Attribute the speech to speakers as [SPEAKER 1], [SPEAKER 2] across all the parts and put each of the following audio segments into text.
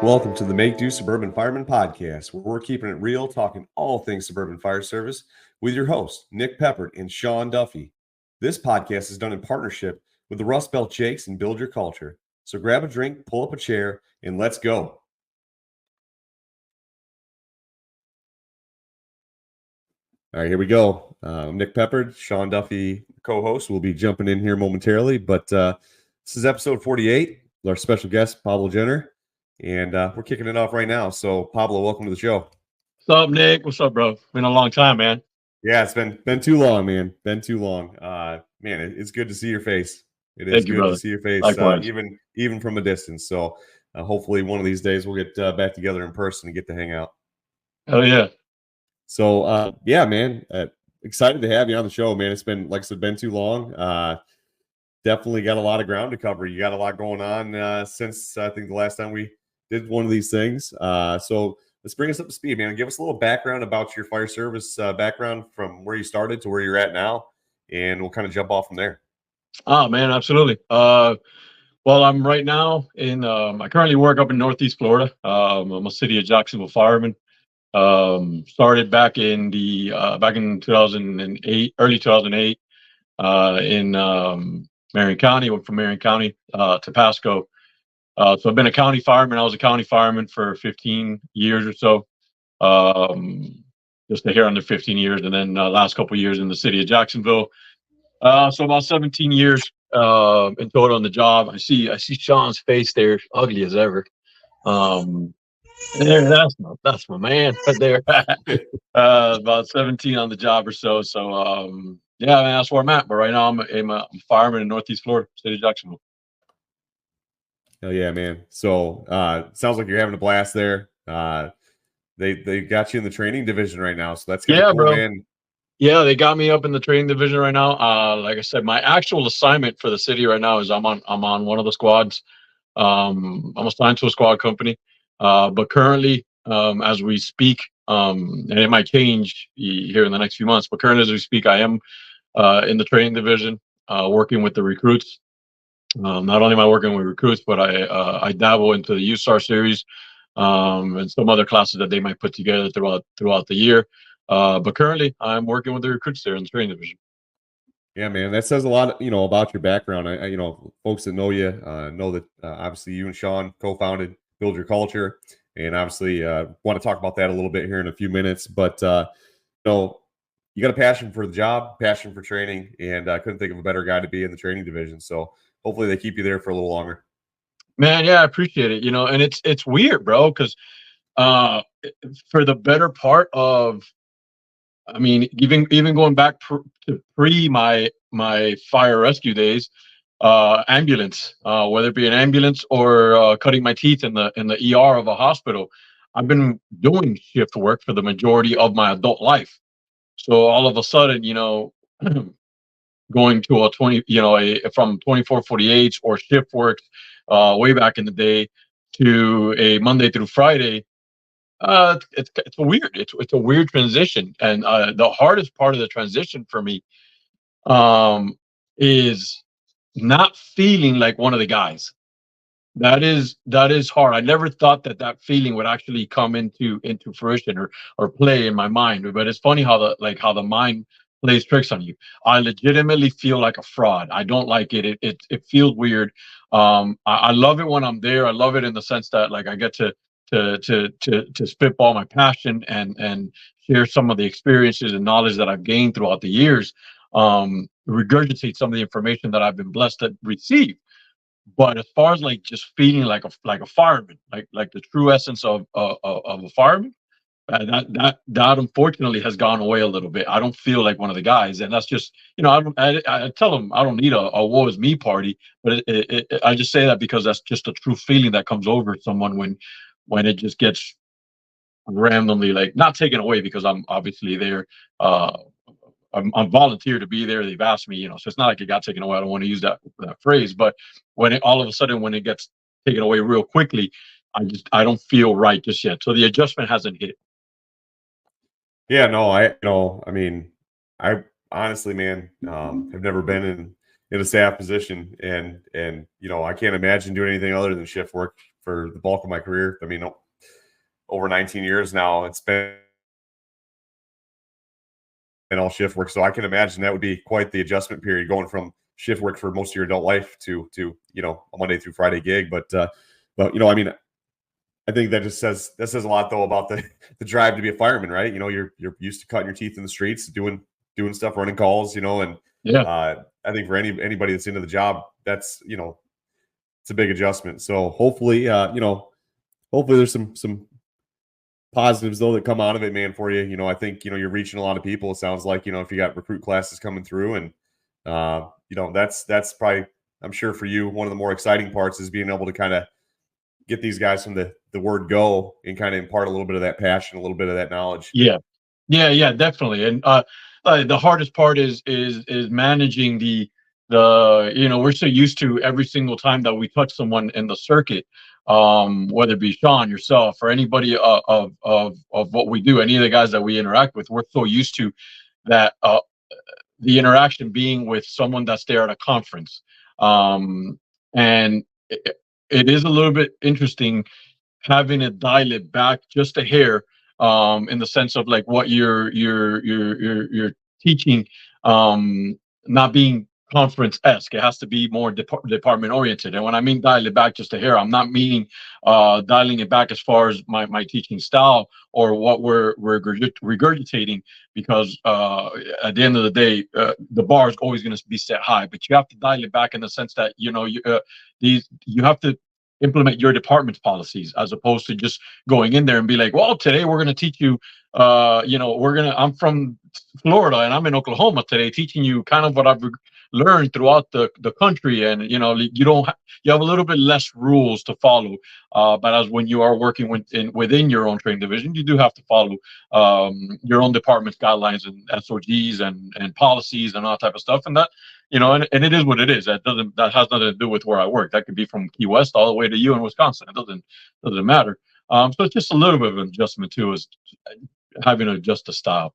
[SPEAKER 1] Welcome to the Make Do Suburban Fireman podcast, where we're keeping it real, talking all things suburban fire service with your hosts, Nick Peppard and Sean Duffy. This podcast is done in partnership with the Rust Belt Jakes and Build Your Culture. So grab a drink, pull up a chair, and let's go. All right, here we go. Nick Peppard, Sean Duffy, co-host, will be jumping in here momentarily, but this is episode 48. Our special guest, Pablo Gener. And we're kicking it off right now. So, Pablo, welcome to the show.
[SPEAKER 2] What's up, Nick? What's up, bro? Been a long time, man.
[SPEAKER 1] Yeah, it's been too long, man. Been too long. Man, it's good to see your face. It is
[SPEAKER 2] Thank you,
[SPEAKER 1] good
[SPEAKER 2] brother.
[SPEAKER 1] to see your face,
[SPEAKER 2] Likewise.
[SPEAKER 1] even from a distance. So, hopefully, one of these days we'll get back together in person and get to hang out.
[SPEAKER 2] Oh yeah.
[SPEAKER 1] So, yeah, man, excited to have you on the show, man. It's been, like I said, been too long. Definitely got a lot of ground to cover. You got a lot going on since I think the last time we did one of these things. So let's bring us up to speed, man. Give us a little background about your fire service background from where you started to where you're at now, and we'll kind of jump off from there.
[SPEAKER 2] Oh man, absolutely. Well, I'm right now in. I currently work up in Northeast Florida. I'm a city of Jacksonville fireman. Started back in 2008, early 2008, in Marion County. Went from Marion County to Pasco. So I've been a county fireman. I was a county fireman for 15 years or so. Just a hair under 15 years, and then last couple of years in the city of Jacksonville. So about 17 years in total on the job. I see Sean's face there, ugly as ever. There, that's my man right there. About 17 on the job or so. So yeah, man, that's where I'm at. But right now I'm a fireman in Northeast Florida, city of Jacksonville.
[SPEAKER 1] Oh yeah, man. So sounds like you're having a blast there. They got you in the training division right now, so that's kind of
[SPEAKER 2] Yeah,
[SPEAKER 1] cool,
[SPEAKER 2] bro.
[SPEAKER 1] man.
[SPEAKER 2] Yeah, they got me up in the training division right now. Like I said, my actual assignment for the city right now is I'm on one of the squads. I'm assigned to a squad company, but currently, as we speak, and it might change here in the next few months. But currently, as we speak, I am in the training division, working with the recruits. Not only am I working with recruits, but I dabble into the USAR series and some other classes that they might put together throughout the year. But currently, I'm working with the recruits there in the training division.
[SPEAKER 1] Yeah, man, that says a lot, about your background. Folks that know you know that obviously you and Sean co-founded Build Your Culture, and obviously want to talk about that a little bit here in a few minutes. But you got a passion for the job, passion for training, and I couldn't think of a better guy to be in the training division. So hopefully they keep you there for a little longer.
[SPEAKER 2] Man, yeah, I appreciate it. And it's weird, bro, because uh, for the better part of, I mean, even going back to pre my fire rescue days, ambulance, whether it be an ambulance or cutting my teeth in the ER of a hospital, I've been doing shift work for the majority of my adult life. So all of a sudden, going to a 20, from 24/48 or shift work, way back in the day, to a Monday through Friday. It's a weird transition, and the hardest part of the transition for me um, is not feeling like one of the guys. That is hard. I never thought that feeling would actually come into fruition or play in my mind. But it's funny how the mind plays tricks on you. I legitimately feel like a fraud. I don't like it. It feels weird. I love it when I'm there. I love it in the sense that, like, I get to spitball my passion and share some of the experiences and knowledge that I've gained throughout the years. Regurgitate some of the information that I've been blessed to receive. But as far as, like, just feeling like a fireman, like the true essence of a fireman, that unfortunately has gone away a little bit. I don't feel like one of the guys, and that's just, I tell them I don't need a woe is me party, but I just say that because that's just a true feeling that comes over someone when it just gets randomly, like, not taken away, because I'm obviously there. I'm volunteered to be there. They've asked me, so it's not like it got taken away. I don't want to use that phrase, but when it all of a sudden, when it gets taken away real quickly, I don't feel right just yet. So the adjustment hasn't hit.
[SPEAKER 1] Yeah, no, I mean, I honestly, man, have never been in a staff position, and I can't imagine doing anything other than shift work for the bulk of my career. I mean, over 19 years now, it's been all shift work. So I can imagine that would be quite the adjustment period going from shift work for most of your adult life to a Monday through Friday gig. But I mean, I think that says a lot though about the drive to be a fireman, right? You're used to cutting your teeth in the streets, doing stuff, running calls, and
[SPEAKER 2] Yeah.
[SPEAKER 1] I think for anybody that's into the job, that's it's a big adjustment. So hopefully, hopefully there's some positives though that come out of it, man, for you. I think you're reaching a lot of people. It sounds like if you got recruit classes coming through, and that's probably, I'm sure for you, one of the more exciting parts is being able to kind of get these guys from the word go and kind of impart a little bit of that passion, a little bit of that knowledge.
[SPEAKER 2] Yeah, definitely. And the hardest part is managing we're so used to every single time that we touch someone in the circuit, whether it be Sean, yourself, or anybody of what we do, any of the guys that we interact with, we're so used to that the interaction being with someone that's there at a conference. And it is a little bit interesting having to dial it back just a hair, in the sense of like what you're teaching, not being conference-esque. It has to be more department oriented. And when I mean dial it back just a hair, I'm not meaning dialing it back as far as my teaching style or what we're regurgitating, because at the end of the day, the bar is always going to be set high, but you have to dial it back in the sense that you have to implement your department's policies, as opposed to just going in there and be like, well, today we're going to teach you, I'm from Florida and I'm in Oklahoma today, teaching you kind of what I've learned throughout the country. And, you have a little bit less rules to follow. But as when you are working within your own training division, you do have to follow your own department's guidelines and SOGs and policies and all that type of stuff. And that, and it is what it is. That has nothing to do with where I work. That could be from Key West all the way to you in Wisconsin. It doesn't matter. So it's just a little bit of an adjustment too, is having to adjust the style.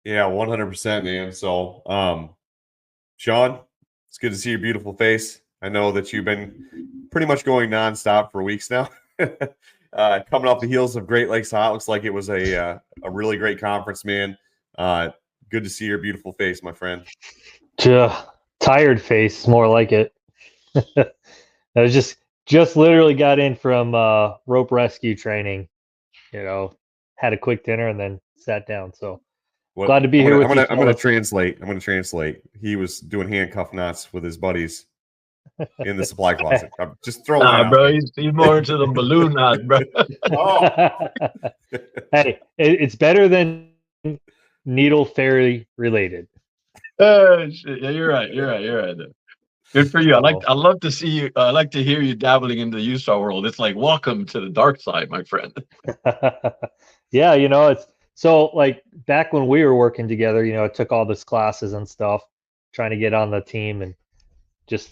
[SPEAKER 1] Yeah, 100%, man. So, Sean, it's good to see your beautiful face. I know that you've been pretty much going nonstop for weeks now. Coming off the heels of Great Lakes Hot, looks like it was a really great conference, man. Good to see your beautiful face, my friend.
[SPEAKER 3] Tired face, more like it. I was just literally got in from rope rescue training. Had a quick dinner and then sat down. So glad to be here with you.
[SPEAKER 1] I'm going to translate. He was doing handcuff knots with his buddies in the supply closet. I'm just throwing that out.
[SPEAKER 2] Bro, he's more into the balloon knots, bro.
[SPEAKER 3] Hey, it's better than needle fairy related.
[SPEAKER 2] Yeah, you're right. Good for you. I love to see you. I like to hear you dabbling in the USAR world. It's like, welcome to the dark side, my friend.
[SPEAKER 3] Yeah, it's so like back when we were working together, I took all this classes and stuff, trying to get on the team, and just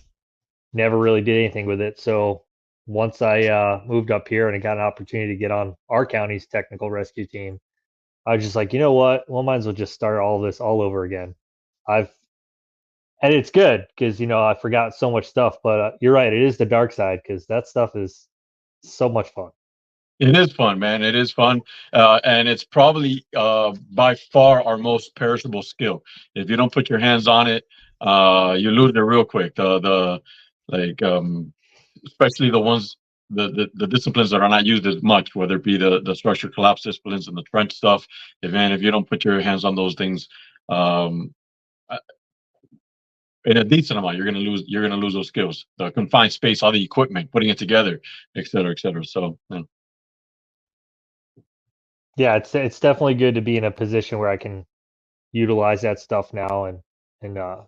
[SPEAKER 3] never really did anything with it. So once I moved up here and I got an opportunity to get on our county's technical rescue team, I was just like, you know what? Well, might as well just start all this all over again. And it's good because I forgot so much stuff. But you're right, it is the dark side because that stuff is so much fun.
[SPEAKER 2] It is fun, man. It is fun, and it's probably by far our most perishable skill. If you don't put your hands on it, you lose it real quick. Especially the ones the disciplines that are not used as much, whether it be the structure collapse disciplines and the trench stuff. If you don't put your hands on those things, in a decent amount, you're gonna lose those skills. The confined space, all the equipment, putting it together, et cetera, et cetera. So
[SPEAKER 3] yeah, it's definitely good to be in a position where I can utilize that stuff now and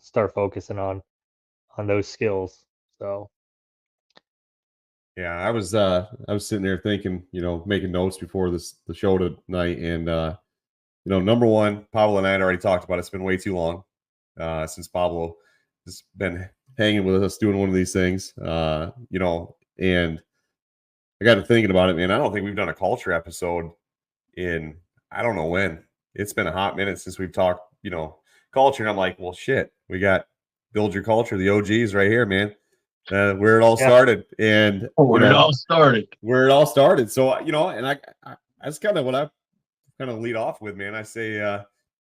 [SPEAKER 3] start focusing on those skills. So
[SPEAKER 1] yeah, I was sitting there thinking, making notes before the show tonight, and number one, Pablo and I had already talked about it. It's been way too long since Pablo has been hanging with us doing one of these things, and I got to thinking about it, man. I don't think we've done a culture episode in I don't know when. It's been a hot minute since we've talked, culture. And I'm like, well, shit, we got Build Your Culture, the OGs right here, man. Where it all started. And
[SPEAKER 2] Where it all started.
[SPEAKER 1] Where it all started. So, and I that's kind of what I kind of lead off with, man. I say,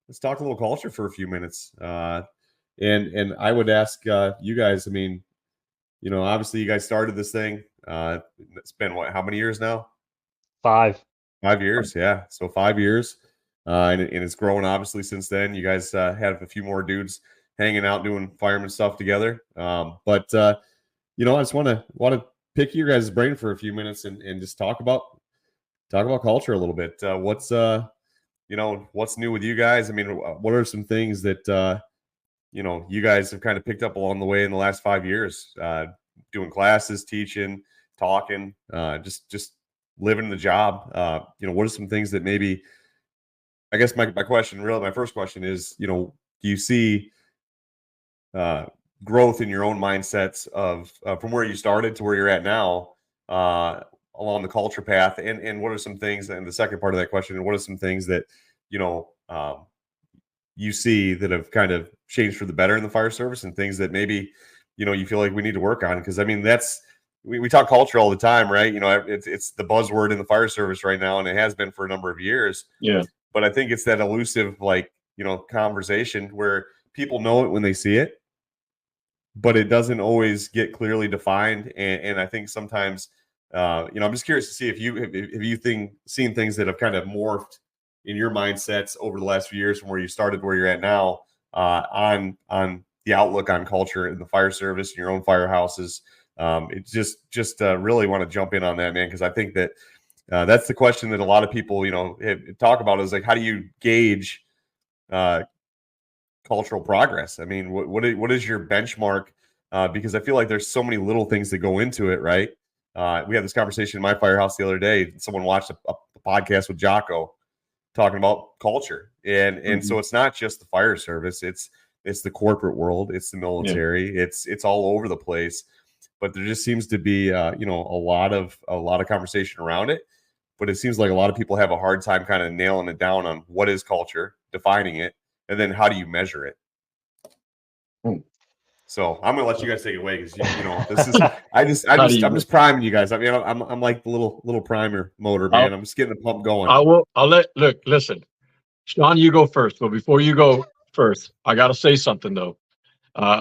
[SPEAKER 1] let's talk a little culture for a few minutes. And I would ask you guys, I mean, obviously you guys started this thing. It's been how many years now?
[SPEAKER 3] 5
[SPEAKER 1] years. Yeah. So 5 years. And it's grown obviously since then. You guys had a few more dudes hanging out doing fireman stuff together. But I just want to pick your guys' brain for a few minutes and just talk about culture a little bit. What's new with you guys? I mean, what are some things that you guys have kind of picked up along the way in the last 5 years, doing classes, teaching, talking, just living the job. What are some things that maybe, I guess my first question is, do you see growth in your own mindsets of from where you started to where you're at now, along the culture path, and what are some things, and the second part of that question, what are some things that you see that have kind of changed for the better in the fire service, and things that maybe you feel like we need to work on? Because I mean, that's we talk culture all the time, right? It's the buzzword in the fire service right now, and it has been for a number of years.
[SPEAKER 2] Yeah.
[SPEAKER 1] But I think it's that elusive, conversation where people know it when they see it, but it doesn't always get clearly defined. And I think sometimes, I'm just curious to see if you seen things that have kind of morphed in your mindsets over the last few years from where you started, where you're at now, on the outlook on culture in the fire service and your own firehouses. It just really want to jump in on that, man, because I think that that's the question that a lot of people, talk about, is like, how do you gauge cultural progress? I mean, what is your benchmark? Because I feel like there's so many little things that go into it, right? We had this conversation in my firehouse the other day. Someone watched a podcast with Jocko talking about culture, and so it's not just the fire service; it's the corporate world, it's the military, it's all over the place. But there just seems to be, a lot of conversation around it. But it seems like a lot of people have a hard time kind of nailing it down on what is culture, defining it, and then how do you measure it. So I'm gonna let you guys take it away, because this is I'm just priming you guys. I mean, I'm like the little primer motor, man. I'm just getting the pump going.
[SPEAKER 2] Listen, Sean, you go first. But before you go first, I gotta say something though.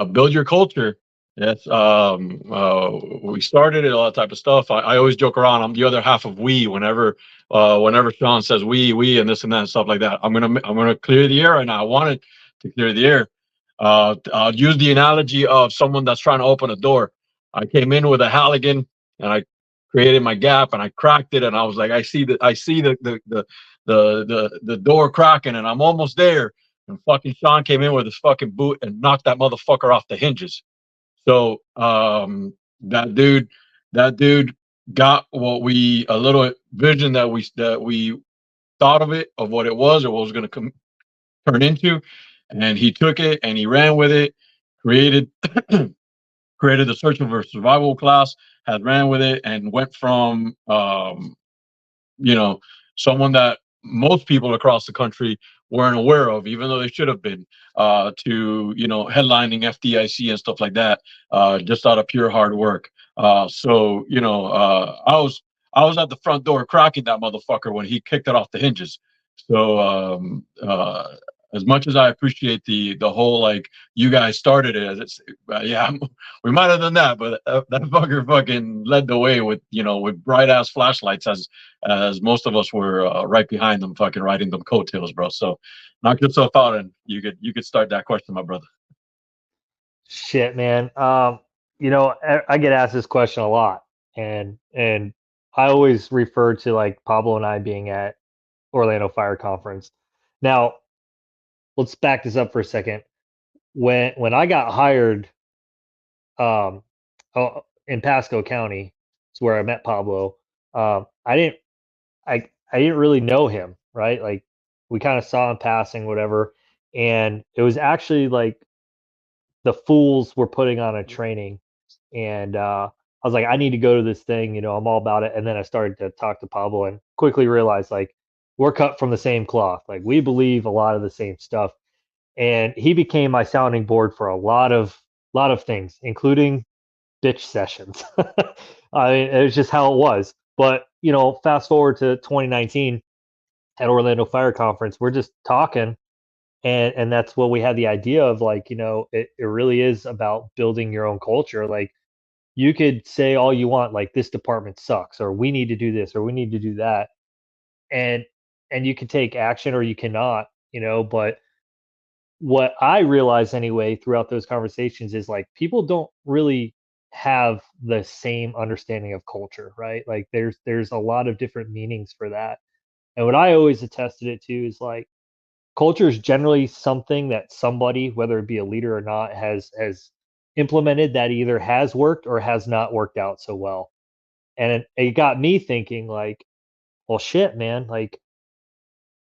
[SPEAKER 2] Build Your Culture. Yes. We started it, all that type of stuff. I always joke around. I'm the other half of we. Whenever Sean says we and this and that and stuff like that, I'm gonna clear the air right now. I wanted to clear the air. I'll use the analogy of someone that's trying to open a door. I came in with a Halligan and I created my gap and I cracked it, and I was like, I see the door cracking, and I'm almost there. And fucking Sean came in with his fucking boot and knocked that motherfucker off the hinges. So that dude got a little vision that we thought of what it was, or what it was going to turn into, and he took it and he ran with it, created the search for survival class, had ran with it, and went from someone that most people across the country weren't aware of, even though they should have been, to headlining FDIC and stuff like that, just out of pure hard work. I was at the front door cracking that motherfucker when he kicked it off the hinges. So as much as I appreciate the whole, like, you guys started it, as it's we might have done that, but that fucker fucking led the way with bright ass flashlights, as most of us were right behind them, fucking riding them coattails, bro. So knock yourself out, and you could start that question, my brother.
[SPEAKER 3] Shit, man. I get asked this question a lot, and I always refer to, like, Pablo and I being at Orlando Fire Conference. Now, let's back this up for a second. When I got hired, in Pasco County, it's where I met Pablo. I didn't really know him, right? Like, we kind of saw him passing, whatever. And it was actually like the Fools were putting on a training, and I was like, I need to go to this thing. I'm all about it. And then I started to talk to Pablo and quickly realized, like, we're cut from the same cloth. Like, we believe a lot of the same stuff. and he became my sounding board for a lot of things, including bitch sessions. I mean, it was just how it was. But fast forward to 2019 at Orlando Fire Conference, we're just talking, and that's what we had the idea of, like, it really is about building your own culture. Like, you could say all you want, like, this department sucks, or we need to do this, or we need to do that, and you can take action or you cannot, but what I realize anyway throughout those conversations is, like, people don't really have the same understanding of culture, right? Like, there's a lot of different meanings for that. And what I always attested it to is, like, culture is generally something that somebody, whether it be a leader or not, has implemented that either has worked or has not worked out so well. And it got me thinking, like, well, shit, man, like,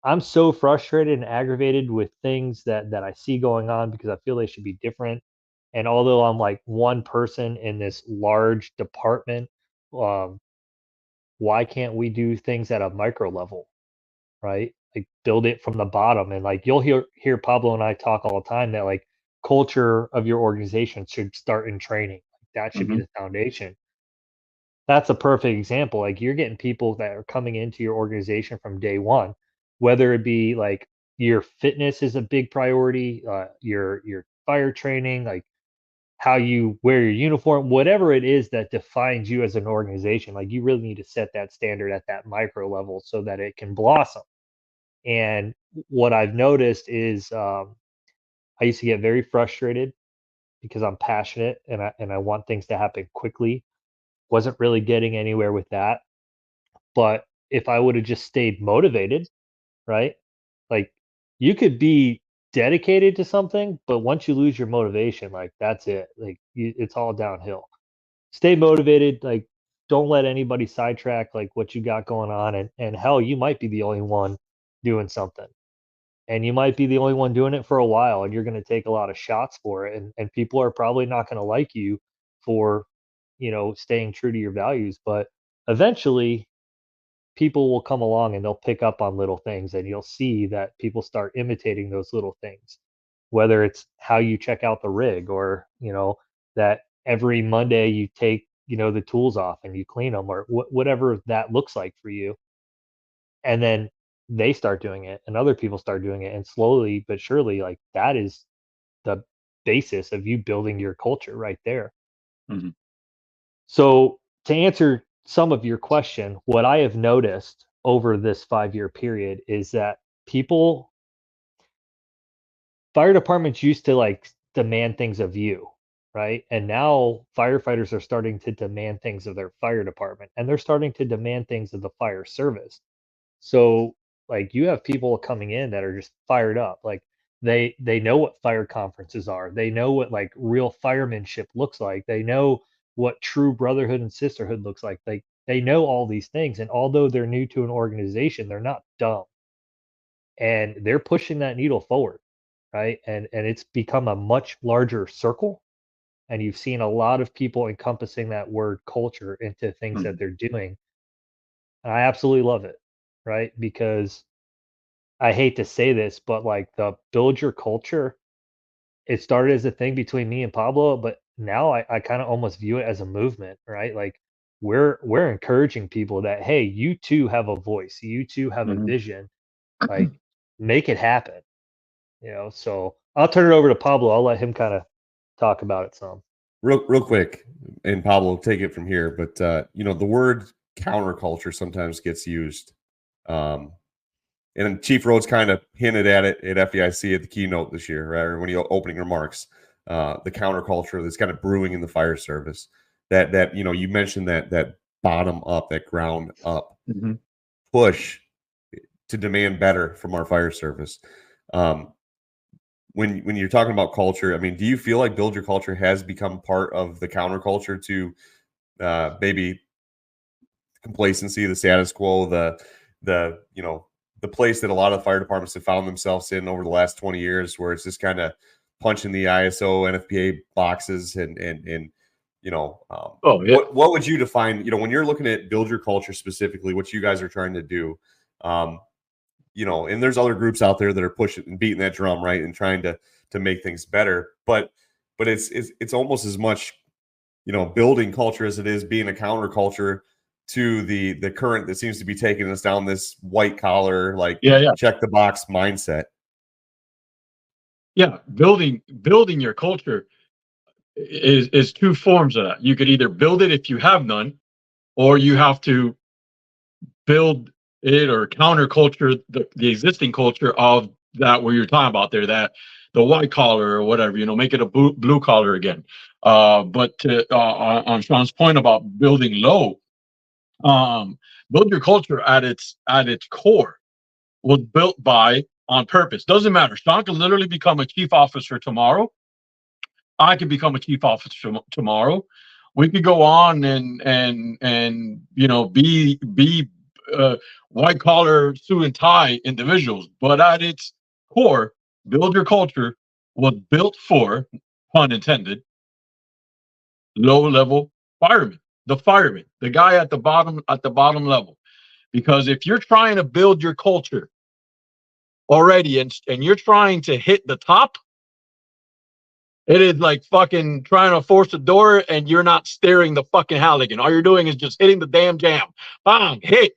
[SPEAKER 3] I'm so frustrated and aggravated with things that I see going on because I feel they should be different. And although I'm like one person in this large department, um, why can't we do things at a micro level, right? Like, build it from the bottom. And, like, you'll hear Pablo and I talk all the time that, like, culture of your organization should start in training. Like, that should be
[SPEAKER 2] Mhm.
[SPEAKER 3] the foundation. That's a perfect example. Like, you're getting people that are coming into your organization from day one, whether it be like your fitness is a big priority, your fire training, like how you wear your uniform, whatever it is that defines you as an organization. Like, you really need to set that standard at that micro level so that it can blossom. And what I've noticed is, I used to get very frustrated because I'm passionate and I want things to happen quickly. Wasn't really getting anywhere with that. But if I would have just stayed motivated, right? Like, you could be dedicated to something, but once you lose your motivation, like, that's it. Like, it's all downhill. Stay motivated. Like, don't let anybody sidetrack like what you got going on. And hell, you might be the only one doing something, and you might be the only one doing it for a while, and you're going to take a lot of shots for it, and people are probably not going to like you for staying true to your values. But eventually people will come along and they'll pick up on little things, and you'll see that people start imitating those little things, whether it's how you check out the rig, or that every Monday you take the tools off and you clean them, or whatever that looks like for you. And then they start doing it and other people start doing it, and slowly but surely, like, that is the basis of you building your culture right there.
[SPEAKER 2] Mhm.
[SPEAKER 3] So, to answer some of your question, what I have noticed over this 5-year period is that people fire departments used to, like, demand things of you, right? And now firefighters are starting to demand things of their fire department, and they're starting to demand things of the fire service. So, like, you have people coming in that are just fired up. Like, they know what fire conferences are. They know what, like, real firemanship looks like. They know what true brotherhood and sisterhood looks like. They know all these things, and although they're new to an organization, they're not dumb, and they're pushing that needle forward, right? And it's become a much larger circle, and you've seen a lot of people encompassing that word culture into things that
[SPEAKER 2] Mhm.
[SPEAKER 3] they're doing. And I absolutely love it, right? Because I hate to say this, but, like, the build your culture, it started as a thing between me and Pablo, but now I kind of almost view it as a movement, right? Like, we're encouraging people that, hey, you too have a voice, you too have a
[SPEAKER 2] Mhm.
[SPEAKER 3] vision, like, make it happen, So I'll turn it over to Pablo. I'll let him kind of talk about it some.
[SPEAKER 1] Real quick, and Pablo, take it from here. But the word counterculture sometimes gets used, um, and Chief Rhodes kind of hinted at it at FEIC at the keynote this year, right? Or when he opening remarks, the counterculture that's kind of brewing in the fire service. That you mentioned that bottom up, that ground up
[SPEAKER 2] Mhm.
[SPEAKER 1] push to demand better from our fire service. Um, when you're talking about culture, I mean, do you feel like build your culture has become part of the counterculture to maybe complacency, the status quo, the place that a lot of fire departments have found themselves in over the last 20 years, where it's just kind of punching the ISO, NFPA boxes, and
[SPEAKER 2] Oh yeah.
[SPEAKER 1] what would you define? When you're looking at build your culture specifically, what you guys are trying to do, um, you know, and there's other groups out there that are pushing and beating that drum, right, and trying to make things better. But it's almost as much, you know, building culture as it is being a counterculture to the current that seems to be taking us down this white collar, like check the box mindset.
[SPEAKER 2] Yeah, building your culture is two forms of that. You could either build it if you have none, or you have to build it or counterculture the existing culture of that where you're talking about there, that the white collar or whatever, you know, make it a blue collar again. But on Sean's point about building low, build your culture at its core was built by on purpose. Doesn't matter. Sean can literally become a chief officer tomorrow. I could become a chief officer tomorrow. We could go on and you know, be white collar suit and tie individuals, but at its core, build your culture was built for, pun intended, low level firemen. The fireman, the guy at the bottom level. Because if you're trying to build your culture already and you're trying to hit the top, it is like fucking trying to force a door and you're not steering the fucking Halligan. All you're doing is just hitting the damn jam. Bang, hit.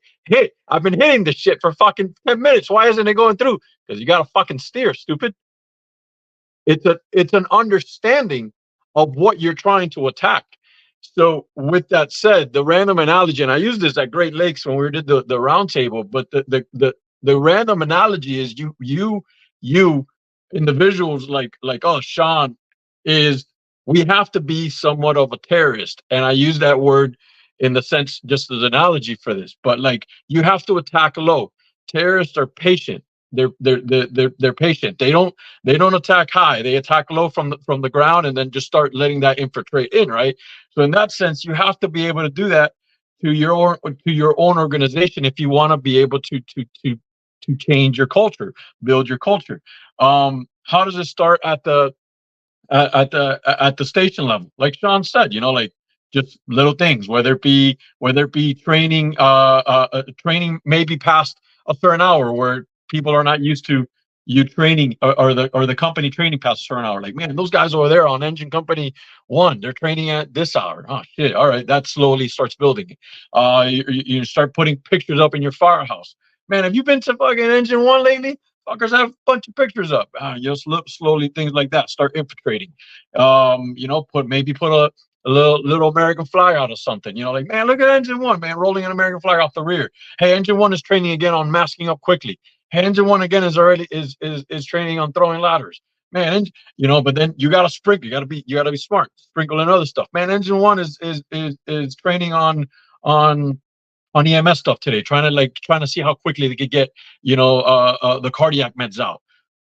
[SPEAKER 2] I've been hitting this shit for fucking 10 minutes. Why isn't it going through? Because you got to fucking steer, stupid. It's an understanding of what you're trying to attack. So with that said, the random analogy, and I used this at Great Lakes when we did the round table, but the random analogy is you individuals like oh, Sean, is we have to be somewhat of a terrorist. And I use that word in the sense just as an analogy for this, but like you have to attack low. Terrorists are patient. They're patient. They don't attack high. They attack low from the ground and then just start letting that infiltrate in, right? So in that sense, you have to be able to do that to your own organization if you want to be able to change your culture, build your culture. How does it start at the station level? Like Sean said, you know, like just little things, whether it be training, training maybe past a certain hour where people are not used to you training or the company training past a certain hour. Like, man, those guys over there on engine company 1, they're training at this hour. Oh shit. All right. That slowly starts building. You start putting pictures up in your firehouse. Man, have you been to fucking engine 1 lately? Fuckers have a bunch of pictures up. Just slowly things like that start infiltrating. You know, put a little American flag out of something. You know, like, man, look at engine 1, man, rolling an American flag off the rear. Hey, engine 1 is training again on masking up quickly. Hey, engine 1 again is already is training on throwing ladders. Man, you know, but then you gotta sprinkle. You gotta be smart. Sprinkle in other stuff. Man, engine 1 is training on EMS stuff today, trying to see how quickly they could get, you know, the cardiac meds out.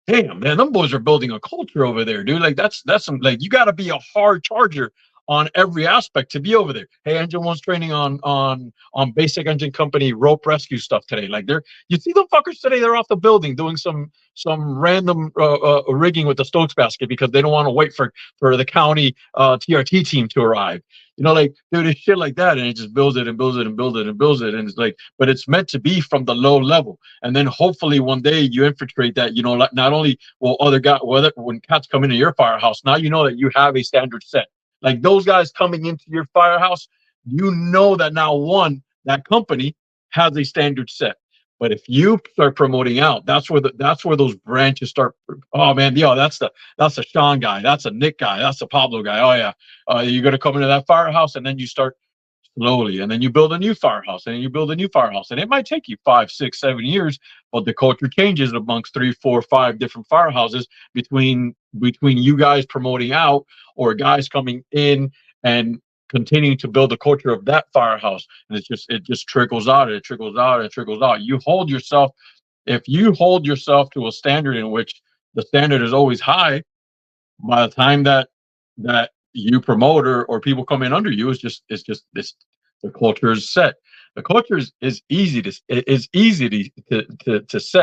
[SPEAKER 2] Damn, man, them boys are building a culture over there, dude. Like that's some, like, you got to be a hard charger on every aspect to be over there. Hey, engine 1's training on basic engine company rope rescue stuff today. Like you see the fuckers today, they're off the building doing some random rigging with the Stokes basket because they don't want to wait for the county TRT team to arrive. You know, like, dude, it's shit like that, and it just builds it and builds it and builds it and builds it, and it's like, but it's meant to be from the low level, and then hopefully one day you infiltrate that. You know, like, not only will other guys, when cats come into your firehouse, now you know that you have a standard set. Like those guys coming into your firehouse, you know that now that company has a standard set. But if you start promoting out, that's where those branches start. Oh man, that's a Sean guy, that's a Nick guy, that's a Pablo guy. Oh yeah, you're gonna come into that firehouse, and then you start slowly, and then you build a new firehouse, and then you build a new firehouse, and it might take you 5, 6, 7 years, but the culture changes amongst 3, 4, 5 different firehouses between you guys promoting out or guys coming in and continuing to build the culture of that firehouse. And it just trickles out, and it trickles out, and it trickles out. If you hold yourself to a standard in which the standard is always high, by the time that you promote or people come in under you, it's just the culture is set. The culture is easy to set.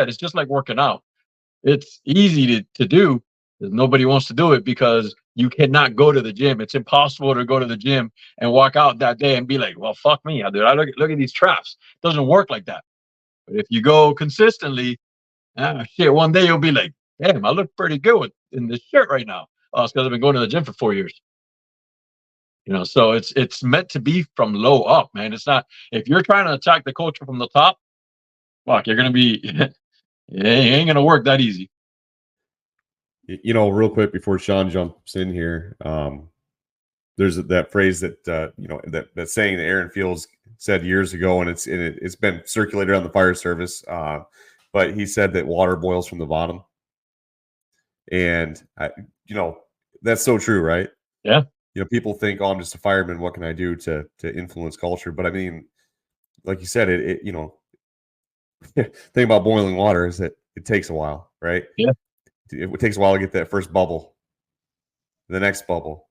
[SPEAKER 2] It's just like working out. It's easy to do. Nobody wants to do it because you cannot go to the gym. It's impossible to go to the gym and walk out that day and be like, well, fuck me, dude. I look at these traps. It doesn't work like that. But if you go consistently, Shit, one day you'll be like, damn, I look pretty good in this shirt right now. Oh, it's because I've been going to the gym for 4 years. So it's meant to be from low up, man. It's not, if you're trying to attack the culture from the top, fuck, you're gonna be it ain't gonna work that easy.
[SPEAKER 1] Real quick before Sean jumps in here, there's that phrase that that saying that Aaron Fields said years ago, and it's been circulated on the fire service. But he said that water boils from the bottom, and that's so true, right?
[SPEAKER 2] Yeah.
[SPEAKER 1] People think, oh, I'm just a fireman. What can I do to influence culture? But I mean, like you said, thing about boiling water is that it takes a while, right?
[SPEAKER 2] Yeah.
[SPEAKER 1] It takes a while to get that first bubble, the next bubble,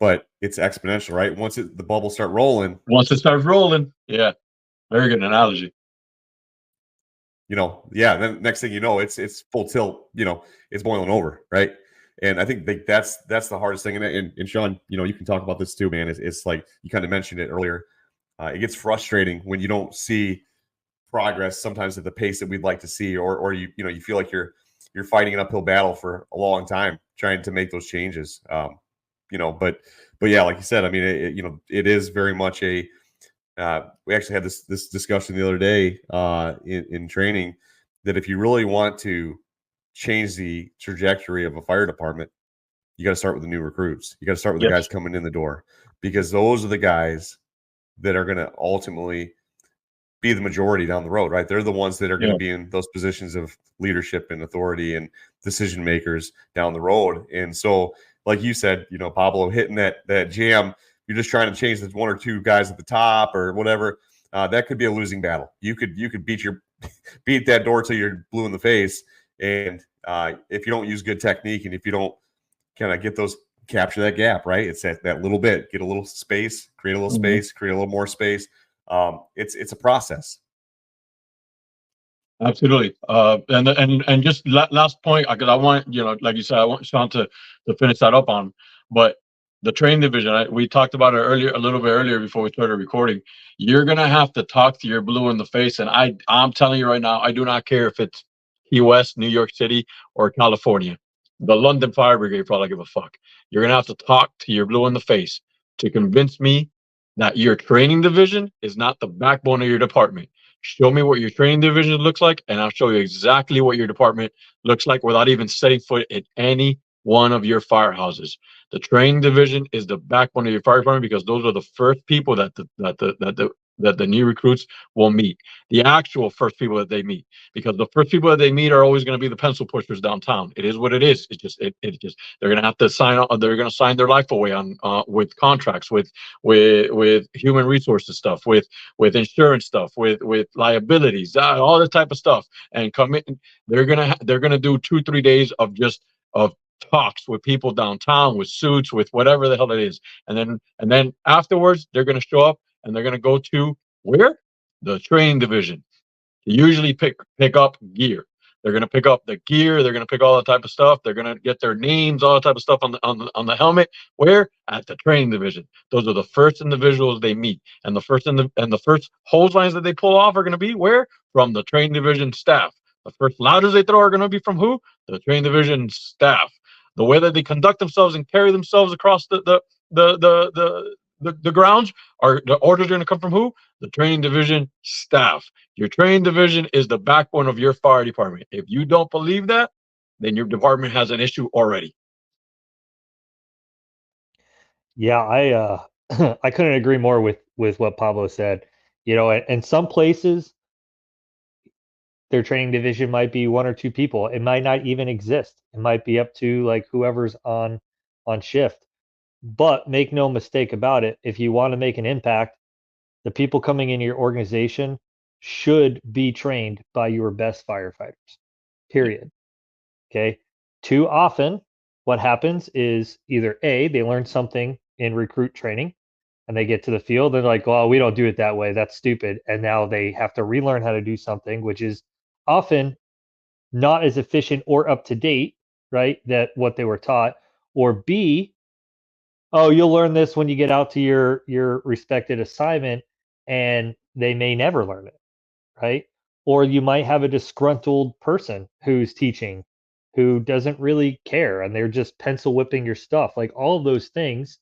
[SPEAKER 1] but it's exponential, right? Once the bubbles start rolling.
[SPEAKER 2] Once it starts rolling, yeah, very good analogy.
[SPEAKER 1] Then next thing you know, it's full tilt. It's boiling over, right? And I think that's the hardest thing. And Sean, you can talk about this too, man. It's like you kind of mentioned it earlier. It gets frustrating when you don't see progress sometimes at the pace that we'd like to see, or you feel like you're fighting an uphill battle for a long time trying to make those changes. But yeah, like you said, I mean, it is very much a. We actually had this discussion the other day in training that if you really want to change the trajectory of a fire department, you got to start with the new recruits. You got to start with the guys coming in the door, because those are the guys that are going to ultimately be the majority down the road, right? They're the ones that are going to be in those positions of leadership and authority and decision makers down the road. And so, like you said, Pablo, hitting that jam, you're just trying to change the one or two guys at the top or whatever. That could be a losing battle. You could beat that door till you're blue in the face. And if you don't use good technique, and if you don't kind of capture that gap, right? It's that little bit, get a little space, create a little space, create a little more space. It's a process.
[SPEAKER 2] Absolutely. And just last point, because I want, like you said, I want Sean to finish that up on, but the training division, we talked about it a little bit earlier before we started recording. You're going to have to talk to your blue in the face. And I'm telling you right now, I do not care if it's Key West, New York City, or California. The London Fire Brigade probably give a fuck. You're going to have to talk to your blue in the face to convince me that your training division is not the backbone of your department. Show me what your training division looks like, and I'll show you exactly what your department looks like without even setting foot in any one of your firehouses. The training division is the backbone of your fire department, because those are the first people that the new recruits will meet. The actual first people that they meet, because the first people that they meet are always going to be the pencil pushers downtown. It is what it is. It just they're going to have to sign on. They're going to sign their life away on with contracts, with human resources stuff, with insurance stuff, with liabilities, all this type of stuff, and come in. They're gonna do 2-3 days of talks with people downtown, with suits, with whatever the hell it is, and then afterwards they're gonna show up and they're gonna go to where? The training division. They usually pick up gear. They're gonna pick up the gear. They're gonna pick all that type of stuff. They're gonna get their names, all that type of stuff on the helmet. Where? At the training division. Those are the first individuals they meet, and the first hose lines that they pull off are gonna be where? From the training division staff. The first ladders they throw are gonna be from who? The training division staff. The way that they conduct themselves and carry themselves across the grounds, are the orders are going to come from who? The training division staff. Your training division is the backbone of your fire department. If you don't believe that, then your department has an issue already.
[SPEAKER 3] Yeah, I I couldn't agree more with what Pablo said. And some places their training division might be one or two people. It might not even exist. It might be up to like whoever's on shift. But make no mistake about it, if you want to make an impact, the people coming in your organization should be trained by your best firefighters. Period. Okay. Too often, what happens is either A, they learn something in recruit training and they get to the field and they're like, well, we don't do it that way. That's stupid. And now they have to relearn how to do something, which is often not as efficient or up to date, right? That what they were taught. Or B, oh, you'll learn this when you get out to your respected assignment, and they may never learn it, right? Or you might have a disgruntled person who's teaching who doesn't really care and they're just pencil whipping your stuff. Like all of those things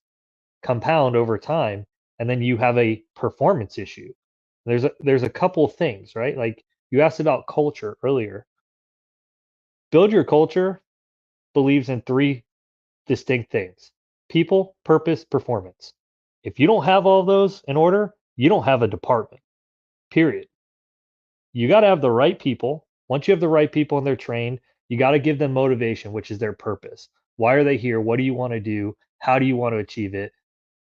[SPEAKER 3] compound over time, and then you have a performance issue. There's a couple things, right? Like you asked about culture earlier. Build Your Culture believes in three distinct things: people, purpose, performance. If you don't have all of those in order, you don't have a department, period. You got to have the right people. Once you have the right people and they're trained, you got to give them motivation, which is their purpose. Why are they here? What do you want to do? How do you want to achieve it?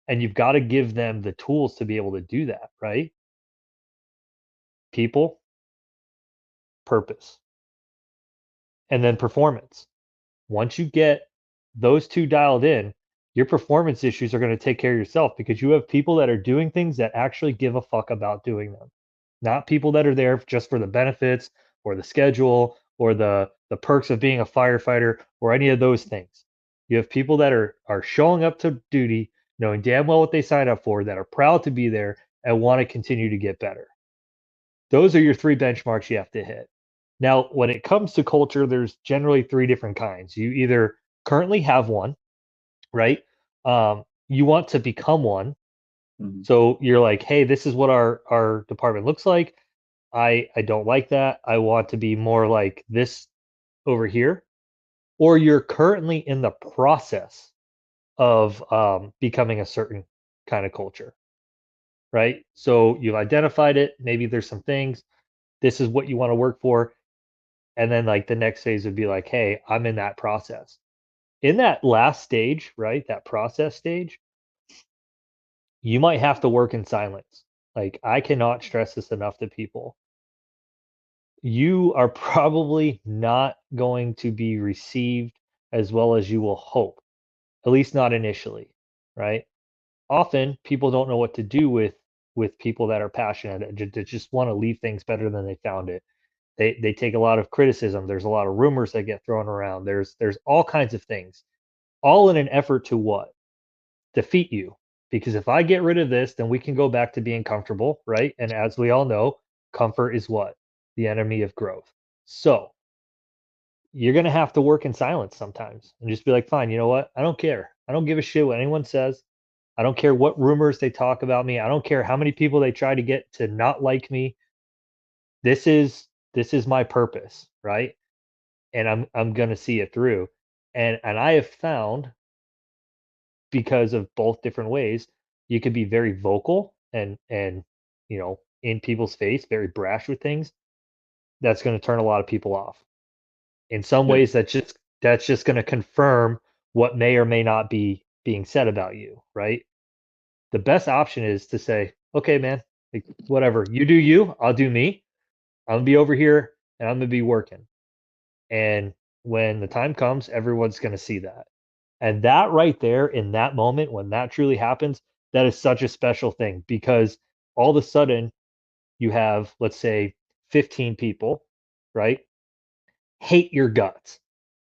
[SPEAKER 3] And you've got to give them the tools to be able to do that, right? People, purpose, and then performance. Once you get those two dialed in, your performance issues are going to take care of yourself because you have people that are doing things that actually give a fuck about doing them. Not people that are there just for the benefits or the schedule or the perks of being a firefighter or any of those things. You have people that are showing up to duty, knowing damn well what they signed up for, that are proud to be there and want to continue to get better. Those are your three benchmarks you have to hit. Now, when it comes to culture, there's generally three different kinds. You either currently have one, right? You want to become one.
[SPEAKER 2] Mhm.
[SPEAKER 3] So you're like, hey, this is what our department looks like. I don't like that. I want to be more like this over here. Or you're currently in the process of becoming a certain kind of culture, right? So you've identified it. Maybe there's some things. This is what you want to work for. And then like the next phase would be like, hey, I'm in that process. In that last stage, right? That process stage, you might have to work in silence. Like I cannot stress this enough to people. You are probably not going to be received as well as you will hope, at least not initially, right? Often people don't know what to do with people that are passionate that just want to leave things better than they found it. They take a lot of criticism. There's a lot of rumors that get thrown around. There's all kinds of things, all in an effort to what? Defeat you. Because if I get rid of this, then we can go back to being comfortable, right? And as we all know, comfort is what? The enemy of growth. So you're going to have to work in silence sometimes and just be like, fine, you know what? I don't care. I don't give a shit what anyone says. I don't care what rumors they talk about me. I don't care how many people they try to get to not like me. This is my purpose, right? And I'm going to see it through. And I have found, because of both different ways, you could be very vocal and in people's face, very brash with things. That's going to turn a lot of people off. In some
[SPEAKER 2] Yeah.
[SPEAKER 3] ways, that's just going to confirm what may or may not be being said about you, right? The best option is to say, okay, man, like, whatever, you do you, I'll do me. I'm gonna be over here and I'm gonna be working. And when the time comes, everyone's gonna see that. And that right there in that moment, when that truly happens, that is such a special thing because all of a sudden you have, let's say, 15 people, right? Hate your guts.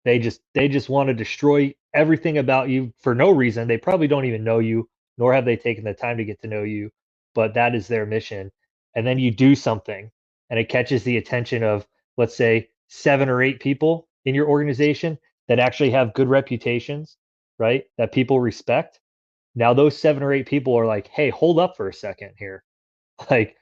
[SPEAKER 3] They just want to destroy everything about you for no reason. They probably don't even know you, nor have they taken the time to get to know you, but that is their mission. And then you do something and it catches the attention of, let's say, 7 or 8 people in your organization that actually have good reputations, right? That people respect. Now those 7 or 8 people are like, hey, hold up for a second here. Like,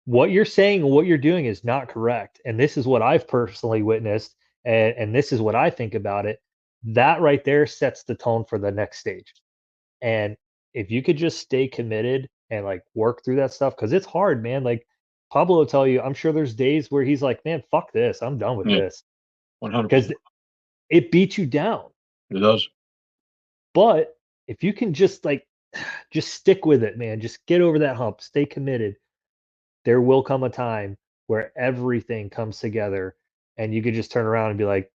[SPEAKER 3] what you're saying and what you're doing is not correct. And this is what I've personally witnessed. And this is what I think about it. That right there sets the tone for the next stage. And if you could just stay committed and like work through that stuff, because it's hard, man. Like Pablo will tell you, I'm sure there's days where he's like, man, fuck this. I'm done with
[SPEAKER 2] Yeah,
[SPEAKER 3] this. Because
[SPEAKER 2] 100%.
[SPEAKER 3] it beats you down.
[SPEAKER 2] It does.
[SPEAKER 3] But if you can just like, just stick with it, man, just get over that hump, stay committed, there will come a time where everything comes together and you could just turn around and be like,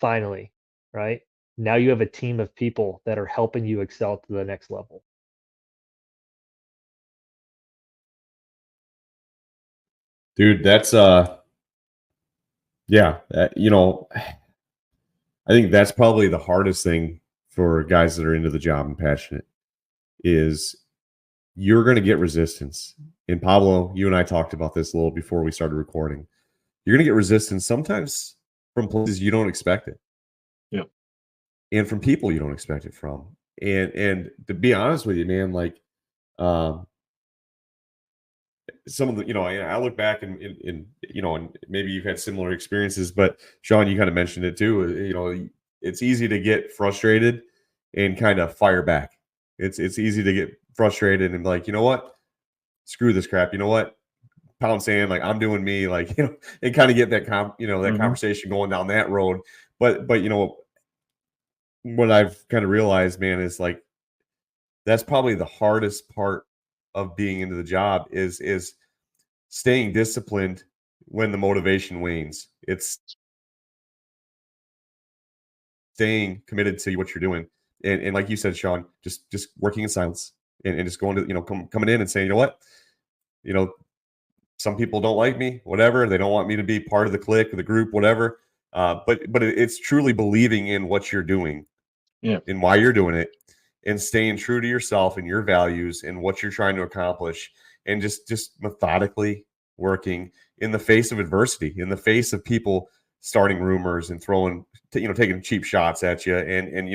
[SPEAKER 3] finally, right? Now you have a team of people that are helping you excel to the next level.
[SPEAKER 1] Dude, that's yeah, I think that's probably the hardest thing for guys that are into the job and passionate is you're going to get resistance. And Pablo, you and I talked about this a little before we started recording. You're going to get resistance sometimes from places you don't expect it.
[SPEAKER 2] Yeah.
[SPEAKER 1] And from people you don't expect it from. And to be honest with you, man, like some of the, I look back and and maybe you've had similar experiences, but Sean, you kind of mentioned it too. It's easy to get frustrated and kind of fire back. It's easy to get frustrated and be like, you know what? Screw this crap. You know what? Pound sand, like I'm doing me, like, and kind of get that conversation going down that road. But what I've kind of realized, man, is like that's probably the hardest part of being into the job is staying disciplined when the motivation wanes. It's staying committed to what you're doing. And like you said, Sean, just working in silence and just going to, coming in and saying, you know what, some people don't like me, whatever. They don't want me to be part of the clique or the group, whatever. But it's truly believing in what you're doing, and why you're doing it, and staying true to yourself and your values and what you're trying to accomplish, and just methodically working in the face of adversity, in the face of people starting rumors and throwing, taking cheap shots at you, and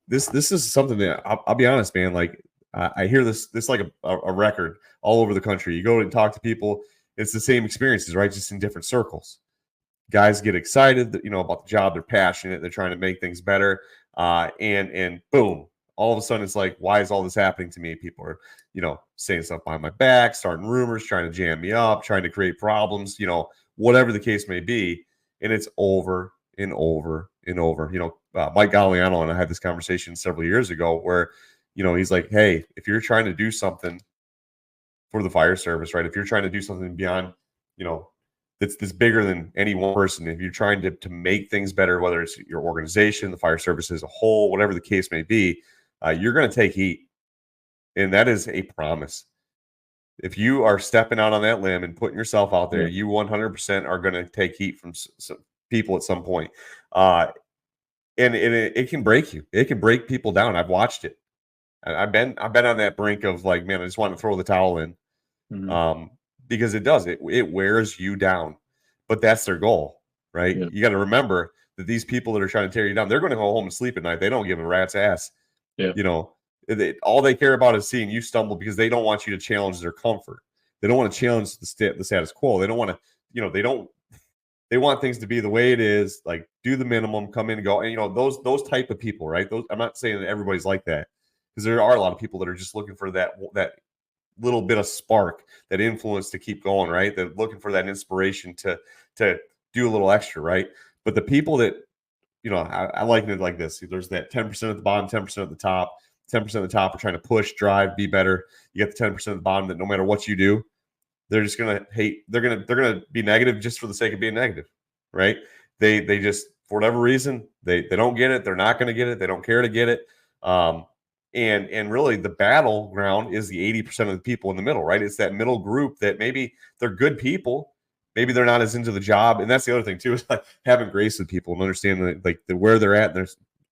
[SPEAKER 1] this is something that I'll be honest, man. Like I hear this like a record all over the country. You go and talk to people, it's the same experiences, right? Just in different circles. Guys get excited, about the job. They're passionate. They're trying to make things better. And boom, all of a sudden it's like, why is all this happening to me? People are, saying stuff behind my back, starting rumors, trying to jam me up, trying to create problems, whatever the case may be. And it's over and over and over. Mike Galliano and I had this conversation several years ago where, he's like, hey, if you're trying to do something for the fire service, right? If you're trying to do something beyond, that's bigger than any one person, if you're trying to make things better, whether it's your organization, the fire service as a whole, whatever the case may be, you're going to take heat. And that is a promise. If you are stepping out on that limb and putting yourself out there, you 100% are going to take heat from some people at some point. And it can break you. It can break people down. I've watched it. I've been on that brink of like, man, I just want to throw the towel in. Because it does. It wears you down. But that's their goal, right?
[SPEAKER 2] Yeah.
[SPEAKER 1] You got to remember that these people that are trying to tear you down, they're going to go home and sleep at night. They don't give a rat's ass.
[SPEAKER 2] Yeah.
[SPEAKER 1] All they care about is seeing you stumble because they don't want you to challenge their comfort. They don't want to challenge the status quo. They don't want to, they want things to be the way it is, like do the minimum, come in and go. And, those type of people, right? I'm not saying that everybody's like that, because there are a lot of people that are just looking for that little bit of spark, that influence to keep going, right? They're looking for that inspiration to do a little extra, right? But the people that, I liken it like this. There's that 10% at the bottom, 10% at the top. 10% at the top are trying to push, drive, be better. You get the 10% at the bottom that no matter what you do, they're just gonna hate. They're gonna be negative just for the sake of being negative, right? They just, for whatever reason, they don't get it. They're not gonna get it. They don't care to get it. And really the battleground is the 80% of the people in the middle, right? It's that middle group that maybe they're good people, maybe they're not as into the job. And that's the other thing too, is like having grace with people and understanding that like where they're at, and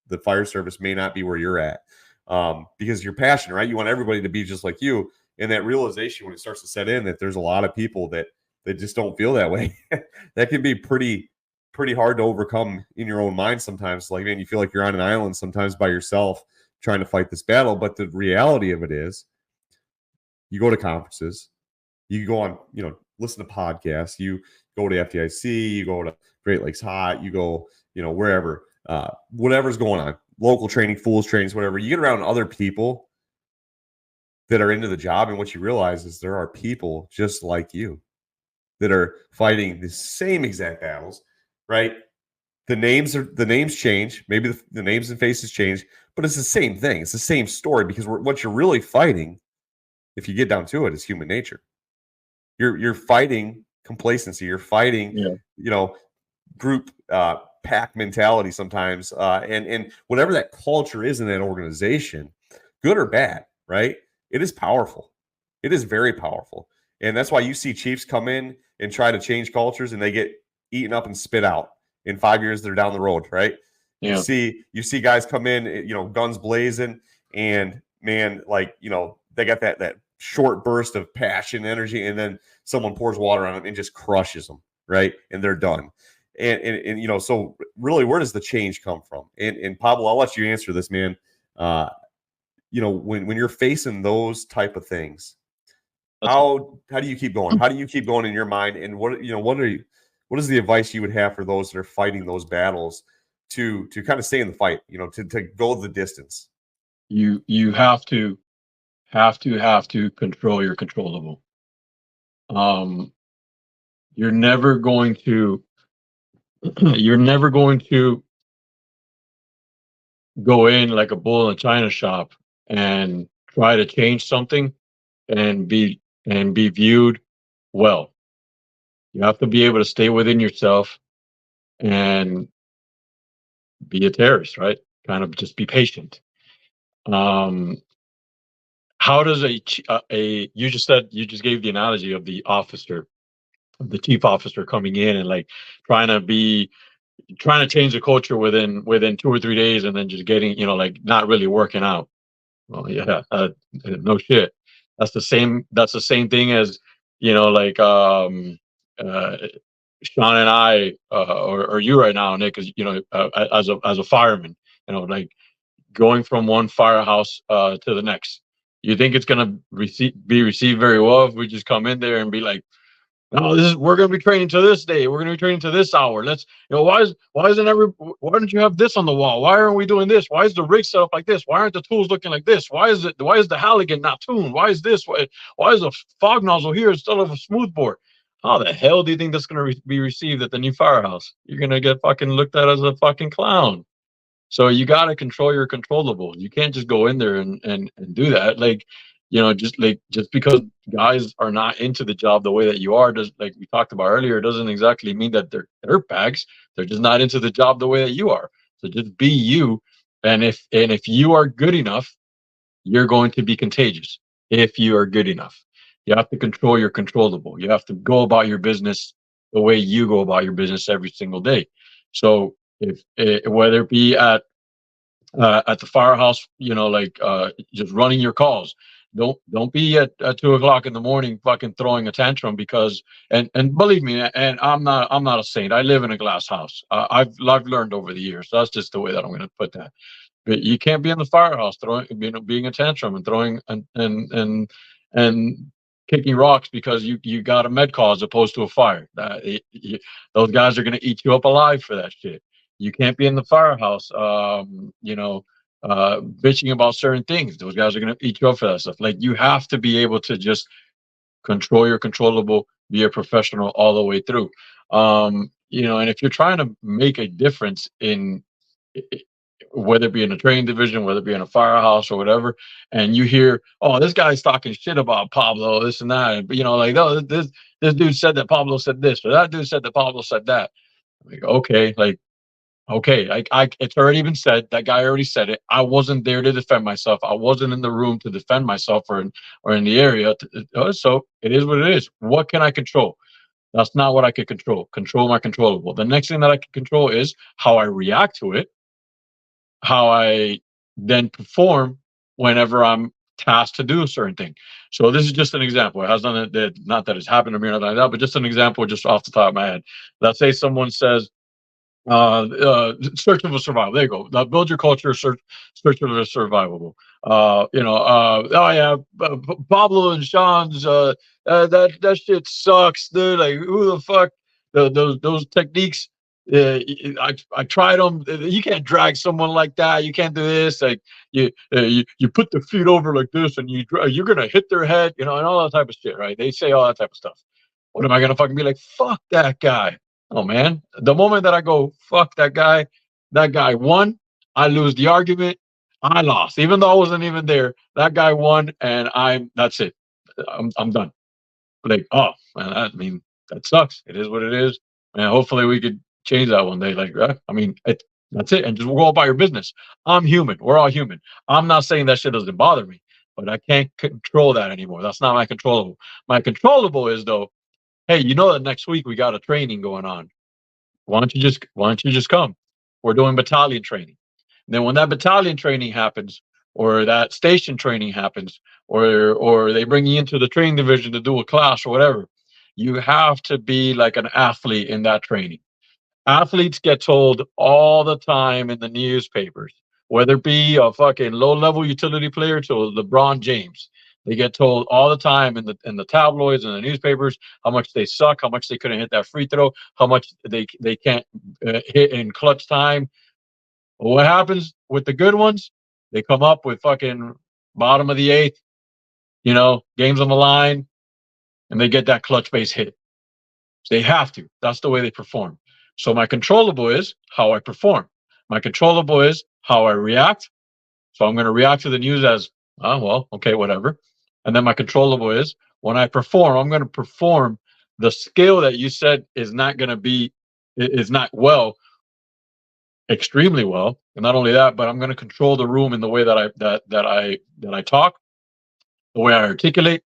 [SPEAKER 1] the fire service may not be where you're at, because you're passionate, right? You want everybody to be just like you. And that realization, when it starts to set in, that there's a lot of people that just don't feel that way, that can be pretty hard to overcome in your own mind sometimes. Like, man, you feel like you're on an island sometimes by yourself trying to fight this battle. But the reality of it is, you go to conferences, you go on, listen to podcasts, you go to FDIC, you go to Great Lakes Hot, you go, wherever, whatever's going on, local training, fools trainings, whatever. You get around other people that are into the job, and what you realize is there are people just like you that are fighting the same exact battles, right? The names change, maybe the names and faces change, but it's the same thing. It's the same story, because what you're really fighting, if you get down to it, is human nature. You're fighting complacency. You're fighting, group pack mentality sometimes, and whatever that culture is in that organization, good or bad, right? It is powerful. It is very powerful. And that's why you see chiefs come in and try to change cultures, and they get eaten up and spit out. In 5 years, they're down the road, right?
[SPEAKER 2] Yeah.
[SPEAKER 1] You see guys come in, guns blazing, and man, like, they got that short burst of passion, energy, and then someone pours water on them and just crushes them, right? And they're done. And you know, so really, where does the change come from? And Pablo, I'll let you answer this, man. You know, when you're facing those type of things, how do you keep going? How do you keep going in your mind? And what is the advice you would have for those that are fighting those battles to kind of stay in the fight, you know, to go the distance?
[SPEAKER 2] You have to control your controllable. You're never going to go in like a bull in a china shop and try to change something and be viewed well. You have to be able to stay within yourself and be a terrorist, right? Kind of just be patient. How does you just gave the analogy of the officer, the chief officer coming in and like trying to change the culture within 2 or 3 days and then just getting, you know, like not really working out. Well, yeah, no shit. That's the same thing as, you know, like uh, Sean and I, or you right now, Nick, as you know, as a fireman, you know, like going from one firehouse to the next. You think it's gonna be received very well if we just come in there and be like, no, we're gonna be training to this day. We're gonna be training to this hour. Let's, you know, why don't you have this on the wall? Why aren't we doing this? Why is the rig set up like this? Why aren't the tools looking like this? Why is the Halligan not tuned? Why is this? Why is the fog nozzle here instead of a smoothbore? How the hell do you think that's gonna be received at the new firehouse? You're gonna get fucking looked at as a fucking clown. So you got to control your controllables. You can't just go in there and do that. Like, you know, just because guys are not into the job the way that you are, does, like we talked about earlier, doesn't exactly mean that they're dirtbags. They're just not into the job the way that you are. So just be you. And if you are good enough, you're going to be contagious. If you are good enough, you have to control your controllable. You have to go about your business the way you go about your business every single day. So if whether it be at the firehouse, you know, like just running your calls. Don't be at 2 o'clock in the morning fucking throwing a tantrum because and believe me, and I'm not a saint. I live in a glass house. I've learned over the years. So that's just the way that I'm going to put that. But you can't be in the firehouse throwing, you know, being a tantrum and throwing and kicking rocks because you got a med call as opposed to a fire. Those guys are going to eat you up alive for that shit. You can't be in the firehouse, you know, bitching about certain things. Those guys are going to eat you up for that stuff. Like you have to be able to just control your controllable, be a professional all the way through. You know, and if you're trying to make a difference in whether it be in a training division, whether it be in a firehouse or whatever, and you hear, oh, this guy's talking shit about Pablo, this and that, but you know, like, oh, this dude said that Pablo said this, or that dude said that Pablo said that. Like, okay, it's already been said. That guy already said it. I wasn't there to defend myself. I wasn't in the room to defend myself or in the area. So it is what it is. What can I control? That's not what I can control. Control my controllable. The next thing that I can control is how I react to it, how I then perform whenever I'm tasked to do a certain thing. So this is just an example. It has not that it's happened to me or nothing like that, but just an example, just off the top of my head. Let's say someone says, search of a survival. There you go. Build your culture. Search of a survivable. You know. Oh yeah, Pablo and Sean's. That shit sucks, dude. Like who the fuck? Those techniques. I tried them. You can't drag someone like that. You can't do this. Like you put the feet over like this, and you're gonna hit their head. You know, and all that type of shit. Right? They say all that type of stuff. What am I gonna fucking be like? Fuck that guy. Oh man, the moment that I go, fuck that guy won. I lose the argument. I lost, even though I wasn't even there. That guy won, and that's it. I'm done. Like, oh man, I mean, that sucks. It is what it is. And hopefully we could change that one day. Like, I mean, that's it. And just go about your business. I'm human. We're all human. I'm not saying that shit doesn't bother me, but I can't control that anymore. That's not my controllable. My controllable is though, hey, you know that next week we got a training going on. Why don't you just come? We're doing battalion training. And then when that battalion training happens, or that station training happens, or they bring you into the training division to do a class or whatever. You have to be like an athlete in that training. Athletes get told all the time in the newspapers, whether it be a fucking low-level utility player to LeBron James. They get told all the time in the tabloids and the newspapers how much they suck, how much they couldn't hit that free throw, how much they can't hit in clutch time. What happens with the good ones? They come up with fucking bottom of the eighth, games on the line, and they get that clutch base hit. They have to. That's the way they perform. So my controllable is how I perform. My controllable is how I react. So I'm going to react to the news as, oh, well, okay, whatever. And then my controllable is when I perform, I'm going to perform the skill that you said is not going to be, is not well, extremely well. And not only that, but I'm going to control the room in the way that I talk, the way I articulate,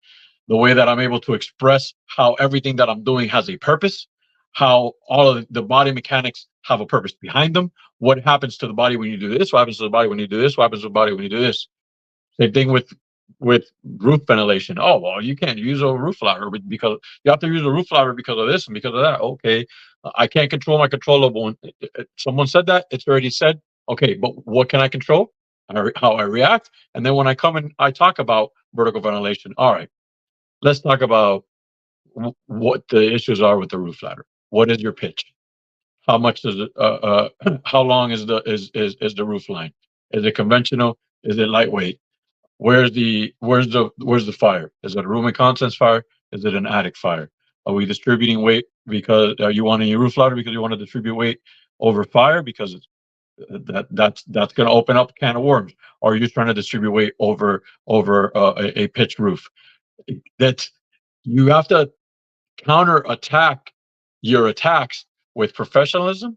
[SPEAKER 2] the way that I'm able to express how everything that I'm doing has a purpose, how all of the body mechanics have a purpose behind them. What happens to the body when you do this? What happens to the body when you do this? What happens to the body when you do this? Same thing with roof ventilation. Oh, well, you can't use a roof ladder because you have to use a roof ladder because of this and because of that. Okay, I can't control my controllable. Someone said that, it's already said. Okay, but what can I control? How I react. And then when I come and I talk about vertical ventilation, all right, let's talk about what the issues are with the roof ladder. What is your pitch? How much does it? How long is the roof line? Is it conventional? Is it lightweight? Where's the fire? Is it a room and contents fire? Is it an attic fire? Are we distributing weight because are you wanting a roof ladder because you want to distribute weight over fire because that's going to open up a can of worms? Or are you trying to distribute weight over a pitched roof? That you have to counter attack your attacks with professionalism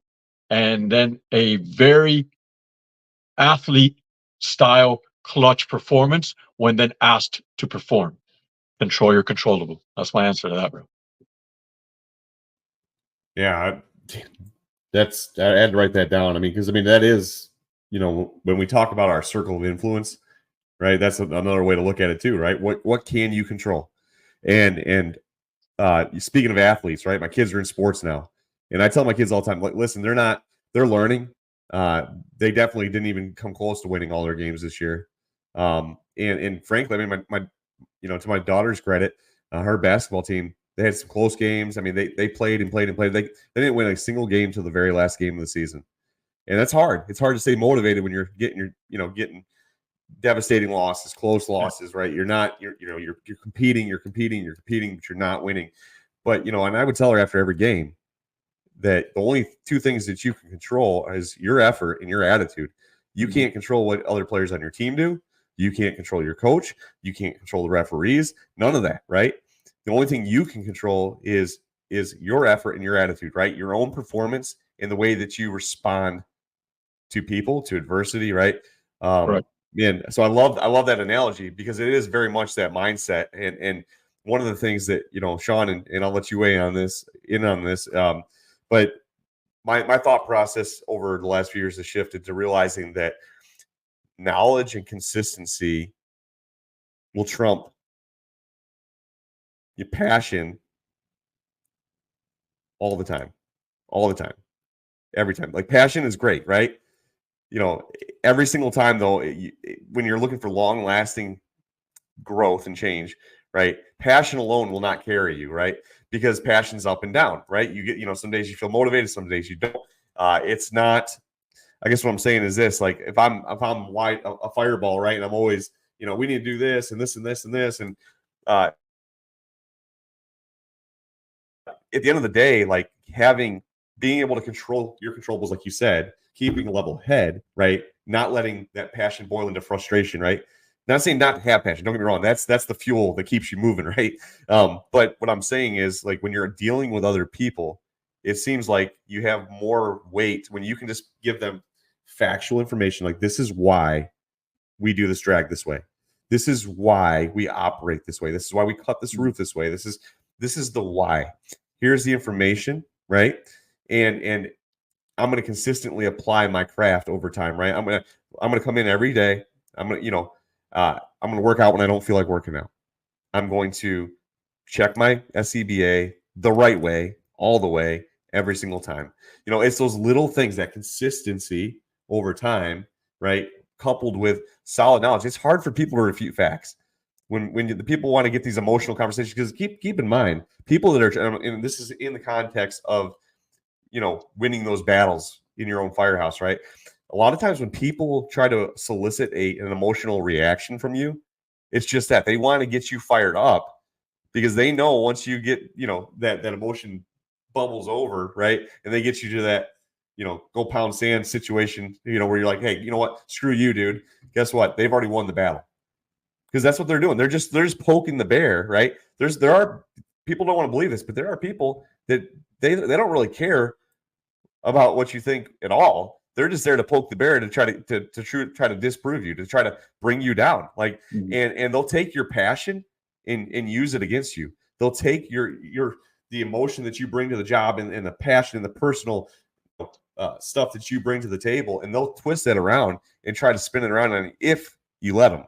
[SPEAKER 2] and then a very athlete style clutch performance when then asked to perform. Control your controllable. That's my answer to that, bro.
[SPEAKER 1] Yeah, I had to write that down. I mean, because that is, when we talk about our circle of influence, right? That's another way to look at it too, right? What can you control? And speaking of athletes, right? My kids are in sports now, and I tell my kids all the time, like, listen, they're learning. They definitely didn't even come close to winning all their games this year. And frankly, I mean, my to my daughter's credit, her basketball team, they had some close games. I mean, they played and played and played. They didn't win a single game till the very last game of the season, and that's hard. It's hard to stay motivated when you're getting devastating losses, close losses, right? You're competing, but you're not winning. But and I would tell her after every game that the only two things that you can control is your effort and your attitude. You can't control what other players on your team do. You can't control your coach. You can't control the referees. None of that, right? The only thing you can control is your effort and your attitude, right? Your own performance and the way that you respond to people, to adversity, right?
[SPEAKER 2] Right.
[SPEAKER 1] And so I love that analogy because it is very much that mindset. And one of the things that Sean, and I'll let you weigh on this, but my thought process over the last few years has shifted to realizing that knowledge and consistency will trump your passion all the time, every time. Like, passion is great, right? Every single time though, when you're looking for long lasting growth and change, right? Passion alone will not carry you, right? Because passion's up and down, right? You get, some days you feel motivated, some days you don't. It's not, I guess what I'm saying is this, like if I'm wide a fireball, right? And I'm always, we need to do this and this and this and this. And at the end of the day, like being able to control your controllables, like you said, keeping a level head, right? Not letting that passion boil into frustration, right? Not saying not to have passion. Don't get me wrong. That's the fuel that keeps you moving, right? But what I'm saying is, like, when you're dealing with other people, it seems like you have more weight when you can just give them factual information. Like, this is why we do this drag this way. This is why we operate this way. This is why we cut this roof this way. This is the why. Here's the information, right? And I'm going to consistently apply my craft over time, right? I'm going to come in every day. I'm going to work out when I don't feel like working out. I'm going to check my SCBA the right way, all the way, every single time. It's those little things, that consistency over time, right? Coupled with solid knowledge. It's hard for people to refute facts when the people want to get these emotional conversations, because keep in mind, people that are, and this is in the context of, winning those battles in your own firehouse, right? A lot of times when people try to solicit an emotional reaction from you, it's just that they want to get you fired up, because they know once you get, that emotion bubbles over, right? And they get you to that, go pound sand situation, where you're like, hey, you know what? Screw you, dude. Guess what? They've already won the battle. Because that's what they're doing. They're just poking the bear, right? There are people don't want to believe this, but there are people that they don't really care about what you think at all. They're just there to poke the bear, to try to disprove you, to try to bring you down. Like, and they'll take your passion and use it against you. They'll take the emotion that you bring to the job, and the passion and the personal stuff that you bring to the table, and they'll twist that around and try to spin it around on if you let them.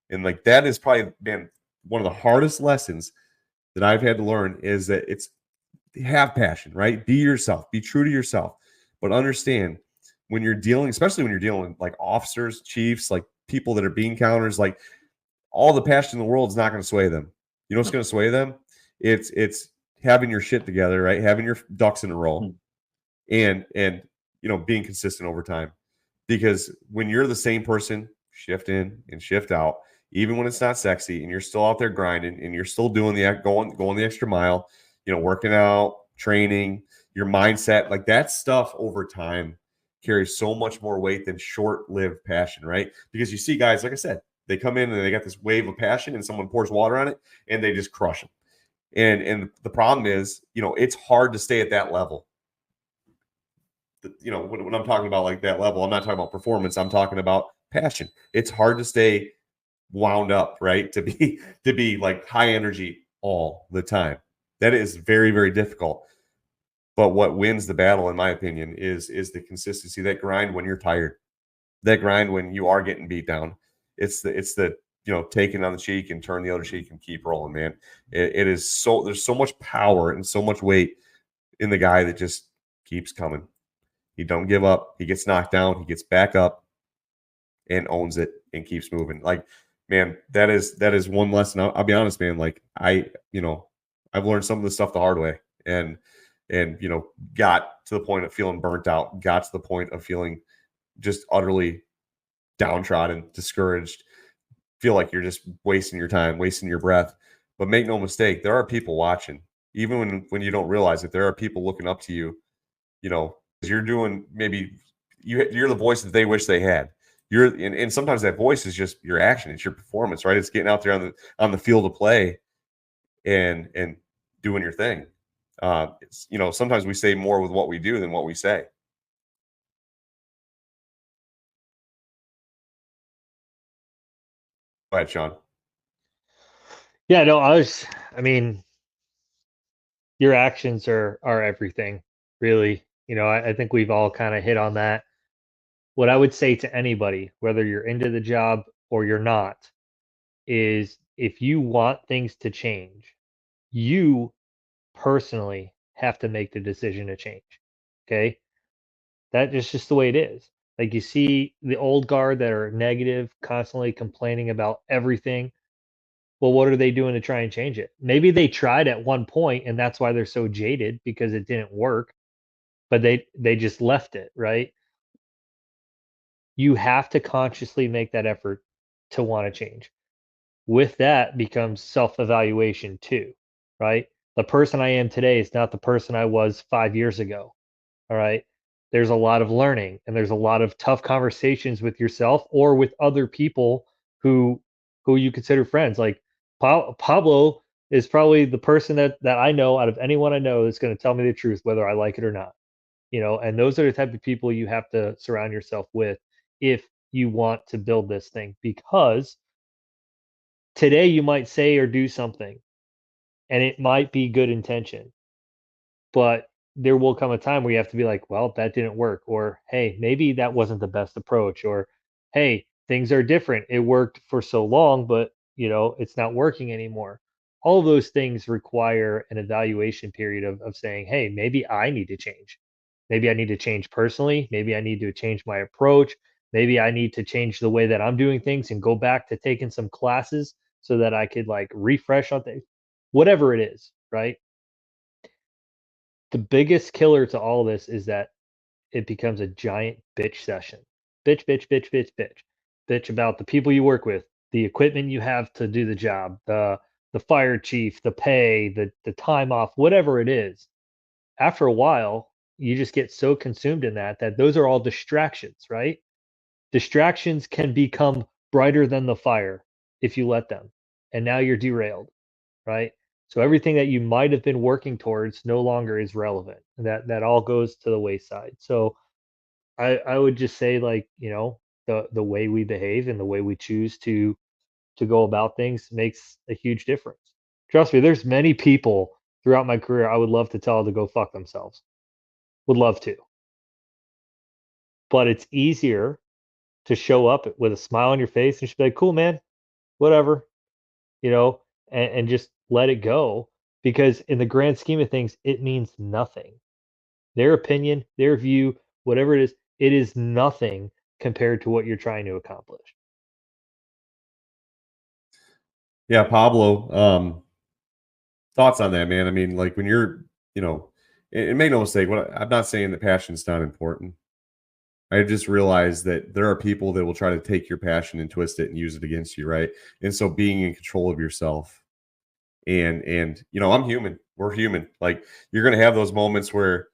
[SPEAKER 1] And like, that has probably been one of the hardest lessons that I've had to learn, is that it's have passion, right? Be yourself, be true to yourself, but understand when you're dealing, especially when you're dealing with like officers, chiefs, like people that are bean counters, like all the passion in the world is not going to sway them. You know what's going to sway them? It's having your shit together, right? Having your ducks in a row, and being consistent over time. Because when you're the same person, shift in and shift out, even when it's not sexy, and you're still out there grinding, and you're still doing going the extra mile, working out, training, your mindset, like that stuff over time carries so much more weight than short-lived passion, right? Because you see guys, like I said, they come in and they got this wave of passion, and someone pours water on it and they just crush them. And the problem is, it's hard to stay at that level. When I'm talking about like that level, I'm not talking about performance. I'm talking about passion. It's hard to stay wound up, right? To be like high energy all the time. That is very, very difficult. But what wins the battle, in my opinion, is the consistency, that grind when you're tired, that grind when you are getting beat down. It's the taking on the cheek and turn the other cheek and keep rolling, man. It is so, there's so much power and so much weight in the guy that just keeps coming. He don't give up. He gets knocked down. He gets back up and owns it and keeps moving. Like, man, that is one lesson. I'll be honest, man. Like, I've learned some of this stuff the hard way, and got to the point of feeling burnt out, got to the point of feeling just utterly downtrodden, discouraged, feel like you're just wasting your time, wasting your breath. But make no mistake, there are people watching, even when you don't realize it. There are people looking up to you, because you're doing, maybe you're the voice that they wish they had. And sometimes that voice is just your action. It's your performance, right? It's getting out there on the field of play and doing your thing. Sometimes we say more with what we do than what we say. Go ahead, Sean.
[SPEAKER 3] Yeah, no, I mean, your actions are everything, really. I think we've all kind of hit on that. What I would say to anybody, whether you're into the job or you're not, is if you want things to change, you personally have to make the decision to change. Okay? That is just the way it is. Like, you see the old guard that are negative, constantly complaining about everything. Well, what are they doing to try and change it? Maybe they tried at one point and that's why they're so jaded, because it didn't work, but they just left it, right? You have to consciously make that effort to want to change. With that becomes self-evaluation too, right? The person I am today is not the person I was 5 years ago. All right? There's a lot of learning, and there's a lot of tough conversations with yourself or with other people who you consider friends. Like, Pablo is probably the person that I know out of anyone I know that's going to tell me the truth, whether I like it or not. And those are the type of people you have to surround yourself with if you want to build this thing, because today you might say or do something and it might be good intention, but there will come a time where you have to be like, well, that didn't work, or hey, maybe that wasn't the best approach, or hey, things are different. It worked for so long, but it's not working anymore. All of those things require an evaluation period of saying, hey, maybe I need to change. Maybe I need to change personally. Maybe I need to change my approach. Maybe I need to change the way that I'm doing things and go back to taking some classes so that I could like refresh on things, whatever it is, right? The biggest killer to all this is that it becomes a giant bitch session. Bitch, bitch, bitch, bitch, bitch. Bitch about the people you work with, the equipment you have to do the job, the fire chief, the pay, the time off, whatever it is. After a while, you just get so consumed in that those are all distractions, right? Distractions can become brighter than the fire if you let them. And now you're derailed, right? So everything that you might have been working towards no longer is relevant. And that all goes to the wayside. So I would just say like, the way we behave and the way we choose to go about things makes a huge difference. Trust me, there's many people throughout my career I would love to tell to go fuck themselves. Would love to. But it's easier to show up with a smile on your face and just be like, cool, man, whatever, and just let it go because in the grand scheme of things, it means nothing. Their opinion, their view, whatever it is nothing compared to what you're trying to accomplish.
[SPEAKER 1] Yeah, Pablo, thoughts on that, man? I mean, like when you're, and make no mistake, I'm not saying that passion's not important. I just realized that there are people that will try to take your passion and twist it and use it against you, right? And so being in control of yourself and I'm human. We're human. Like you're gonna have those moments where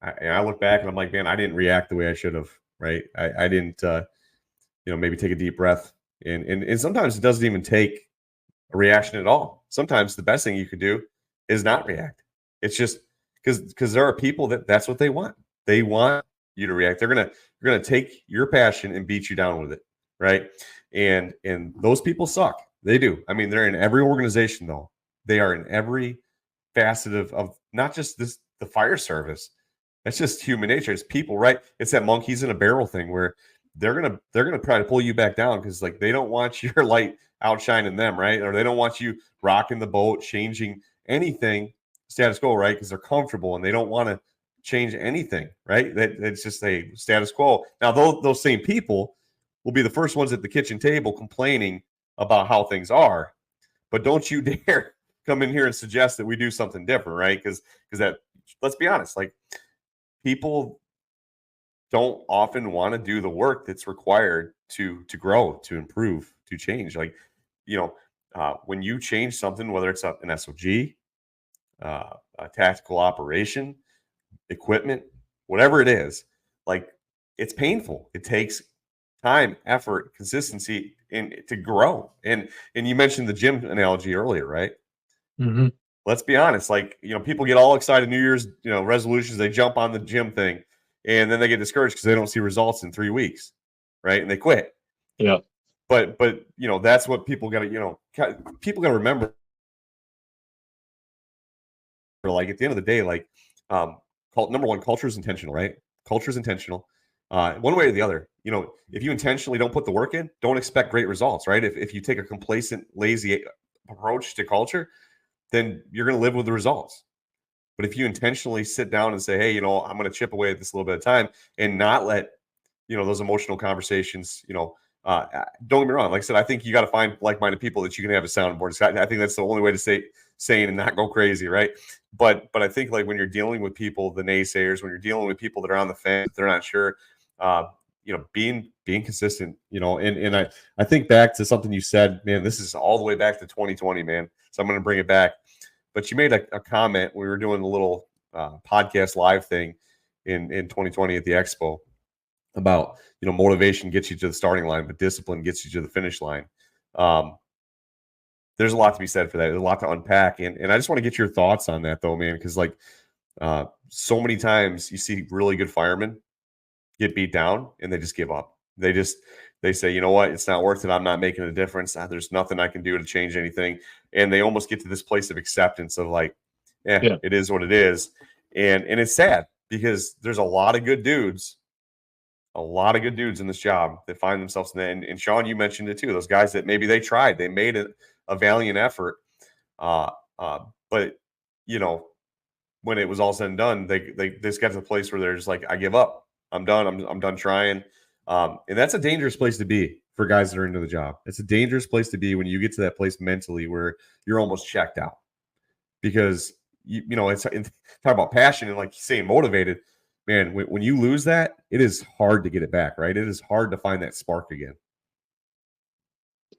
[SPEAKER 1] I look back and I'm like, man, I didn't react the way I should have, right? I didn't maybe take a deep breath. And sometimes it doesn't even take a reaction at all. Sometimes the best thing you could do is not react. It's just because there are people that's what they want. They want you to react. They're gonna take your passion and beat you down with it, right? And those people suck. They do. I mean, they're in every organization though. They are in every facet of not just the fire service. That's just human nature. It's people, right? It's that monkeys in a barrel thing where they're gonna try to pull you back down because like they don't want your light outshining them, right? Or they don't want you rocking the boat, changing anything status quo, right? Because they're comfortable and they don't want to change anything, right? It's just a status quo. Now, those same people will be the first ones at the kitchen table complaining about how things are, but don't you dare come in here and suggest that we do something different, right? Because that, let's be honest, like people don't often want to do the work that's required to grow, to improve, to change. Like, when you change something, whether it's an SOG, a tactical operation, equipment, whatever it is, like it's painful. It takes time, effort, consistency, and to grow. And you mentioned the gym analogy earlier, right?
[SPEAKER 2] Mm-hmm.
[SPEAKER 1] Let's be honest. Like, people get all excited, New Year's, resolutions. They jump on the gym thing, and then they get discouraged because they don't see results in 3 weeks, right? And they quit.
[SPEAKER 2] Yeah.
[SPEAKER 1] But that's what people got to, people got to remember. Like at the end of the day, like, number one, culture is intentional, right? Culture is intentional. One way or the other, if you intentionally don't put the work in, don't expect great results, right? If you take a complacent, lazy approach to culture, then you're going to live with the results. But if you intentionally sit down and say, hey, I'm going to chip away at this a little bit of time and not let, those emotional conversations, don't get me wrong. Like I said, I think you got to find like-minded people that you can have a soundboard. I think that's the only way to stay sane and not go crazy, right? But I think like when you're dealing with people, the naysayers, when you're dealing with people that are on the fence, they're not sure, being consistent, and I think back to something you said, man, this is all the way back to 2020, man. So I'm going to bring it back. But you made a comment. We were doing a little podcast live thing in 2020 at the Expo about, motivation gets you to the starting line, but discipline gets you to the finish line. There's a lot to be said for that. There's a lot to unpack. And I just want to get your thoughts on that though, man, because like so many times you see really good firemen get beat down and they just give up. They say, you know what, it's not worth it. I'm not making a difference. There's nothing I can do to change anything. And they almost get to this place of acceptance of like, yeah. It is what it is. And it's sad because there's a lot of good dudes a lot of good dudes in this job that find themselves in that. And Sean, you mentioned it too. Those guys that maybe they tried, they made a valiant effort, but you know, when it was all said and done, they just got to the place where they're just like, I give up. I'm done. I'm done trying. And that's a dangerous place to be for guys that are into the job. It's a dangerous place to be when you get to that place mentally where you're almost checked out, because you know, talk about passion and like saying motivated, man, when you lose that, it is hard to get it back, right? It is hard to find that spark again.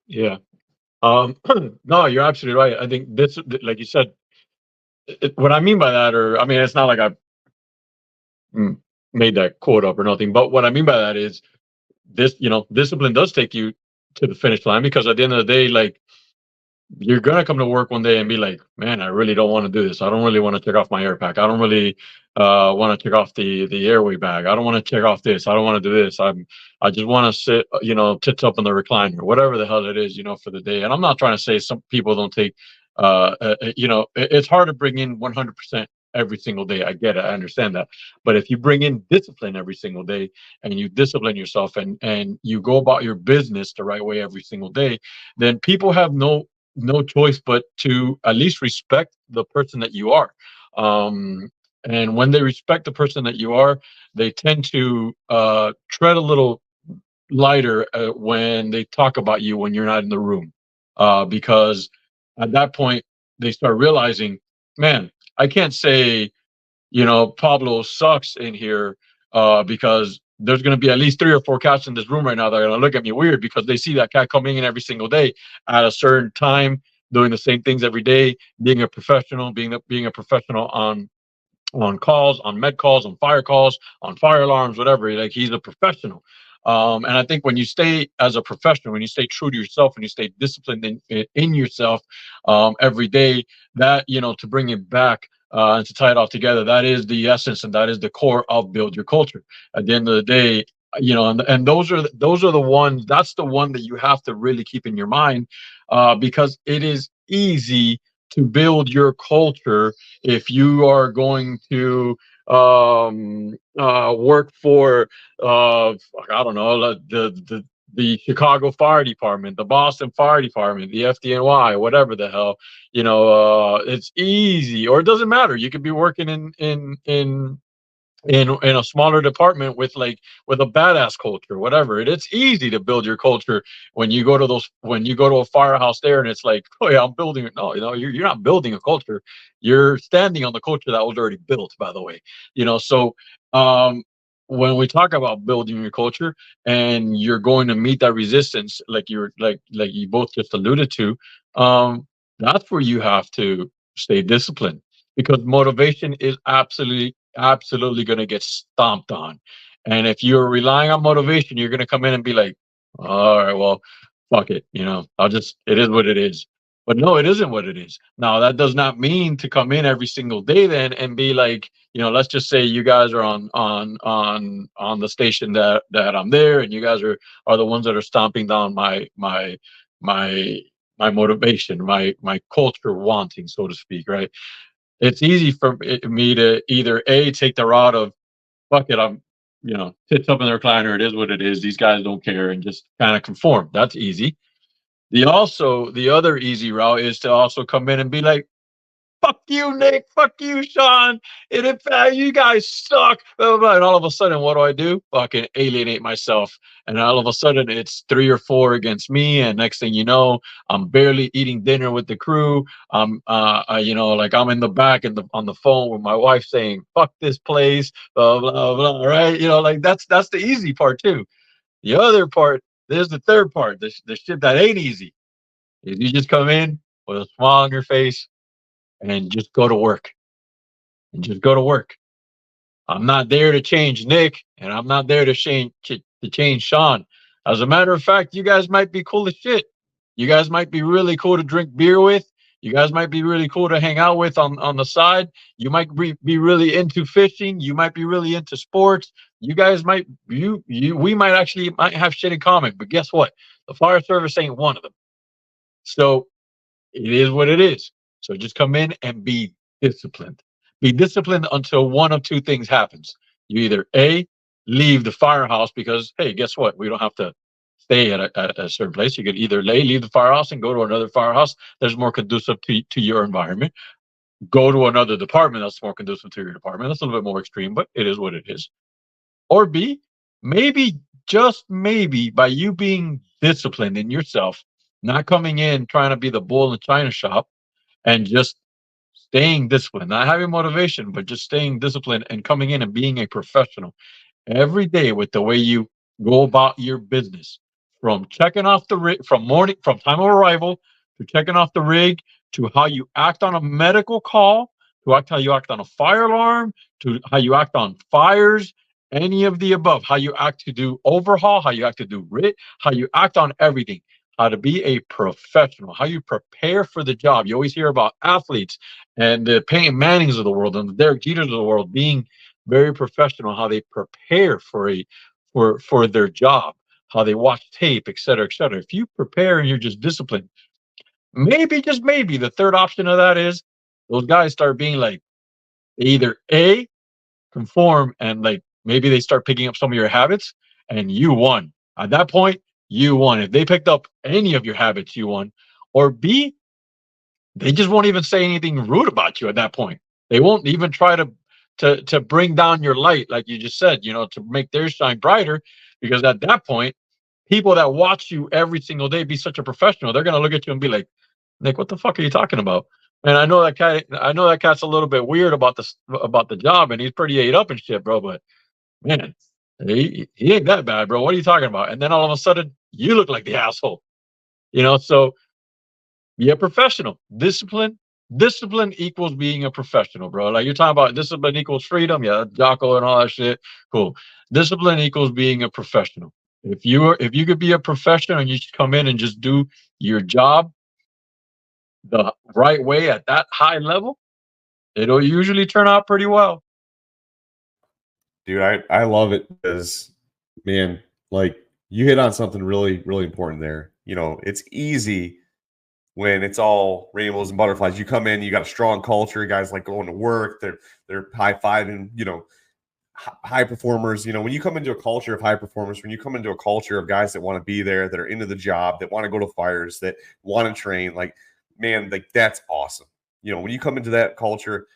[SPEAKER 2] Yeah. No, you're absolutely right. I think this, like you said, what I mean by that, or I mean, it's not like I made that quote up or nothing, but what I mean by that is this, you know, discipline does take you to the finish line, because at the end of the day, like, you're gonna come to work one day and be like, man, I really don't want to do this. I don't really want to take off my air pack. I don't really want to take off the airway bag. I don't want to take off this. I don't want to do this. I just want to sit, you know, tits up in the recliner, whatever the hell it is, you know, for the day. And I'm not trying to say some people don't take, you know, it's hard to bring in 100% every single day. I get it. I understand that. But if you bring in discipline every single day, and you discipline yourself, and you go about your business the right way every single day, then people have no choice but to at least respect the person that you are. And when they respect the person that you are, they tend to tread a little lighter when they talk about you when you're not in the room, because at that point they start realizing, man, I can't say, you know, Pablo sucks in here, because there's going to be at least 3 or 4 cats in this room right now that are going to look at me weird, because they see that cat coming in every single day at a certain time, doing the same things every day, being a professional, being a professional on calls, on med calls, on fire calls, on fire alarms, whatever. Like, he's a professional. And I think when you stay as a professional, when you stay true to yourself, and you stay disciplined in yourself every day, that, you know, to bring it back and to tie it all together, that is the essence, and that is the core of Build Your Culture. At the end of the day, you know, and those are the ones. That's the one that you have to really keep in your mind, because it is easy to build your culture if you are going to work for I don't know, the Chicago Fire Department, the Boston Fire Department, the FDNY, whatever the hell, you know. It's easy, or it doesn't matter. You could be working in a smaller department with a badass culture, whatever. It's easy to build your culture when you go to a firehouse there, and it's like, oh yeah, I'm building it. No, you know, you're not building a culture. You're standing on the culture that was already built, by the way. You know, so when we talk about building your culture, and you're going to meet that resistance, like you both just alluded to, that's where you have to stay disciplined, because motivation is absolutely going to get stomped on. And if you're relying on motivation, you're going to come in and be like, all right, well, fuck it, you know, it is what it is. But no, it isn't what it is. Now, that does not mean to come in every single day then and be like, you know, let's just say you guys are on the station that I'm there, and you guys are the ones that are stomping down my motivation, my culture wanting, so to speak, right? It's easy for me to either take the route of, fuck it, I'm, you know, tits up in the recliner, it is what it is, these guys don't care, and just kind of conform. That's easy. The other easy route is to also come in and be like, fuck you, Nick, fuck you, Sean, and in fact, you guys suck, blah, blah, blah. And all of a sudden, what do? Fucking alienate myself. And all of a sudden, it's 3 or 4 against me, and next thing you know, I'm barely eating dinner with the crew. You know, like, I'm in the back and on the phone with my wife saying, fuck this place, blah, blah, blah, right? You know, like, that's the easy part too. The other part, there's the third part, the shit that ain't easy, is you just come in with a smile on your face and just go to work. And just go to work. I'm not there to change Nick, and I'm not there to change Sean. As a matter of fact, you guys might be cool as shit. You guys might be really cool to drink beer with. You guys might be really cool to hang out with on the side. You might be really into fishing. You might be really into sports. You guys might we might have shit in common. But guess what? The fire service ain't one of them. So it is what it is. So just come in and be disciplined. Be disciplined until one of two things happens. You either A, leave the firehouse because, hey, guess what? We don't have to stay at a certain place. You could either leave the firehouse and go to another firehouse that's more conducive to your environment. Go to another department that's more conducive to your department. That's a little bit more extreme, but it is what it is. Or B, maybe, just maybe, by you being disciplined in yourself, not coming in trying to be the bull in the china shop, and just staying disciplined, not having motivation, but just staying disciplined and coming in and being a professional every day with the way you go about your business, from checking off the rig, from time of arrival to checking off the rig, to how you act on a medical call, to how you act on a fire alarm, to how you act on fires, any of the above, how you act to do overhaul, how you act to do how you act on everything, how to be a professional, how you prepare for the job. You always hear about athletes and the Peyton Mannings of the world and the Derek Jeters of the world being very professional, how they prepare for their job, how they watch tape, et cetera, et cetera. If you prepare and you're just disciplined, maybe, just maybe, the third option of that is those guys start being like, either A, conform, and like maybe they start picking up some of your habits, and you won. At that point, you won. If they picked up any of your habits, you won. Or B, they just won't even say anything rude about you at that point. They won't even try to bring down your light, like you just said, to make theirs shine brighter. Because at that point, people that watch you every single day be such a professional, they're gonna look at you and be like, Nick, what the fuck are you talking about? And I know that cat's a little bit weird about the job, and he's pretty ate up and shit, bro. But man, he ain't that bad, bro. What are you talking about? And then all of a sudden, you look like the asshole. So be a professional. Discipline equals being a professional, bro. Like, you're talking about discipline equals freedom. Yeah, Jocko and all that shit. Cool. Discipline equals being a professional. If you could be a professional and you should come in and just do your job the right way at that high level, it'll usually turn out pretty well.
[SPEAKER 1] Dude, I love it because, man, like, you hit on something really, really important there. It's easy when it's all rainbows and butterflies. You come in, you got a strong culture, guys like going to work, they're high-fiving, high performers. When you come into a culture of high performers, when you come into a culture of guys that want to be there, that are into the job, that want to go to fires, that want to train, like, man, like, that's awesome. When you come into that culture,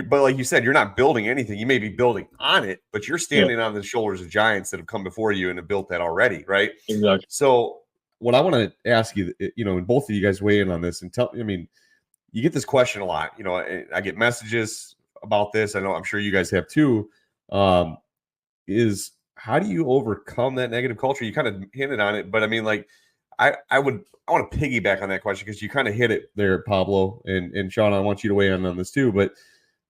[SPEAKER 1] but like you said, you're not building anything. You may be building on it, but you're standing on the shoulders of giants that have come before you and have built that already, right?
[SPEAKER 2] Exactly.
[SPEAKER 1] So what I want to ask you, and both of you guys weigh in on this and you get this question a lot. I get messages about this. I'm sure you guys have too. Is how do you overcome that negative culture? You kind of hinted on it, but I want to piggyback on that question because you kind of hit it there, Pablo and Sean. I want you to weigh in on this too. But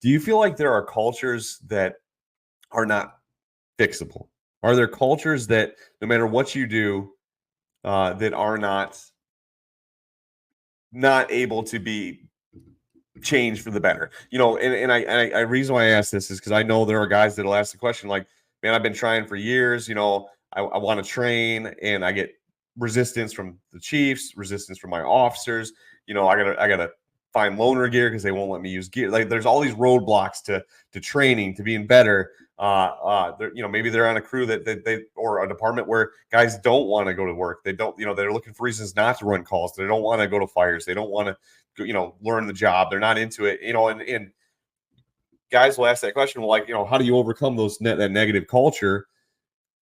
[SPEAKER 1] do you feel like there are cultures that are not fixable? Are there cultures that no matter what you do, that are not able to be changed for the better? I reason why I ask this is because I know there are guys that'll ask the question like, man, I've been trying for years. I want to train, and I get resistance from the chiefs, resistance from my officers. I gotta find loaner gear because they won't let me use gear. Like, there's all these roadblocks to training, to being better. Maybe they're on a crew that they or a department where guys don't want to go to work. They don't, they're looking for reasons not to run calls. They don't want to go to fires. They don't want to, learn the job. They're not into it, and guys will ask that question. Well, like, how do you overcome that negative culture?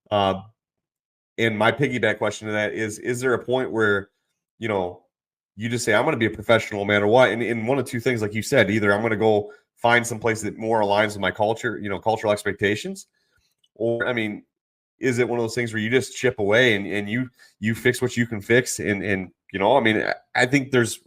[SPEAKER 1] And my piggyback question to that is there a point where, you just say, I'm going to be a professional no matter what? And one of two things, like you said, either I'm going to go find some place that more aligns with my culture, cultural expectations, or, is it one of those things where you just chip away and you fix what you can fix? I think there's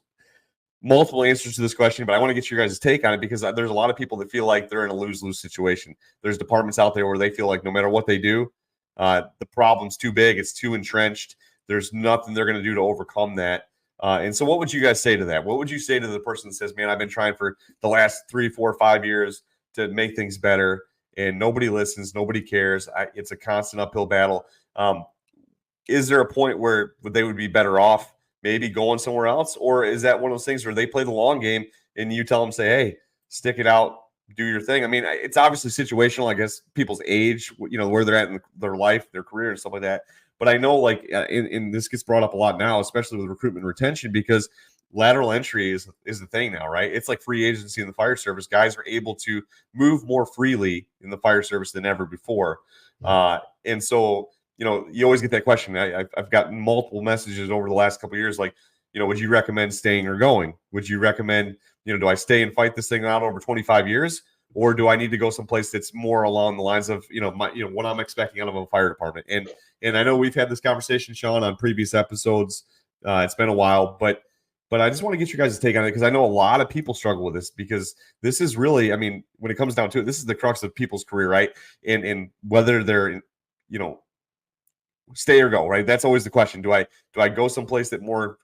[SPEAKER 1] multiple answers to this question, but I want to get your guys' take on it because there's a lot of people that feel like they're in a lose-lose situation. There's departments out there where they feel like no matter what they do, the problem's too big, it's too entrenched. There's nothing they're going to do to overcome that. And so what would you guys say to that? What would you say to the person that says, man, I've been trying for the last 3, 4, 5 years to make things better, and nobody listens, nobody cares. It's a constant uphill battle. Is there a point where they would be better off maybe going somewhere else? Or is that one of those things where they play the long game and you tell them, say, hey, stick it out, do your thing. I mean, it's obviously situational, I guess, people's age, where they're at in their life, their career, and stuff like that. But I know, like, in this gets brought up a lot now, especially with recruitment and retention, because lateral entry is the thing now, right? It's like free agency in the fire service. Guys are able to move more freely in the fire service than ever before. And so, you always get that question. I've gotten multiple messages over the last couple of years, like, would you recommend staying or going? Would you recommend, do I stay and fight this thing out over 25 years? Or do I need to go someplace that's more along the lines of, what I'm expecting out of a fire department? And I know we've had this conversation, Sean, on previous episodes. It's been a while, but I just want to get you guys' take on it, because I know a lot of people struggle with this, because this is really, I mean, when it comes down to it, this is the crux of people's career, right? And whether they're, stay or go, right? That's always the question. Do I go someplace that more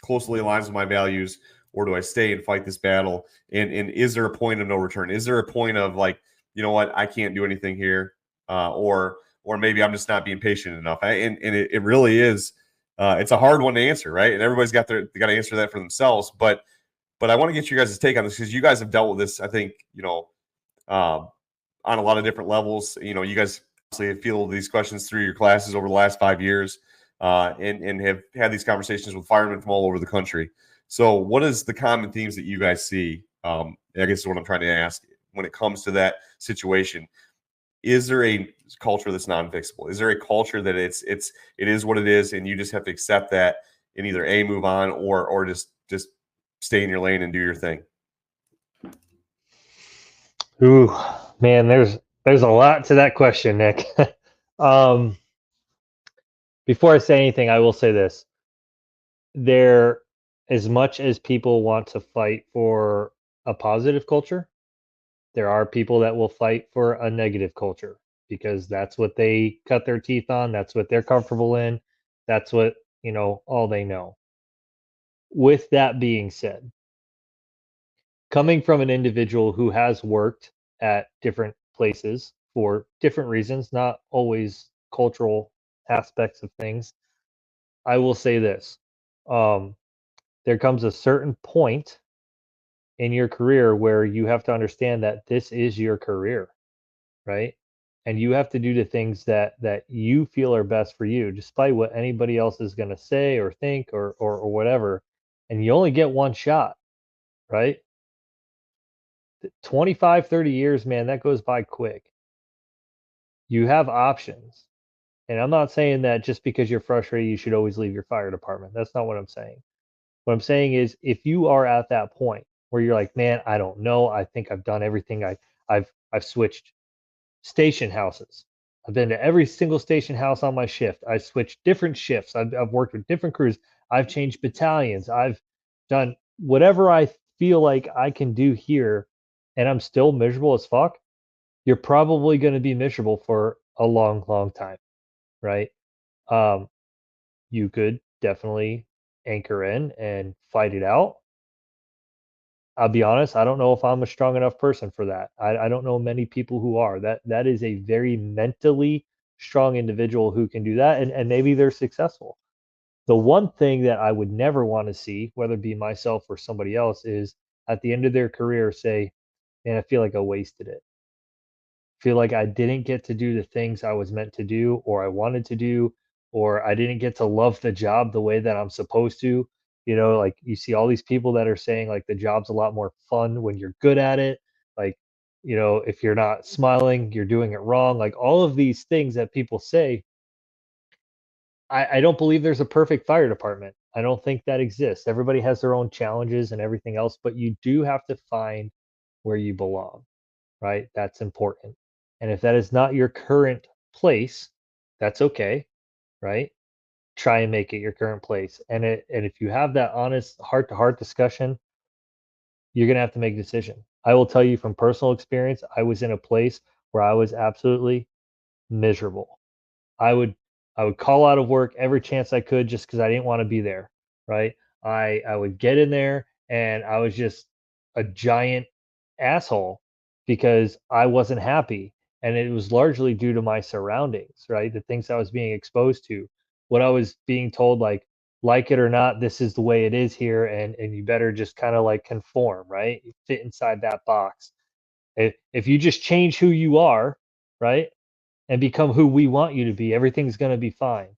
[SPEAKER 1] closely aligns with my values, or do I stay and fight this battle? And is there a point of no return? Is there a point of, like, you know what, I can't do anything here, or maybe I'm just not being patient enough? And it really is. It's a hard one to answer, right? And everybody's got to answer that for themselves. But I want to get you guys' take on this, because you guys have dealt with this, I think, on a lot of different levels. You guys obviously have fielded these questions through your classes over the last 5 years, and have had these conversations with firemen from all over the country. So what is the common themes that you guys see? I guess is what I'm trying to ask when it comes to that situation. Is there a culture that's non-fixable? Is there a culture that it is what it is, and you just have to accept that and either move on, or just stay in your lane and do your thing?
[SPEAKER 3] Ooh, man, there's a lot to that question, Nick. Before I say anything, I will say this. As much as people want to fight for a positive culture, there are people that will fight for a negative culture, because that's what they cut their teeth on. That's what they're comfortable in. That's what, all they know. With that being said, coming from an individual who has worked at different places for different reasons, not always cultural aspects of things, I will say this. There comes a certain point in your career where you have to understand that this is your career, right? And you have to do the things that you feel are best for you, despite what anybody else is going to say or think, or whatever. And you only get one shot, right? 25, 30 years, man, that goes by quick. You have options. And I'm not saying that just because you're frustrated, you should always leave your fire department. That's not what I'm saying. What I'm saying is, if you are at that point where you're like, man, I don't know, I think I've done everything. I've switched station houses. I've been to every single station house on my shift. I switched different shifts. I've worked with different crews. I've changed battalions. I've done whatever I feel like I can do here, and I'm still miserable as fuck. You're probably going to be miserable for a long, long time, right? Um, you could definitely anchor in and fight it out. I'll be honest, I don't know if I'm a strong enough person for that. I don't know many people who are. That is a very mentally strong individual who can do that, and maybe they're successful. The one thing that I would never want to see, whether it be myself or somebody else, is at the end of their career say, man, I feel like I wasted it. Feel like I didn't get to do the things I was meant to do, or I wanted to do, or I didn't get to love the job the way that I'm supposed to. Like, you see all these people that are saying, like, the job's a lot more fun when you're good at it. Like, if you're not smiling, you're doing it wrong. Like, all of these things that people say, I don't believe there's a perfect fire department. I don't think that exists. Everybody has their own challenges and everything else, but you do have to find where you belong, right? That's important. And if that is not your current place, that's okay, right? Try and make it your current place. And if you have that honest heart to heart discussion, you're going to have to make a decision. I will tell you from personal experience, I was in a place where I was absolutely miserable. I would I would call out of work every chance I could just because I didn't want to be there, right? I would get in there and I was just a giant asshole because I wasn't happy. And it was largely due to my surroundings, right? The things I was being exposed to, what I was being told, like it or not, this is the way it is here, and you better just kind of like conform, right? You fit inside that box. If you just change who you are, right, and become who we want you to be, everything's going to be fine.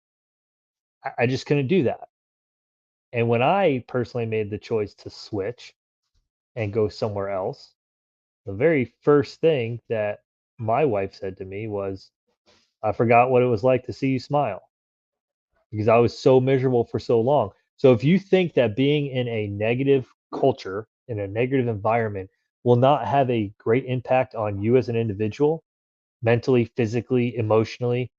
[SPEAKER 3] I just couldn't do that. And when I personally made the choice to switch and go somewhere else, the very first thing that my wife said to me was, I forgot what it was like to see you smile because I was so miserable for so long. So if you think that being in a negative culture, in a negative environment, will not have a great impact on you as an individual, mentally, physically, emotionally,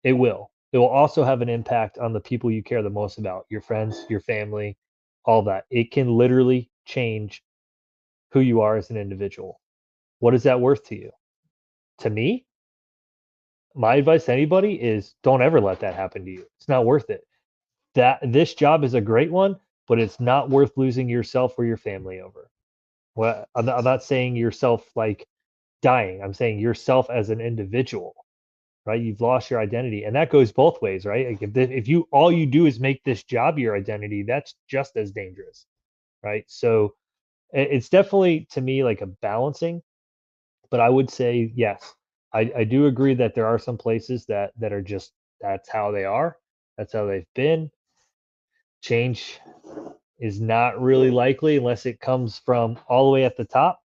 [SPEAKER 3] it will. It will also have an impact on the people you care the most about, your friends, your family, all that. It can literally change who you are as an individual. What is that worth to you? To me, my advice to anybody is don't ever let that happen to you. It's not worth it. That this job is a great one, but it's not worth losing yourself or your family over. Well, I'm not saying yourself like dying. I'm saying yourself as an individual, right? You've lost your identity, and that goes both ways, right? Like if you all you do is make this job your identity, that's just as dangerous, right? So it's definitely to me like a balancing, but I would say yes, I do agree that there are some places that are just that's how they are, that's how they've been. Change is not really likely unless it comes from all the way at the top,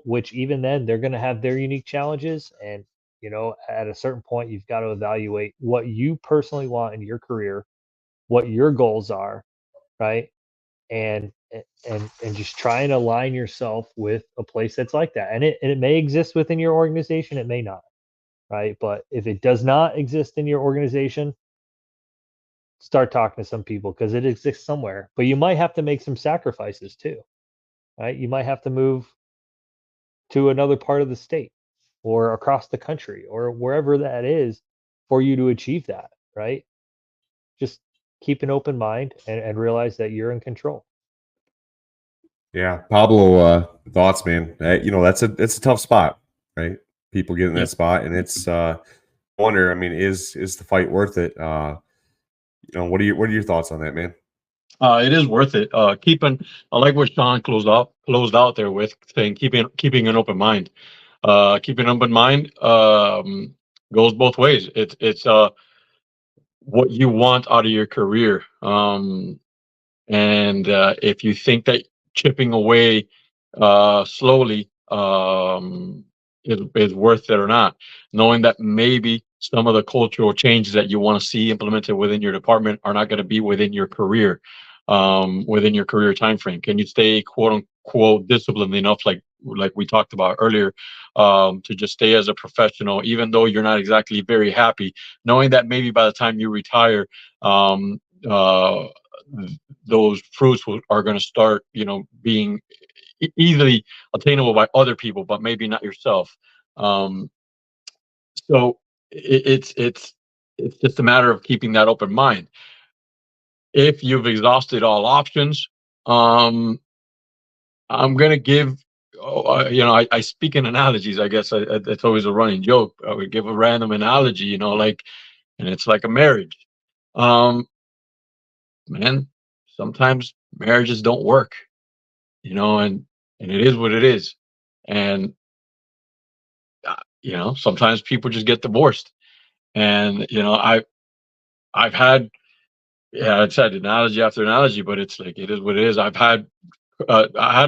[SPEAKER 3] which even then they're going to have their unique challenges. And, at a certain point, you've got to evaluate what you personally want in your career, what your goals are, right? And just try and align yourself with a place that's like that. And it may exist within your organization, it may not, right? But if it does not exist in your organization, start talking to some people because it exists somewhere. But you might have to make some sacrifices too, right? You might have to move to another part of the state or across the country or wherever that is for you to achieve that, right? Just keep an open mind and realize that you're in control.
[SPEAKER 1] Yeah, Pablo, thoughts, man. It's a tough spot, right? People get in
[SPEAKER 2] Yeah.
[SPEAKER 1] that spot, and it's wonder. I mean, is the fight worth it? What are your thoughts on that, man?
[SPEAKER 2] It is worth it. I like what Sean closed out there with saying keeping an open mind. Keeping an open mind goes both ways. It's what you want out of your career. And if you think that chipping away slowly is worth it or not, knowing that maybe some of the cultural changes that you want to see implemented within your department are not going to be within your career time frame. Can you stay quote unquote disciplined enough, like we talked about earlier, to just stay as a professional, even though you're not exactly very happy, knowing that maybe by the time you retire, uh, those fruits are going to start, being easily attainable by other people, but maybe not yourself. Um, so it's just a matter of keeping that open mind. If you've exhausted all options, um, I'm going to give. I speak in analogies. I guess it's always a running joke. I would give a random analogy, and it's like a marriage. Um, Man, sometimes marriages don't work, and it is what it is. And sometimes people just get divorced. And I've had, yeah, it's had analogy after analogy, but it's like it is what it is. I had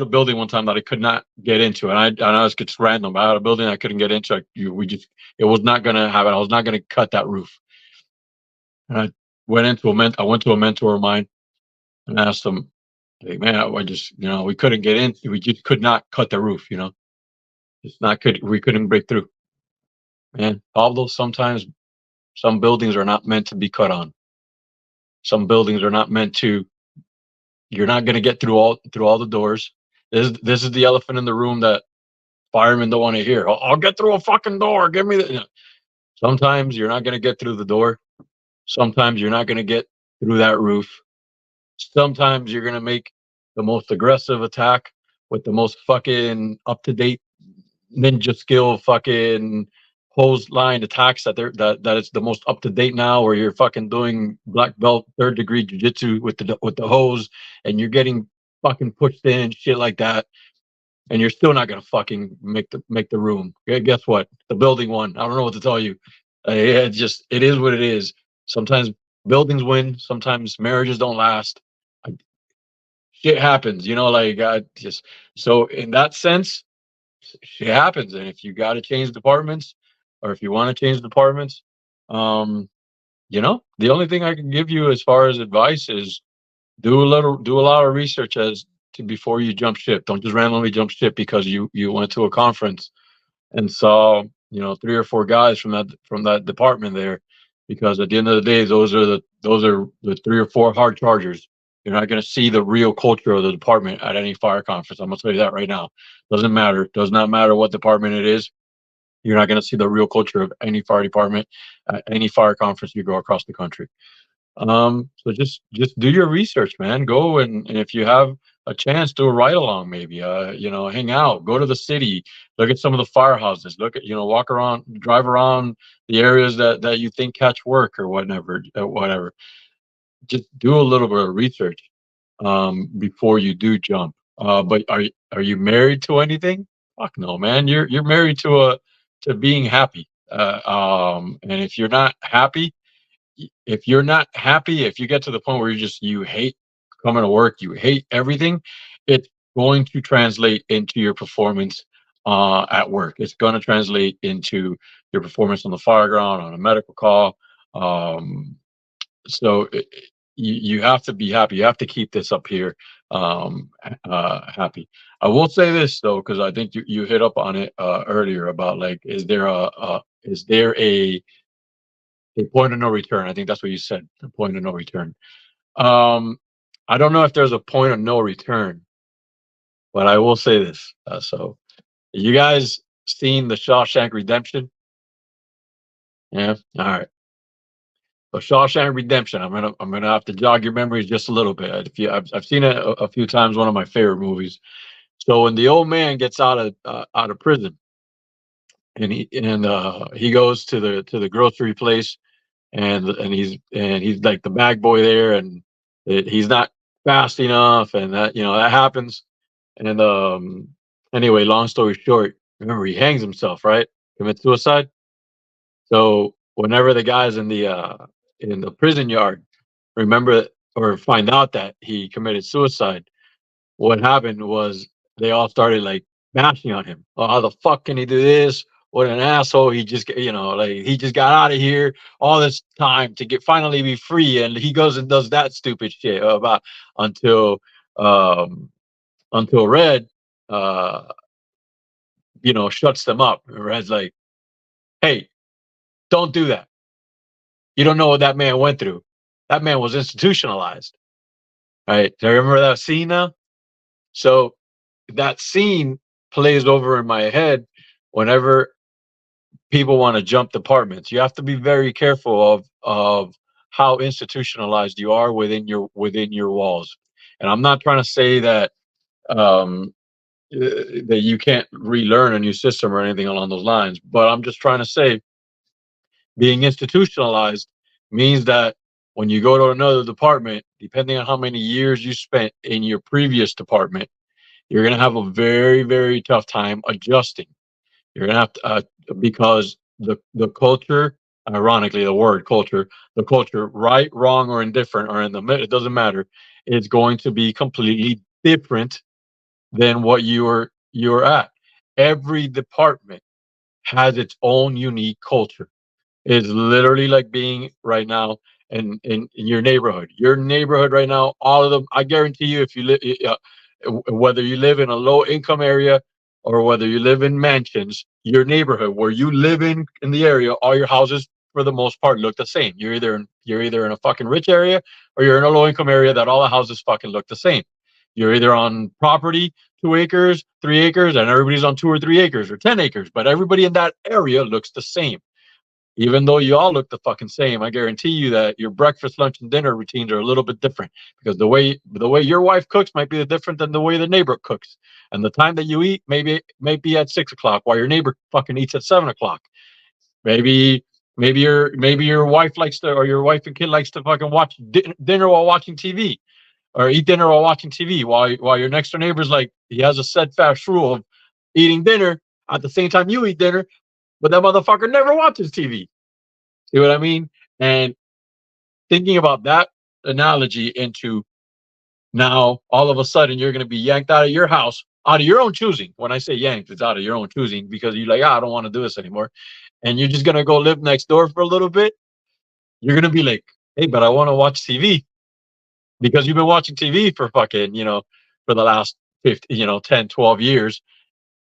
[SPEAKER 2] a building one time that I could not get into, and I know it's gets random. But I had a building I couldn't get into. It was not going to happen. I was not going to cut that roof. And I went to a mentor of mine and asked him, like, man, I just, we couldn't get in. We just could not cut the roof. It's not good. We couldn't break through. Man, Pablo, sometimes some buildings are not meant to be cut on. Some buildings are not meant to. You're not going to get through all the doors. This is the elephant in the room that firemen don't want to hear. I'll get through a fucking door. Give me the. Sometimes you're not going to get through the door. Sometimes you're not going to get through that roof. Sometimes you're going to make the most aggressive attack with the most fucking up to date ninja skill fucking hose line attacks that is the most up to date now, where you're fucking doing black belt third degree jiu-jitsu with the hose, and you're getting fucking pushed in and shit like that. and you're still not gonna fucking make the room. Guess what? The building won. I don't know what to tell you. It is what it is. Sometimes buildings win. Sometimes marriages don't last. Shit happens, like just so in that sense, shit happens. And if you got to change departments, or if you want to change departments, um, the only thing I can give you as far as advice is do a lot of research as to before you jump ship. Don't just randomly jump ship because you went to a conference and saw 3 or 4 guys from that department there, because at the end of the day, those are the 3 or 4 hard chargers. You're not going to see the real culture of the department at any fire conference. I'm going to tell you that right now. Doesn't matter. Does not matter what department it is. You're not going to see the real culture of any fire department at any fire conference you go across the country. So just do your research, man. Go and if you have a chance, do a ride along, maybe. Hang out, go to the city, look at some of the firehouses, look at walk around, drive around the areas that you think catch work or whatever. Just do a little bit of research before you do jump. But are you married to anything? Fuck no, man. You're married to being happy. And if you're not happy, if you get to the point where you hate coming to work, you hate everything, it's going to translate into your performance at work. It's going to translate into your performance on the fire ground, on a medical call. So you have to be happy. You have to keep this up here happy. I will say this though, because I think you hit up on it earlier about like, is there a point of no return? I think that's what you said, a point of no return. I don't know if there's a point of no return, but I will say this. So you guys seen the Shawshank Redemption? Yeah. All right. So Shawshank Redemption. I'm gonna have to jog your memories just a little bit. I've seen it a few times. One of my favorite movies. So when the old man gets out of prison, and he goes to the grocery place, and he's like the bag boy there, and he's not fast enough, and that happens. And anyway, long story short, remember he hangs himself, right? Commits suicide. So whenever the guys in the prison yard remember or find out that he committed suicide, what happened was they all started like bashing on him. Oh, how the fuck can he do this? What an asshole! He just, he just got out of here all this time to finally be free, and he goes and does that stupid shit about until Red, shuts them up. Red's like, hey, don't do that. You don't know what that man went through. That man was institutionalized. Right? Do you remember that scene now? So that scene plays over in my head whenever people want to jump departments. You have to be very careful of how institutionalized you are within your walls. And I'm not trying to say that that you can't relearn a new system or anything along those lines, but I'm just trying to say being institutionalized means that when you go to another department, depending on how many years you spent in your previous department, you're going to have a very, very tough time adjusting. You're going to have to, because the culture, ironically, the word culture, the culture, right, wrong, or indifferent, or in the middle, it doesn't matter. It's going to be completely different than what you're at. Every department has its own unique culture. It's literally like being right now in your neighborhood. Your neighborhood right now, all of them. I guarantee you, if you live, whether you live in a low income area or whether you live in mansions, your neighborhood where you live in the area, all your houses for the most part look the same. You're either in a fucking rich area or you're in a low income area that all the houses fucking look the same. You're either on property 2 acres, 3 acres, and everybody's on 2 or 3 acres or 10 acres, but everybody in that area looks the same. Even though you all look the fucking same, I guarantee you that your breakfast, lunch, and dinner routines are a little bit different, because the way your wife cooks might be different than the way the neighbor cooks, and the time that you eat may be at 6 o'clock while your neighbor fucking eats at 7 o'clock. Maybe your wife likes to, or your wife and kid likes to fucking watch dinner while watching TV, or eat dinner while watching TV, while your next door neighbor's like he has a set fast rule of eating dinner at the same time you eat dinner, but that motherfucker never watches TV. See what I mean? And thinking about that analogy into now, all of a sudden, you're going to be yanked out of your house, out of your own choosing. When I say yanked, it's out of your own choosing because you're like, I don't want to do this anymore. And you're just going to go live next door for a little bit. You're going to be like, hey, but I want to watch TV because you've been watching TV for fucking, for the last 50, 10, 12 years.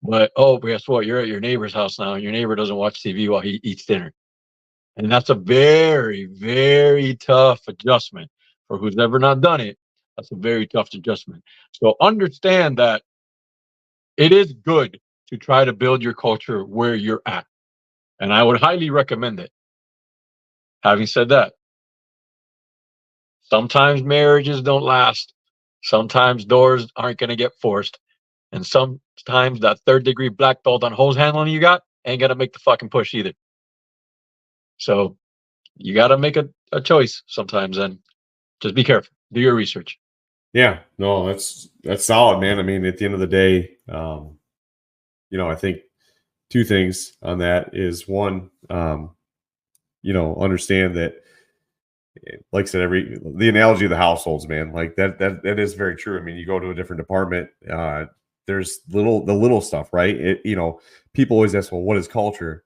[SPEAKER 2] But, oh, guess what? You're at your neighbor's house now and your neighbor doesn't watch TV while he eats dinner. And that's a very, very tough adjustment for who's never not done it. That's a very tough adjustment. So understand that it is good to try to build your culture where you're at. And I would highly recommend it. Having said that, sometimes marriages don't last. Sometimes doors aren't going to get forced. And sometimes that third-degree black belt on hose handling you got ain't going to make the fucking push either. So you got to make a choice sometimes, and just be careful. Do your research.
[SPEAKER 1] Yeah, no, that's solid, man. I mean, at the end of the day, I think two things on that is one, understand that, like I said, the analogy of the households, man, like that is very true. I mean, you go to a different department, there's the little stuff, right? People always ask, well, what is culture?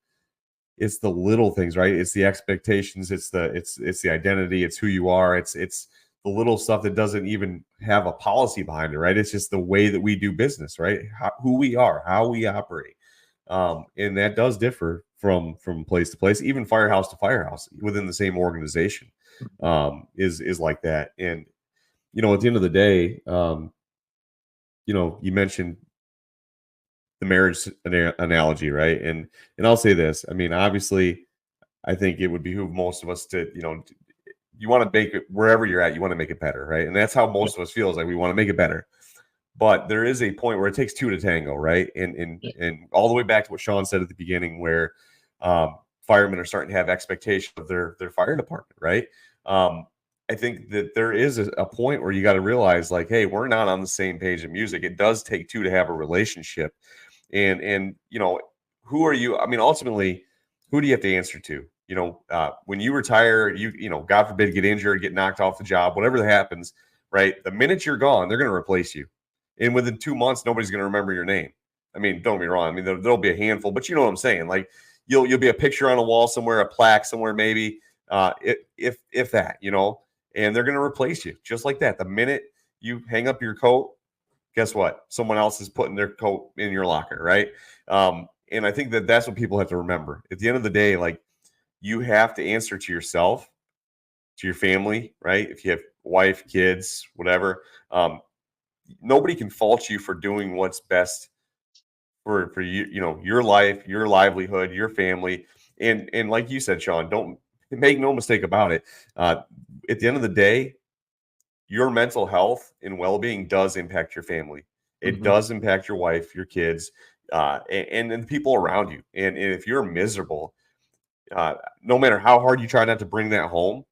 [SPEAKER 1] It's the little things, right? It's the expectations, it's the identity, it's who you are, it's the little stuff that doesn't even have a policy behind it, right? It's just the way that we do business, right? Who we are, how we operate. And that does differ from place to place, even firehouse to firehouse within the same organization, is like that. And, at the end of the day, you mentioned the marriage analogy, right? And I'll say this, I mean, obviously, I think it would behoove most of us to, you want to make it wherever you're at, you want to make it better, right? And that's how most of us feel, is like we want to make it better. But there is a point where it takes two to tango, right? And all the way back to what Sean said at the beginning, where firemen are starting to have expectations of their fire department, right? I think that there is a point where you got to realize, like, hey, we're not on the same page of music. It does take two to have a relationship. And who are you? I mean, ultimately, who do you have to answer to? When you retire, God forbid, get injured, get knocked off the job, whatever that happens, right? The minute you're gone, they're going to replace you. And within 2 months, nobody's going to remember your name. I mean, don't get me wrong. I mean, there'll be a handful, but you know what I'm saying? Like, you'll be a picture on a wall somewhere, a plaque somewhere, maybe, if that, and they're going to replace you just like that. The minute you hang up your coat, guess what? Someone else is putting their coat in your locker, right? And I think that's what people have to remember. At the end of the day, like, you have to answer to yourself, to your family, right? If you have wife, kids, whatever, nobody can fault you for doing what's best for you, your life, your livelihood, your family. And like you said, Sean, don't make no mistake about it. At the end of the day, your mental health and well-being does impact your family. It does impact your wife, your kids, and the people around you. And if you're miserable, no matter how hard you try not to bring that home,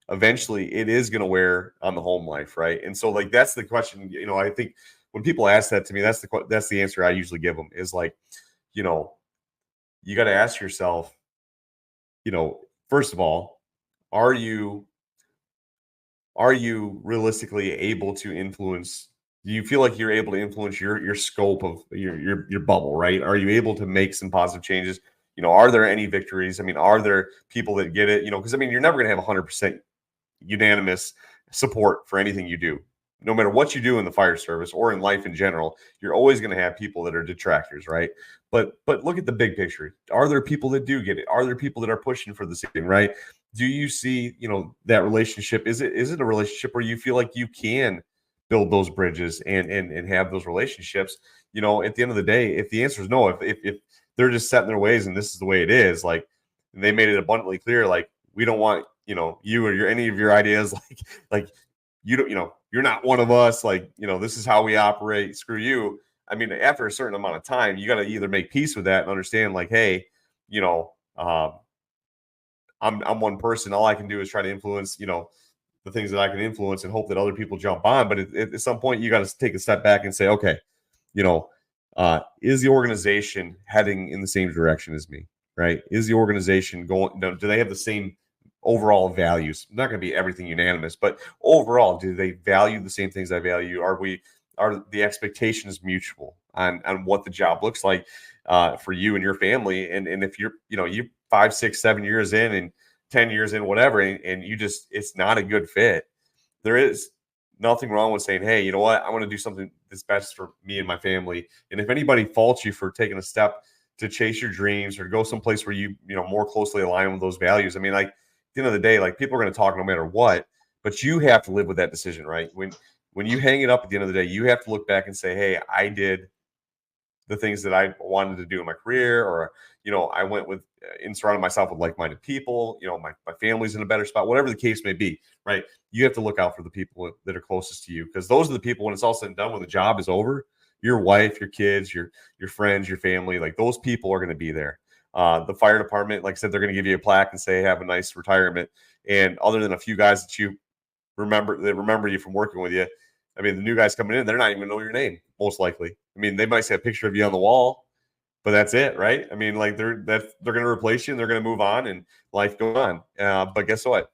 [SPEAKER 1] eventually it is going to wear on the home life, right? And so, like, that's the question. I think when people ask that to me, that's the answer I usually give them, is like, you got to ask yourself, first of all, are you realistically able to influence? Do you feel like you're able to influence your scope of your bubble, right? Are you able to make some positive changes? Are there any victories? I mean, are there people that get it? Because I mean, you're never going to have 100% unanimous support for anything you do. No matter what you do in the fire service or in life in general, you're always going to have people that are detractors, right? But look at the big picture. Are there people that do get it? Are there people that are pushing for the same, right? Do you see, that relationship? Is it a relationship where you feel like you can build those bridges and have those relationships? At the end of the day, if the answer is no, if they're just set in their ways and this is the way it is, like, they made it abundantly clear, like, we don't want, you or any of your ideas, like you don't, you're not one of us, like, this is how we operate, screw you. I mean, after a certain amount of time, you got to either make peace with that and understand, like, hey, I'm one person. All I can do is try to influence, the the things that I can influence and hope that other people jump on. But at some point, you got to take a step back and say, okay, you know, is the organization heading in the same direction as me? Right? Is the organization going? Do they have the same overall values? Not going to be everything unanimous, but overall, do they value the same things I value? Are the expectations mutual on what the job looks like for you and your family? And if you're, you 5, 6, 7 years in and 10 years in, whatever, and you just, it's not a good fit, there is nothing wrong with saying, hey, you know what? I want to do something that's best for me and my family. And if anybody faults you for taking a step to chase your dreams or go someplace where you more closely align with those values, I mean, like, at the end of the day, like, people are going to talk no matter what, but you have to live with that decision, right? When you hang it up at the end of the day, you have to look back and say, hey, I did the things that I wanted to do in my career, or, I went with and surrounded myself with like-minded people, my family's in a better spot, whatever the case may be, right? You have to look out for the people that are closest to you, because those are the people, when it's all said and done, when the job is over, your wife, your kids, your friends, your family, like, those people are going to be there. The fire department, like I said, they're going to give you a plaque and say, have a nice retirement. And other than a few guys that you remember you from working with you, I mean, the new guys coming in, they're not even going to know your name, most likely. I mean, they might see a picture of you on the wall, but that's it, right? I mean, like, they're going to replace you and they're going to move on and life goes on. But guess what?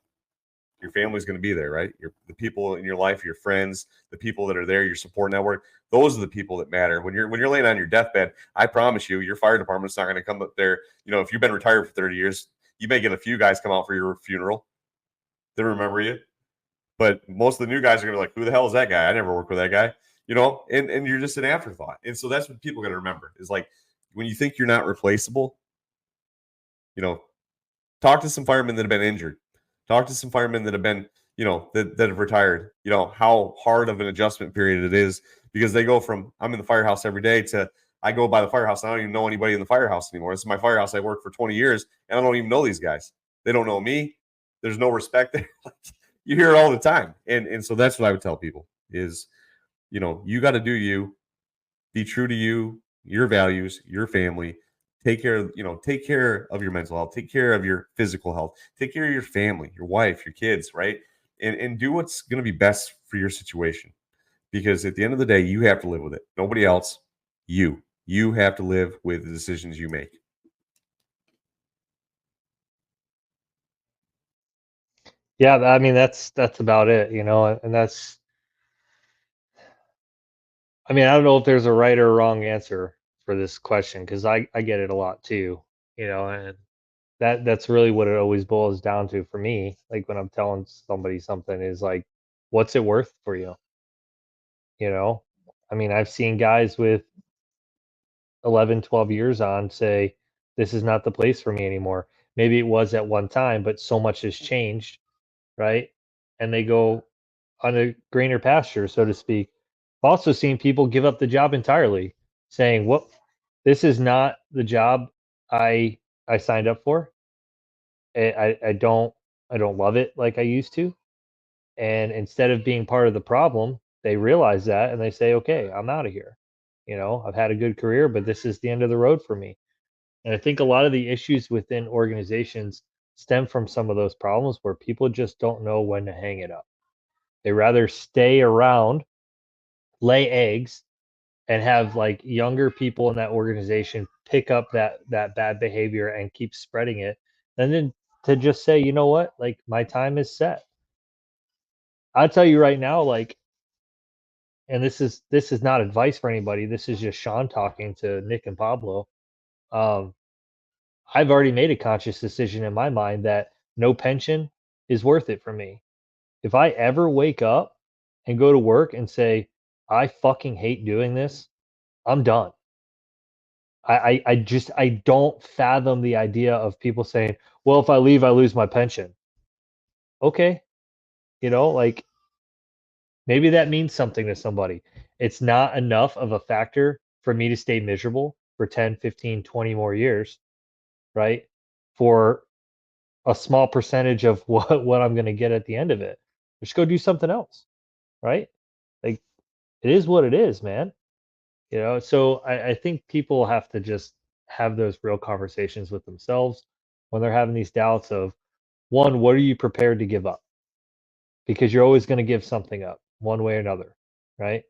[SPEAKER 1] Your family's going to be there, right? The people in your life, your friends, the people that are there, your support network. Those are the people that matter. When you're laying on your deathbed, I promise you, your fire department's not going to come up there. If you've been retired for 30 years, you may get a few guys come out for your funeral. They remember you. But most of the new guys are going to be like, who the hell is that guy? I never worked with that guy, and you're just an afterthought. And so that's what people got to remember is, like, when you think you're not replaceable, talk to some firemen that have been injured. Talk to some firemen that have been, that have retired, how hard of an adjustment period it is, because they go from, I'm in the firehouse every day, to I go by the firehouse and I don't even know anybody in the firehouse anymore. This is my firehouse. I worked for 20 years and I don't even know these guys. They don't know me. There's no respect there. You hear it all the time. And so that's what I would tell people is, you got to do you, be true to you, your values, your family, take care of your mental health, take care of your physical health, take care of your family, your wife, your kids, right? And do what's going to be best for your situation. Because at the end of the day, you have to live with it. Nobody else. You have to live with the decisions you make.
[SPEAKER 3] Yeah, I mean, that's about it, and that's, I mean, I don't know if there's a right or wrong answer for this question, because I get it a lot too, and that's really what it always boils down to for me. Like, when I'm telling somebody something, is like, what's it worth for you? You know, I mean, I've seen guys with 11, 12 years on say, this is not the place for me anymore. Maybe it was at one time, but so much has changed, right? And they go on a greener pasture, so to speak. I've also seen people give up the job entirely, saying, "What? This is not the job I signed up for. I don't love it like I used to." And instead of being part of the problem, they realize that and they say, "Okay, I'm out of here. I've had a good career, but this is the end of the road for me." And I think a lot of the issues within organizations stem from some of those problems where people just don't know when to hang it up. They rather stay around, lay eggs, and have like younger people in that organization pick up that bad behavior and keep spreading it, and then to just say, you know what, like, my time is set. I'll tell you right now, like, and this is not advice for anybody. This is just Sean talking to Nick and Pablo. Um, I've already made a conscious decision in my mind that no pension is worth it for me. If I ever wake up and go to work and say, I fucking hate doing this, I'm done. I don't fathom the idea of people saying, well, if I leave, I lose my pension. Okay. Like, maybe that means something to somebody. It's not enough of a factor for me to stay miserable for 10, 15, 20 more years, right? For a small percentage of what I'm going to get at the end of it. Just go do something else, right? Like, it is what it is, man. So I think people have to just have those real conversations with themselves when they're having these doubts of, one, what are you prepared to give up? because you're always going to give something up one way or another, right?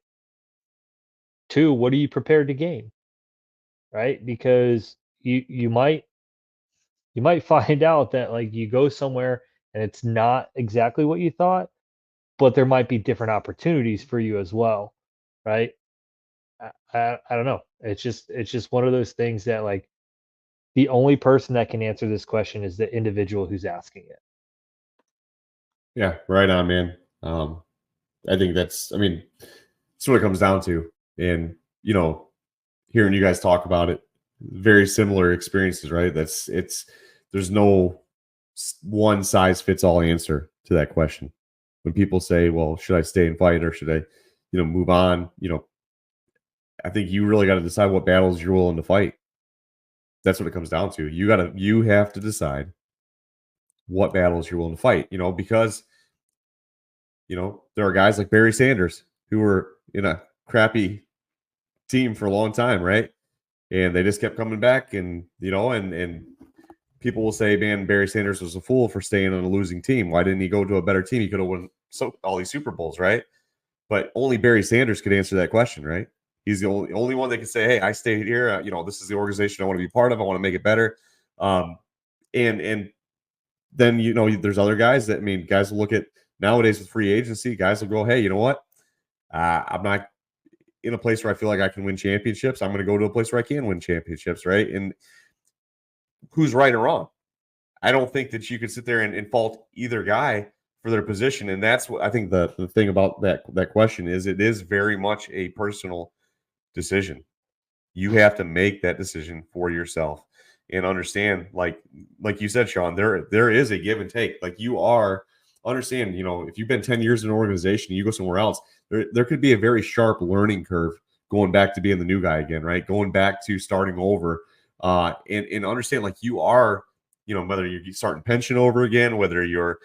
[SPEAKER 3] 2, what are you prepared to gain, right? Because you might find out that like you go somewhere and it's not exactly what you thought, but there might be different opportunities for you as well, right? I don't know. It's just one of those things that like the only person that can answer this question is the individual who's asking it.
[SPEAKER 1] Yeah, right on, man. I think that's what it comes down to. And, hearing you guys talk about it, very similar experiences, right? There's no one size fits all answer to that question. When people say, well, should I stay and fight or should I, move on? I think you really got to decide what battles you're willing to fight. That's what it comes down to. You have to decide what battles you're willing to fight, because, there are guys like Barry Sanders who were in a crappy team for a long time, right? And they just kept coming back, and and people will say, man, Barry Sanders was a fool for staying on a losing team. Why didn't he go to a better team? He could have won all these Super Bowls, right? But only Barry Sanders could answer that question, right? He's the only one that can say, hey, I stayed here. This is the organization I want to be part of. I want to make it better. And then there's other guys guys will look at nowadays with free agency. Guys will go, hey, you know what? I'm not in a place where I feel like I can win championships. I'm going to go to a place where I can win championships, right? And who's right or wrong? I don't think that you could sit there and fault either guy for their position. And that's what I think the thing about that question is, it is very much a personal decision. You have to make that decision for yourself and understand, like you said, Sean, there is a give and take. Like understand, if you've been 10 years in an organization, you go somewhere else, there could be a very sharp learning curve going back to being the new guy again, right? Going back to starting over, and understand, like, you are, whether you're starting pension over again, whether you're,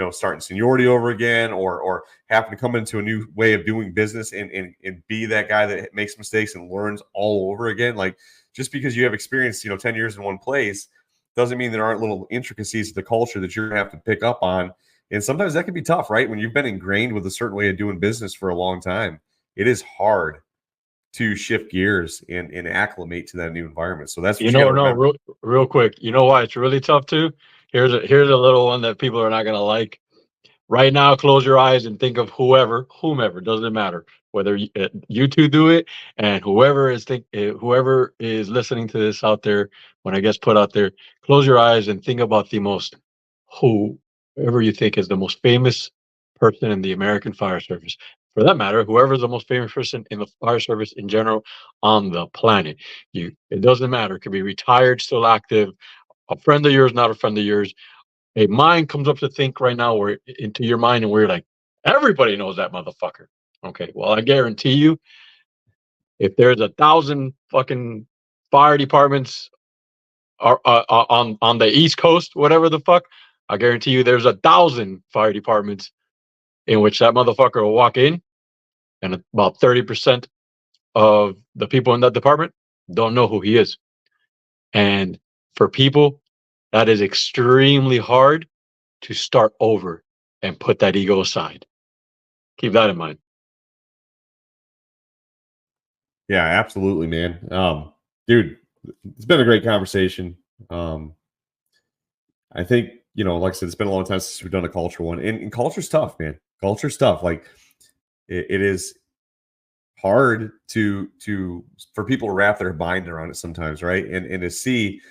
[SPEAKER 1] starting seniority over again, or happen to come into a new way of doing business and be that guy that makes mistakes and learns all over again. Like, just because you have experience, 10 years in one place doesn't mean there aren't little intricacies of the culture that you're going to have to pick up on. And sometimes that can be tough, right? When you've been ingrained with a certain way of doing business for a long time, it is hard to shift gears and acclimate to that new environment. So that's what
[SPEAKER 2] real quick. You know why it's really tough too? Here's a little one that people are not gonna like. Right now, close your eyes and think of whomever, doesn't matter whether you two do it, and whoever is listening to this out there, when I guess put out there, close your eyes and think about whoever you think is the most famous person in the American fire service. For that matter, whoever is the most famous person in the fire service in general on the planet. It doesn't matter. It could be retired, still active, a friend of yours, not a friend of yours. A mind comes up to think right now, or into your mind, and we're like, everybody knows that motherfucker. Okay, well, I guarantee you, if there's 1,000 fucking fire departments on the East Coast, whatever the fuck, I guarantee you, there's 1,000 fire departments in which that motherfucker will walk in, and about 30% of the people in that department don't know who he is. And for people, that is extremely hard to start over and put that ego aside. Keep that in mind.
[SPEAKER 1] Yeah, absolutely, man. Dude, it's been a great conversation. I think, like I said, it's been a long time since we've done a culture one, and culture's tough, man. Culture's tough. Like, it is hard for people to wrap their mind around it sometimes, right? And to see,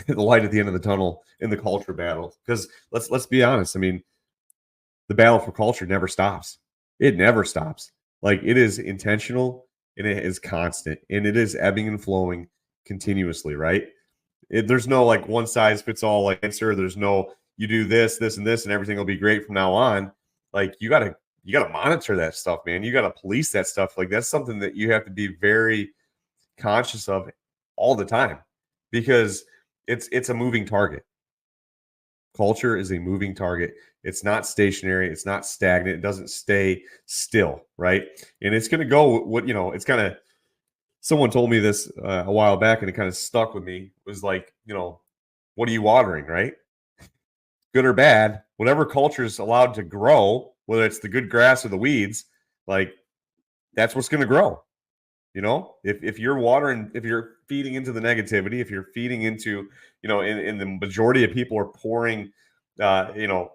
[SPEAKER 1] the light at the end of the tunnel in the culture battle. Because let's be honest. The battle for culture never stops. It never stops. Like, it is intentional and it is constant and it is ebbing and flowing continuously, right? There's no like one size fits all like answer. There's no, you do this, this, and this, and everything will be great from now on. Like, you gotta monitor that stuff, man. You gotta police that stuff. Like, that's something that you have to be very conscious of all the time, because it's a moving target. Culture is a moving target. It's not stationary. It's not stagnant. It doesn't stay still, right? And it's going to go it's kind of, someone told me this a while back and it kind of stuck with me. It was like, what are you watering, right? good or bad, whatever culture is allowed to grow, whether it's the good grass or the weeds, like that's what's going to grow. You know, if you're watering, if you're feeding into the negativity, if you're feeding into, you know, in the majority of people are pouring, you know,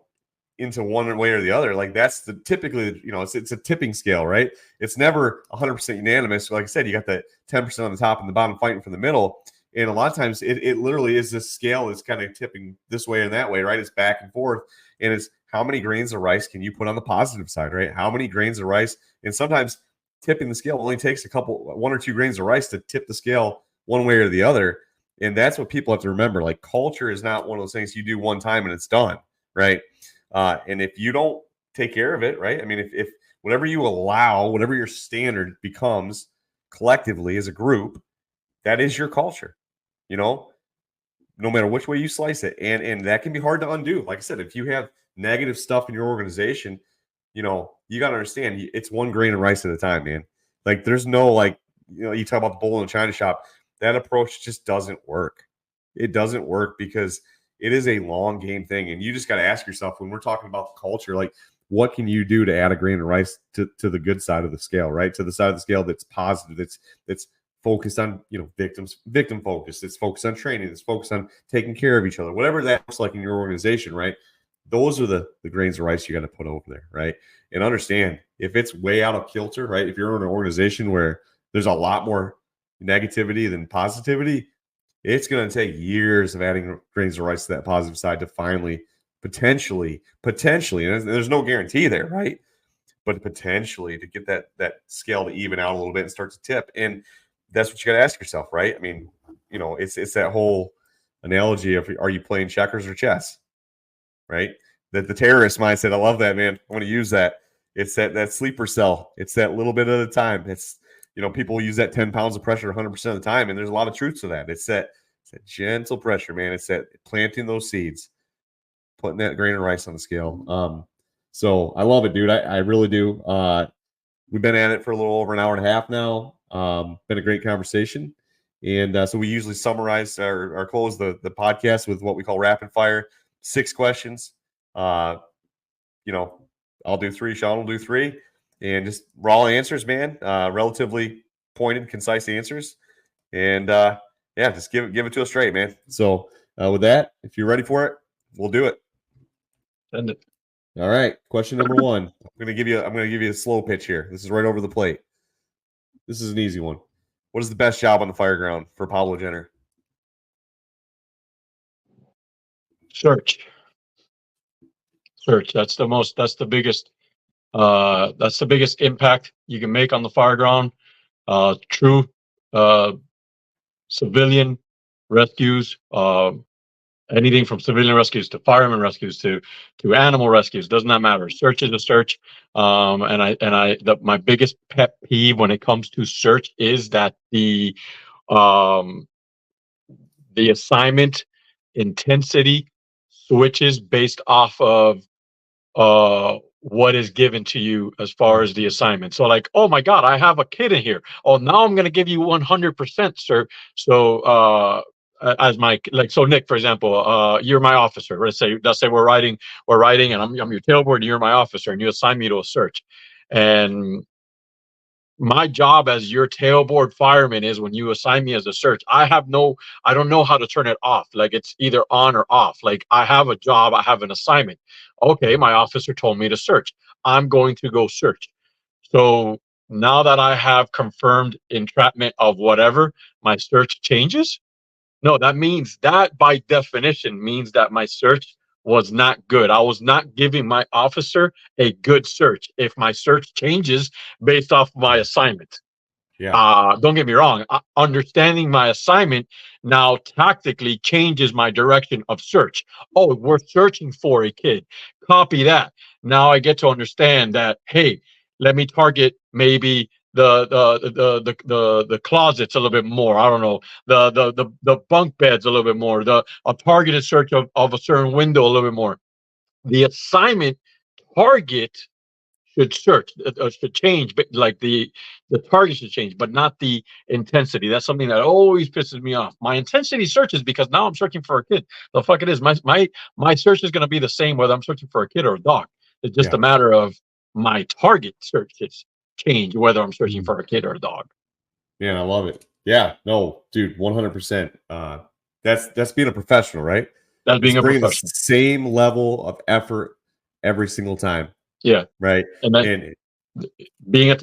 [SPEAKER 1] into one way or the other, like that's the typically, you know, it's a tipping scale, right? It's never 100% unanimous. Like I said, you got the 10% on the top and the bottom fighting for the middle. And a lot of times it literally is this scale that's kind of tipping this way and that way, right? It's back and forth. And it's how many grains of rice can you put on the positive side, right? How many grains of rice? And sometimes tipping the scale only takes one or two grains of rice to tip the scale one way or the other. And that's what people have to remember. Like culture is not one of those things you do one time and it's done, right? And if you don't take care of it, right? I mean, if whatever you allow, whatever your standard becomes collectively as a group, that is your culture, you know, no matter which way you slice it. And that can be hard to undo. Like I said, if you have negative stuff in your organization, you know, you got to understand it's one grain of rice at a time, man. Like there's no, like, you know, you talk about the bull in the china shop, that approach just doesn't work. It doesn't work because it is a long game thing. And you just got to ask yourself when we're talking about the culture, like what can you do to add a grain of rice to the good side of the scale, right? To the side of the scale that's positive, that's focused on, you know, victim focused. It's focused on training. It's focused on taking care of each other, whatever that looks like in your organization, right? Those are the grains of rice you got to put over there, right? And understand if it's way out of kilter, right? If you're in an organization where there's a lot more negativity than positivity, it's going to take years of adding grains of rice to that positive side to finally potentially, and there's no guarantee there, right? But potentially to get that scale to even out a little bit and start to tip. And that's what you got to ask yourself, right? I mean, you know, it's that whole analogy of are you playing checkers or chess, right? That the terrorist mindset. I love that, man. I want to use that. It's that sleeper cell. It's that little bit at a time. It's, you know, people use that 10 pounds of pressure 100% of the time. And there's a lot of truth to that. It's that gentle pressure, man. It's that planting those seeds, putting that grain of rice on the scale. So I love it, dude. I really do. We've been at it for a little over an hour and a half now. Been a great conversation. And so we usually summarize or close the podcast with what we call rapid fire, 6 questions. You know, I'll do 3, Sean will do 3, and just raw answers, man. Relatively pointed, concise answers. And yeah, just give it to us straight, man. So with that, if you're ready for it, we'll do it.
[SPEAKER 2] Send it.
[SPEAKER 1] All right. Question number 1. I'm gonna give you a slow pitch here. This is right over the plate. This is an easy one. What is the best job on the fire ground for Pablo Gener?
[SPEAKER 2] Search. That's the biggest impact you can make on the fire ground. True civilian rescues, anything from civilian rescues to fireman rescues to animal rescues, does not matter. Search is a search. My biggest pet peeve when it comes to search is that the assignment intensity switches based off of what is given to you as far as the assignment. So like, oh my God, I have a kid in here. Oh, now I'm going to give you 100%, sir. So as my, like, so Nick, for example, you're my officer. Let's say we're riding and I'm your tailboard and you're my officer and you assign me to a search. And my job as your tailboard fireman is when you assign me as a search, I don't know how to turn it off. Like it's either on or off. Like I have a job, I have an assignment. Okay, my officer told me to search. I'm going to go search. So now that I have confirmed entrapment of whatever, my search changes. No, that by definition means that my search was not good. I was not giving my officer a good search if my search changes based off my assignment.
[SPEAKER 1] Yeah.
[SPEAKER 2] Don't get me wrong. Understanding my assignment now tactically changes my direction of search. Oh, we're searching for a kid. Copy that. Now I get to understand that, hey, let me target maybe the closets a little bit more. I don't know, the bunk beds a little bit more. A targeted search of a certain window a little bit more. The assignment target should search, should change, but like the target should change, but not the intensity. That's something that always pisses me off. My intensity searches because now I'm searching for a kid. The fuck it is. My search is going to be the same whether I'm searching for a kid or a dog. It's just
[SPEAKER 1] Yeah.
[SPEAKER 2] a matter of my target searches change whether I'm searching
[SPEAKER 1] Mhm.
[SPEAKER 2] for a kid or a dog.
[SPEAKER 1] Man, I love it. Yeah, no, dude, 100%. That's being a professional, right?
[SPEAKER 2] That's being
[SPEAKER 1] It's
[SPEAKER 2] a
[SPEAKER 1] bringing the
[SPEAKER 2] professional.
[SPEAKER 1] same level of effort every single time,
[SPEAKER 2] Yeah,
[SPEAKER 1] right?
[SPEAKER 2] and then
[SPEAKER 1] And
[SPEAKER 2] being a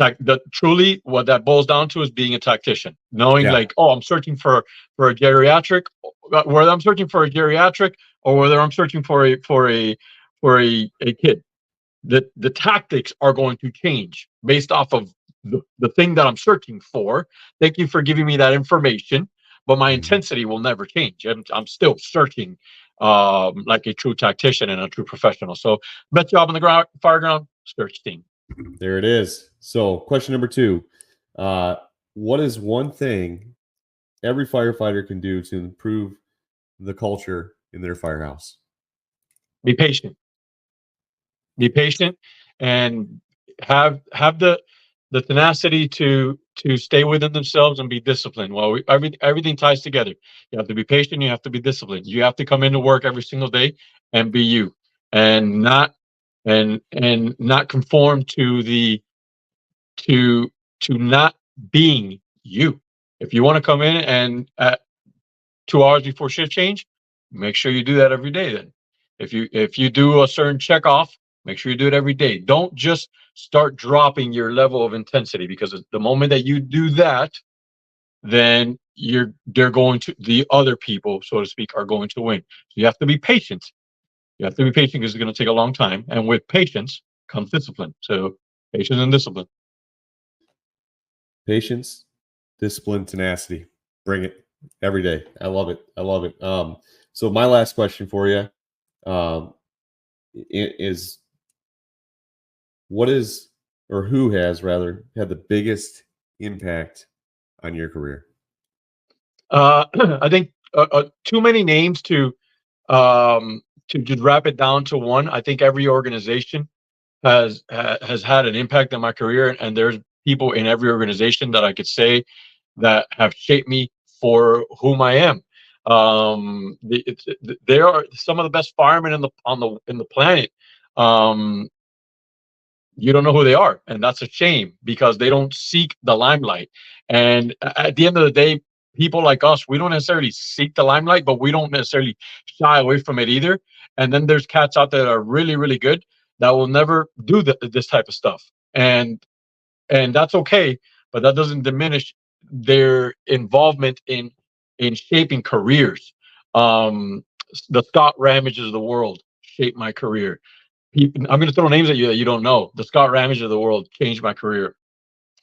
[SPEAKER 2] truly what that boils down to is being a tactician, knowing
[SPEAKER 1] yeah,
[SPEAKER 2] like, oh, I'm searching for a geriatric, whether I'm searching for a geriatric or whether I'm searching for a kid. The tactics are going to change based off of the thing that I'm searching for. Thank you for giving me that information, but my
[SPEAKER 1] Mhm.
[SPEAKER 2] intensity will never change. I'm still searching like a true tactician and a true professional. So best job on the ground, fire ground, search team.
[SPEAKER 1] There it is. So, question number 2. What is one thing every firefighter can do to improve the culture in their firehouse?
[SPEAKER 2] Be patient. Be patient and have the tenacity to stay within themselves and be disciplined. Well, everything ties together. You have to be patient. You have to be disciplined. You have to come into work every single day and be you, and not conform to the to not being you. If you want to come in and at 2 hours before shift change, make sure you do that every day. Then, if you do a certain check off, make sure you do it every day. Don't just start dropping your level of intensity, because the moment that you do that, then they're going to the other people, so to speak, are going to win. So you have to be patient. You have to be patient because it's going to take a long time, and with patience comes discipline. So patience and discipline.
[SPEAKER 1] Patience, discipline, tenacity. Bring it every day. I love it. I love it. So my last question for you um, is what is or who has rather had the biggest impact on your career?
[SPEAKER 2] I think too many names to just wrap it down to one. I think every organization has had an impact on my career, and there's people in every organization that I could say that have shaped me for whom I am. They are some of the best firemen in the planet. Um, you don't know who they are, and that's a shame because they don't seek the limelight. And at the end of the day, people like us, we don't necessarily seek the limelight, but we don't necessarily shy away from it either. And then there's cats out there that are really, really good that will never do this type of stuff, and that's okay. But that doesn't diminish their involvement in shaping careers. Um, the Scott Ramages of the world shaped my career. I'm going to throw names at you that you don't know. The Scott Ramage of the world changed my career.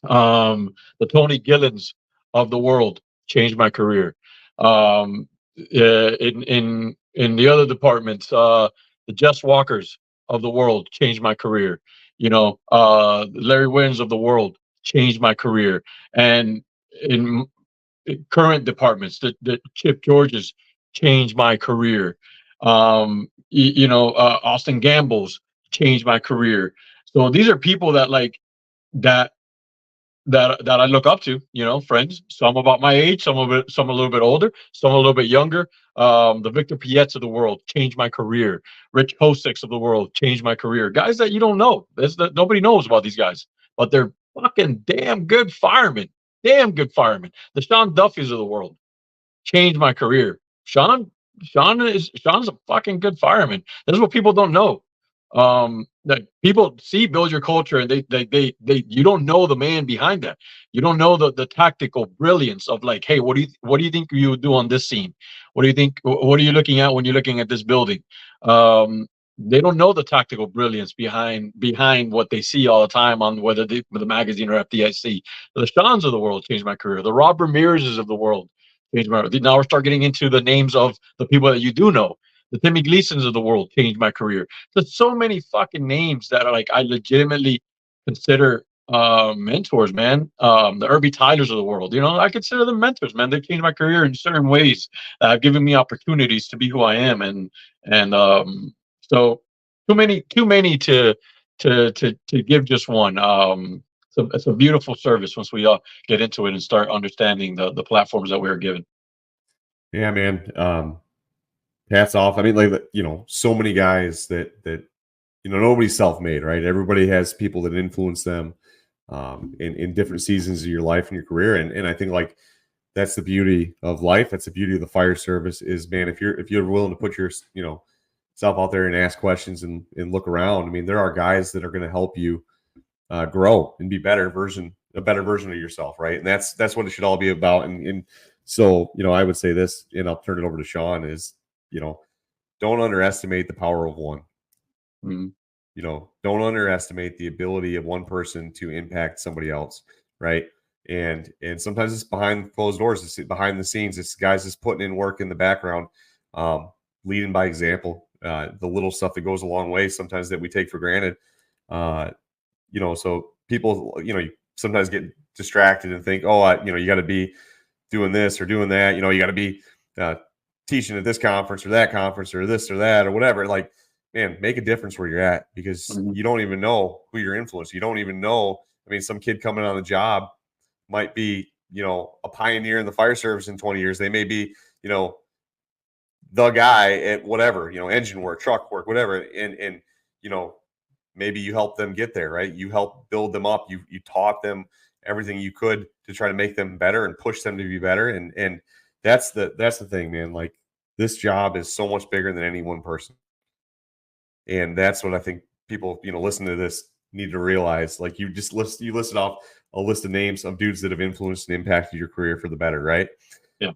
[SPEAKER 2] The Tony Gillens of the world changed my career. In the other departments, the Jess Walkers of the world changed my career. Larry Wins of the world changed my career. And in current departments, the Chip Georges changed my career. Austin Gamble's changed my career. So these are people that like that that I look up to, friends. Some about my age, some a little bit older, some a little bit younger. The Victor Piets of the world changed my career. Rich Kosiks of the world changed my career. Guys that you don't know. Nobody knows about these guys, but they're fucking damn good firemen. Damn good firemen. The Sean Duffys of the world changed my career. Sean's a fucking good fireman. This is what people don't know. That people see Build Your Culture, and they you don't know the man behind that. You don't know the tactical brilliance of like, hey, what do you think you would do on this scene? What do you think? What are you looking at when you're looking at this building? They don't know the tactical brilliance behind what they see all the time on whether the magazine or FDIC. The Seans of the world changed my career. The Rob Ramirez's of the world changed my. Now we're start getting into the names of the people that you do know. The Timmy Gleasons of the world changed my career. There's so many fucking names that are like I legitimately consider mentors, man. The Irby Tylers of the world, I consider them mentors, man. They changed my career in certain ways that have given me opportunities to be who I am, and so too many to give just one. So it's a beautiful service once we get into it and start understanding the platforms that we are given.
[SPEAKER 1] Yeah, man. Hats off. I mean, like, so many guys that nobody's self-made, right? Everybody has people that influence them in different seasons of your life and your career. And I think, like, that's the beauty of life. That's the beauty of the fire service is, man, if you're willing to put your, self out there and ask questions and look around. I mean, there are guys that are going to help you grow and be a better version of yourself, right? And that's what it should all be about. And so, I would say this, and I'll turn it over to Sean, is, don't underestimate the power of one.
[SPEAKER 2] Mm-hmm.
[SPEAKER 1] Don't underestimate the ability of one person to impact somebody else, right? And sometimes it's behind closed doors, it's behind the scenes, it's guys just putting in work in the background, leading by example. The little stuff that goes a long way sometimes that we take for granted. So people, you sometimes get distracted and think, oh, you got to be doing this or doing that. You got to be teaching at this conference or that conference or this or that or whatever. Like, man, make a difference where you're at, because
[SPEAKER 2] Mm-hmm.
[SPEAKER 1] you don't even know who you're influencing. You don't even know. I mean, some kid coming on the job might be, a pioneer in the fire service in 20 years. They may be, the guy at whatever, engine work, truck work, whatever. And maybe you help them get there, right? You help build them up. You taught them everything you could to try to make them better and push them to be better. And that's the thing, man. Like, this job is so much bigger than any one person. And that's what I think people, listen to this need to realize. Like, you listed off a list of names of dudes that have influenced and impacted your career for the better, right?
[SPEAKER 2] Yeah.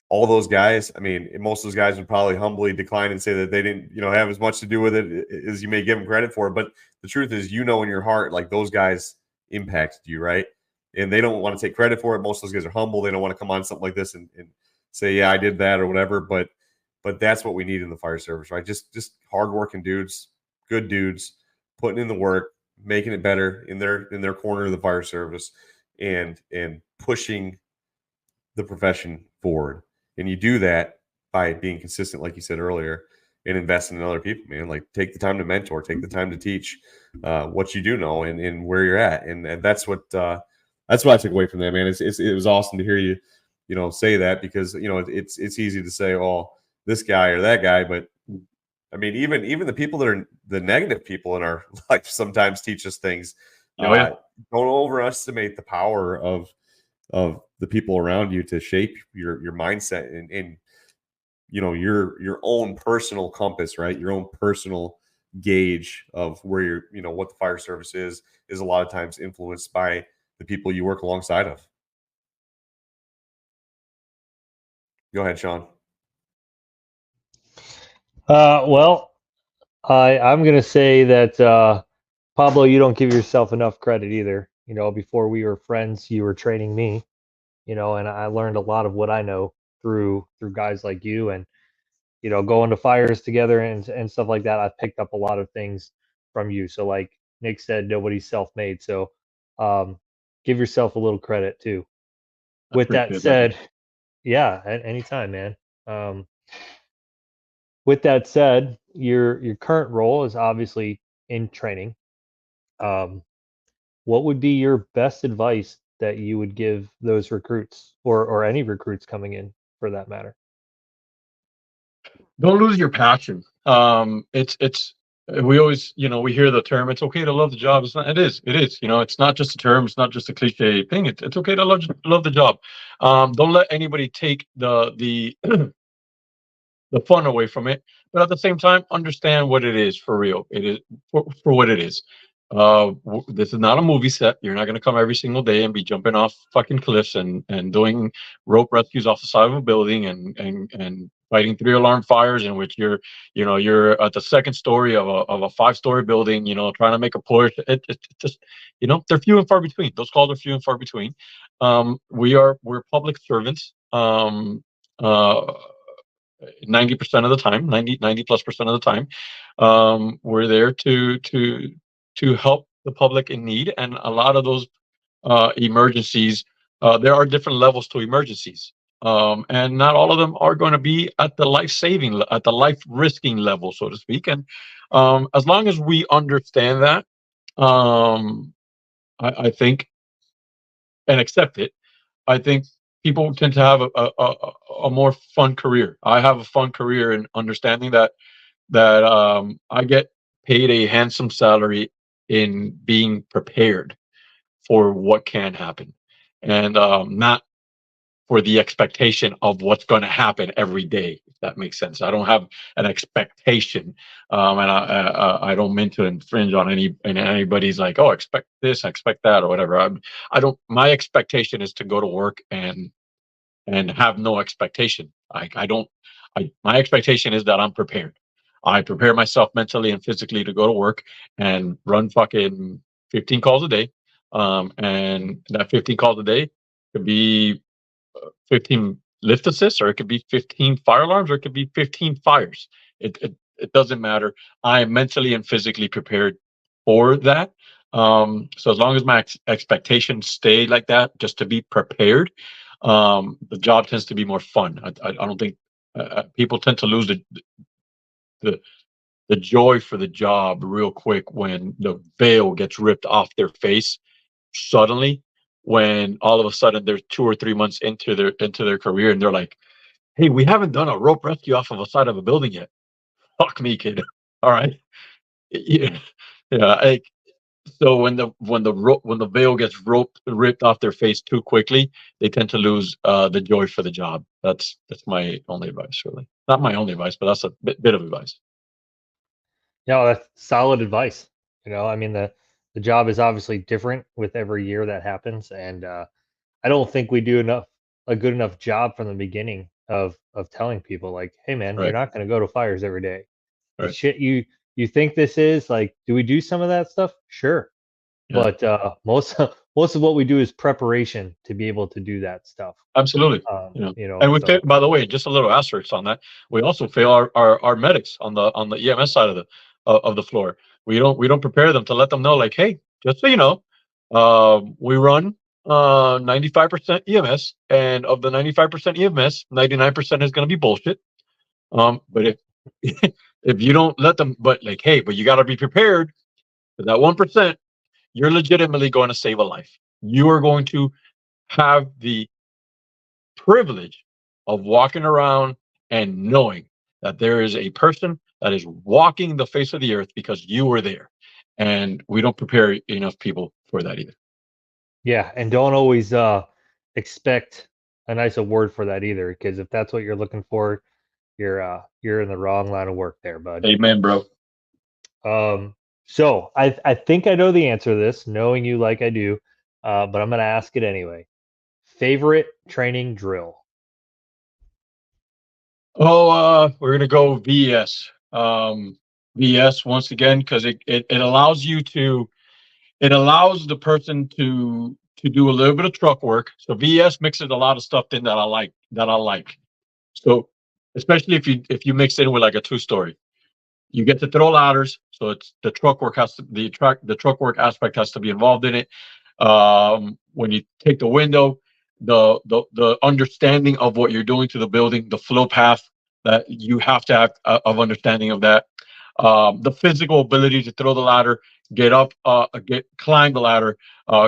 [SPEAKER 1] All those guys, I mean, most of those guys would probably humbly decline and say that they didn't, have as much to do with it as you may give them credit for. But the truth is, in your heart, like, those guys impacted you, right? And they don't want to take credit for it. Most of those guys are humble. They don't want to come on something like this and say, yeah, I did that or whatever. But that's what we need in the fire service, right? Just hardworking dudes, good dudes, putting in the work, making it better in their corner of the fire service, and pushing the profession forward. And you do that by being consistent, like you said earlier, and investing in other people, man. Like, take the time to mentor, take the time to teach what you do know and where you're at. And that's what I took away from that, man. It was awesome to hear you, say that, because, it's easy to say, oh, this guy or that guy. But I mean, even the people that are the negative people in our life sometimes teach us things. Don't overestimate the power of the people around you to shape your mindset and your own personal compass, right? Your own personal gauge of where what the fire service is a lot of times influenced by the people you work alongside of. Go ahead, Sean.
[SPEAKER 3] Well, I'm going to say that, Pablo, you don't give yourself enough credit either. Before we were friends, you were training me, and I learned a lot of what I know through guys like you, and, going to fires together and stuff like that. I picked up a lot of things from you. So, like Nick said, nobody's self-made. So, give yourself a little credit too. With that said, yeah, at any time, man. With that said, your current role is obviously in training. What would be your best advice that you would give those recruits, or any recruits coming in for that matter?
[SPEAKER 2] Don't lose your passion. It's we always, we hear the term, it's okay to love the job. It's not, it is, it's not just a term. It's not just a cliche thing. It's okay to love the job. Don't let anybody take the the fun away from it, but at the same time, understand what it is for real. It is for what it is. This is not a movie set. You're not going to come every single day and be jumping off fucking cliffs and doing rope rescues off the side of a building and fighting 3 alarm fires in which you're at the second story of a 5-story building, trying to make a push. It just, they're few and far between. Those calls are few and far between. We're public servants. 90% of the time, 90+% of the time, we're there to help the public in need. And a lot of those emergencies, there are different levels to emergencies. and not all of them are going to be at the life risking level, so to speak. And as long as we understand that, I think, and accept it, I think people tend to have a more fun career. I have a fun career in understanding that I get paid a handsome salary in being prepared for what can happen, and not for the expectation of what's going to happen every day. If that makes sense. I don't have an expectation, and I don't mean to infringe on anybody's like, oh, expect this, expect that, or whatever. I don't. My expectation is to go to work and have no expectation. I don't. My expectation is that I'm prepared. I prepare myself mentally and physically to go to work and run fucking 15 calls a day. And that 15 calls a day could be 15 lift assists, or it could be 15 fire alarms, or it could be 15 fires. It doesn't matter. I am mentally and physically prepared for that. So as long as my expectations stay like that, just to be prepared, the job tends to be more fun. I don't think people tend to lose the the joy for the job real quick when the veil gets ripped off their face suddenly, when all of a sudden they're 2 or 3 months into their career and they're like, hey, we haven't done a rope rescue off of a side of a building yet. Fuck me, kid. All right. Yeah. Yeah. So when the veil gets ripped off their face too quickly, they tend to lose the joy for the job. That's my only advice, really. Not my only advice, but that's a bit of advice.
[SPEAKER 3] Yeah, that's solid advice. I mean, the job is obviously different with every year that happens, and I don't think we do a good enough job from the beginning of telling people like, hey man, you're
[SPEAKER 2] Right.
[SPEAKER 3] not going to go to fires every day. The
[SPEAKER 2] Right.
[SPEAKER 3] shit you think this is like, do we do some of that stuff? Sure,
[SPEAKER 2] Yeah.
[SPEAKER 3] but most of what we do is preparation to be able to do that stuff.
[SPEAKER 2] Absolutely. And we fail,
[SPEAKER 3] So
[SPEAKER 2] by the way, just a little asterisk on that. We also fail our medics on the EMS side of the floor. We don't prepare them to let them know, like, hey, just so you know, we run 95% EMS, and of the 95% EMS, 99% is going to be bullshit. But if if you don't let them, but like, hey, but you got to be prepared for that 1%. You're legitimately going to save a life. You are going to have the privilege of walking around and knowing that there is a person that is walking the face of the earth because you were there. And we don't prepare enough people for that either.
[SPEAKER 3] yeah, and don't always expect a nice award for that either, because if that's what you're looking for, you're in the wrong line of work there, bud.
[SPEAKER 2] Amen, bro.
[SPEAKER 3] So I think I know the answer to this, knowing you like I do, but I'm gonna ask it anyway. Favorite training drill?
[SPEAKER 2] Oh, we're gonna go VS. VS once again, because it allows you to it allows the person to do a little bit of truck work. So VS mixes a lot of stuff in that I like. So especially if you mix in with like a 2-story, you get to throw ladders. So it's the truck work the truck work aspect has to be involved in it. When you take the window, the understanding of what you're doing to the building, the flow path that you have to have of understanding of that. The physical ability to throw the ladder, get up, climb the ladder,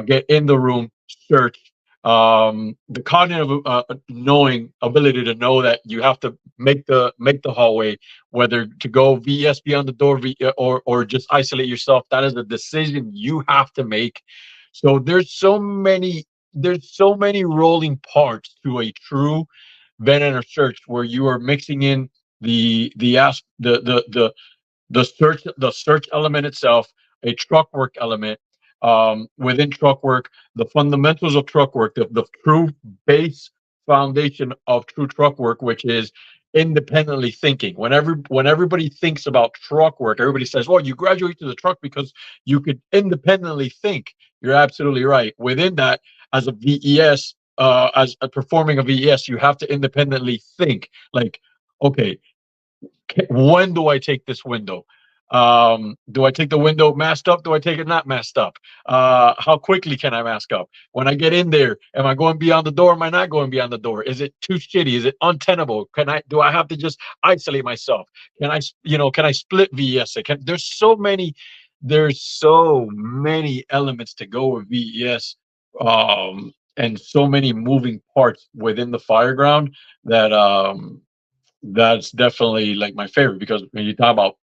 [SPEAKER 2] get in the room, search. The cognitive knowing ability to know that you have to make the hallway, whether to go VS beyond the door, or just isolate yourself. That is a decision you have to make. So there's so many rolling parts to a true vent and search, where you are mixing in the search element itself, a truck work element, within truck work, the fundamentals of truck work, the true base foundation of true truck work, which is independently thinking. When everybody thinks about truck work, everybody says, well, you graduate to the truck because you could independently think. You're absolutely right. Within that, as a VES, as a performing a VES, you have to independently think, like, okay, when do I take this window? Do I take the window masked up? Do I take it not masked up? How quickly can I mask up? When I get in there, am I going beyond the door? Am I not going beyond the door? Is it too shitty? Is it untenable? Do I have to just isolate myself? Can I split VES it? There's so many elements to go with VES, and so many moving parts within the fireground that that's definitely like my favorite, because when you talk about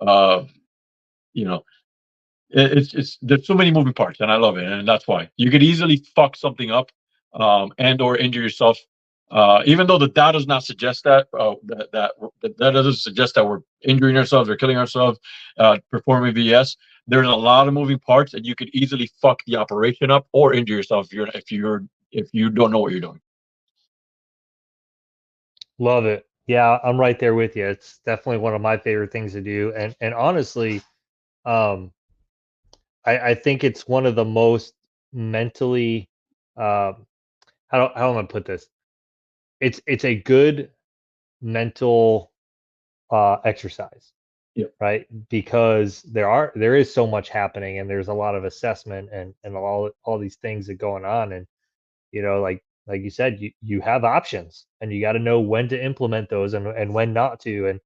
[SPEAKER 2] uh you know it's there's so many moving parts, and I love it, and that's why you could easily fuck something up, and or injure yourself, even though the data does not suggest that doesn't suggest that we're injuring ourselves or killing ourselves performing VS. There's a lot of moving parts, and you could easily fuck the operation up or injure yourself if you don't know what you're doing.
[SPEAKER 3] Love it. Yeah, I'm right there with you. It's definitely one of my favorite things to do. And honestly, um, I think it's one of the most mentally, um, how am I put this? It's a good mental exercise,
[SPEAKER 2] Yep.
[SPEAKER 3] right? Because there is so much happening, and there's a lot of assessment, and all these things that are going on, and like you said, you have options, and you got to know when to implement those, and when not to. And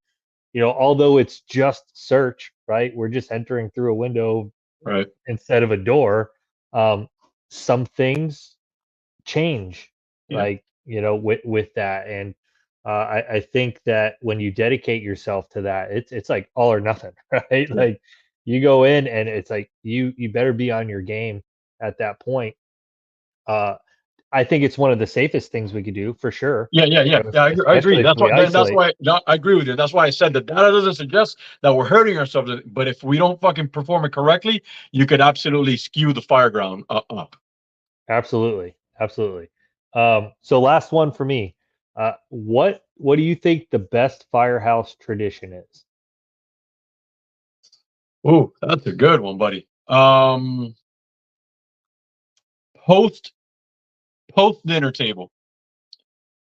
[SPEAKER 3] although it's just search, right? We're just entering through a window
[SPEAKER 2] Right.
[SPEAKER 3] instead of a door. um, some things change,
[SPEAKER 2] Yeah.
[SPEAKER 3] like with that. And I think that when you dedicate yourself to that, it's like all or nothing, right?
[SPEAKER 2] Yeah.
[SPEAKER 3] Like, you go in, and it's like you better be on your game at that point. uh I think it's one of the safest things we could do, for sure.
[SPEAKER 2] Yeah. I agree.
[SPEAKER 3] Especially if we
[SPEAKER 2] That's
[SPEAKER 3] isolate.
[SPEAKER 2] why no, I agree with you. That's why I said that data doesn't suggest that we're hurting ourselves. But if we don't fucking perform it correctly, you could absolutely skew the fireground up.
[SPEAKER 3] Absolutely, absolutely. So last one for me. What do you think the best firehouse tradition is?
[SPEAKER 2] Ooh, that's a good one, buddy. Post post dinner table.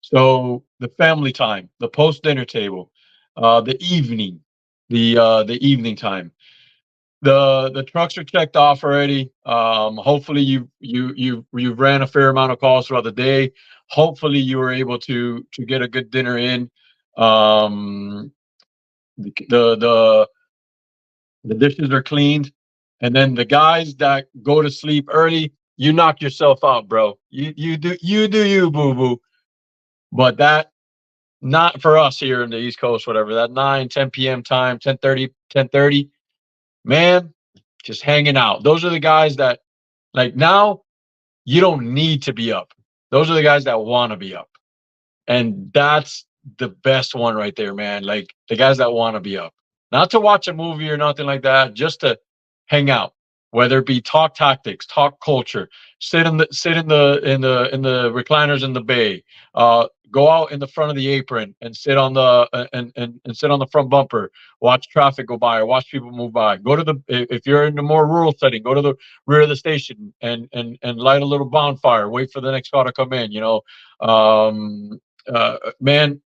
[SPEAKER 2] So the family time, the post dinner table, the evening, the evening time. The trucks are checked off already. Hopefully you've ran a fair amount of calls throughout the day. Hopefully you were able to get a good dinner in. Um, the the dishes are cleaned, and then the guys that go to sleep early, you knock yourself out, bro. You boo boo. But that not for us here in the East Coast, whatever, that 9, 10 p.m. time, 10:30, man, just hanging out. Those are the guys that, like, now you don't need to be up. Those are the guys that want to be up. And that's the best one right there, man. Like, the guys that want to be up, not to watch a movie or nothing like that, just to hang out, whether it be talk tactics, talk culture, sit in the recliners in the bay, go out in the front of the apron and sit on and sit on the front bumper, watch traffic go by or watch people move by. Go to the If you're in a more rural setting, go to the rear of the station and light a little bonfire, wait for the next car to come in. Man,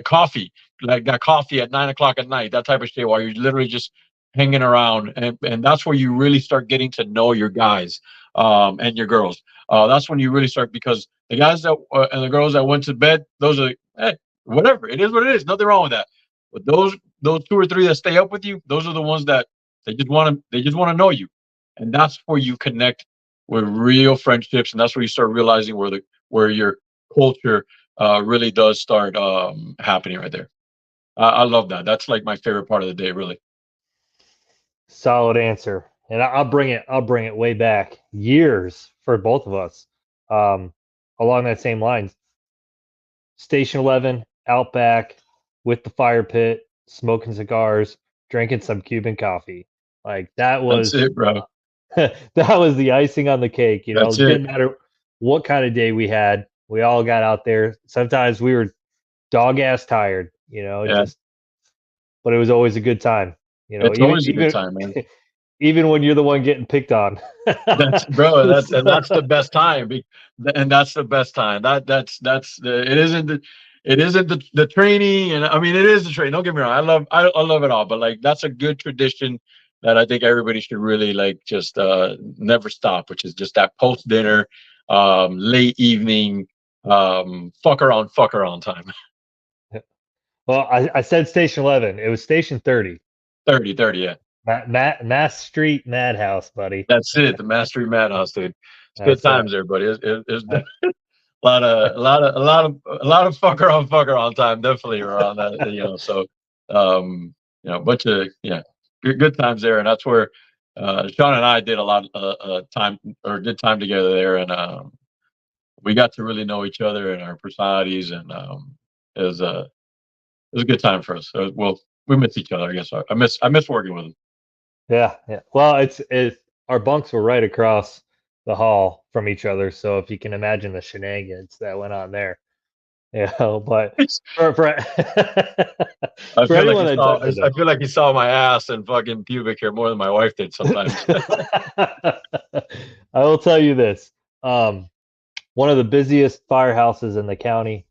[SPEAKER 2] coffee, like that coffee at 9 o'clock at night, that type of shit, while you're literally just hanging around, and that's where you really start getting to know your guys, and your girls. That's when you really start, because the guys that and the girls that went to bed, those are whatever, it is what it is, nothing wrong with that. But those two or three that stay up with you, those are the ones that they just want to know you, and that's where you connect with real friendships, and that's where you start realizing where your culture really does start happening right there. I love that. That's like my favorite part of the day, really.
[SPEAKER 3] Solid answer. And I'll bring it way back years for both of us. Um, Along that same lines, Station 11, out back with the fire pit, smoking cigars, drinking some Cuban coffee. Like, that
[SPEAKER 2] That's
[SPEAKER 3] was
[SPEAKER 2] it, bro.
[SPEAKER 3] that was the icing on the cake.
[SPEAKER 2] That's
[SPEAKER 3] It
[SPEAKER 2] it.
[SPEAKER 3] didn't matter what kind of day we had. We all got out there. Sometimes we were dog ass tired,
[SPEAKER 2] Yeah,
[SPEAKER 3] but it was always a good time.
[SPEAKER 2] it's
[SPEAKER 3] Even
[SPEAKER 2] always a good
[SPEAKER 3] even
[SPEAKER 2] time, man.
[SPEAKER 3] even when you're the one getting picked on.
[SPEAKER 2] That's bro. That's
[SPEAKER 3] So,
[SPEAKER 2] the best time, and that's the best time. It isn't. it isn't the training, and I mean it is the training. Don't get me wrong, I love it all, but like that's a good tradition that I think everybody should really like just never stop, which is just that post dinner, late evening, fuck around time.
[SPEAKER 3] Well, I said Station 11. It was Station 30.
[SPEAKER 2] 30, yeah.
[SPEAKER 3] Mass Street Madhouse, buddy.
[SPEAKER 2] That's it. The Mastery Madhouse, dude. It's good
[SPEAKER 3] That's it.
[SPEAKER 2] times there, buddy. It's been a lot of fuck around time, definitely around that, So, bunch of good times there, and that's where Sean and I did a lot time or did time together there, and we got to really know each other and our personalities, and it was a good time for us. So, well, we miss each other. I guess I miss working with him.
[SPEAKER 3] Yeah. Well, it's our bunks were right across the hall from each other, so if you can imagine the shenanigans that went on there, But for
[SPEAKER 2] I
[SPEAKER 3] for
[SPEAKER 2] feel like
[SPEAKER 3] anyone
[SPEAKER 2] he
[SPEAKER 3] that
[SPEAKER 2] saw.
[SPEAKER 3] doesn't
[SPEAKER 2] I feel like he saw my ass and fucking pubic hair more than my wife did sometimes.
[SPEAKER 3] know, I will tell you this: one of the busiest firehouses in the county,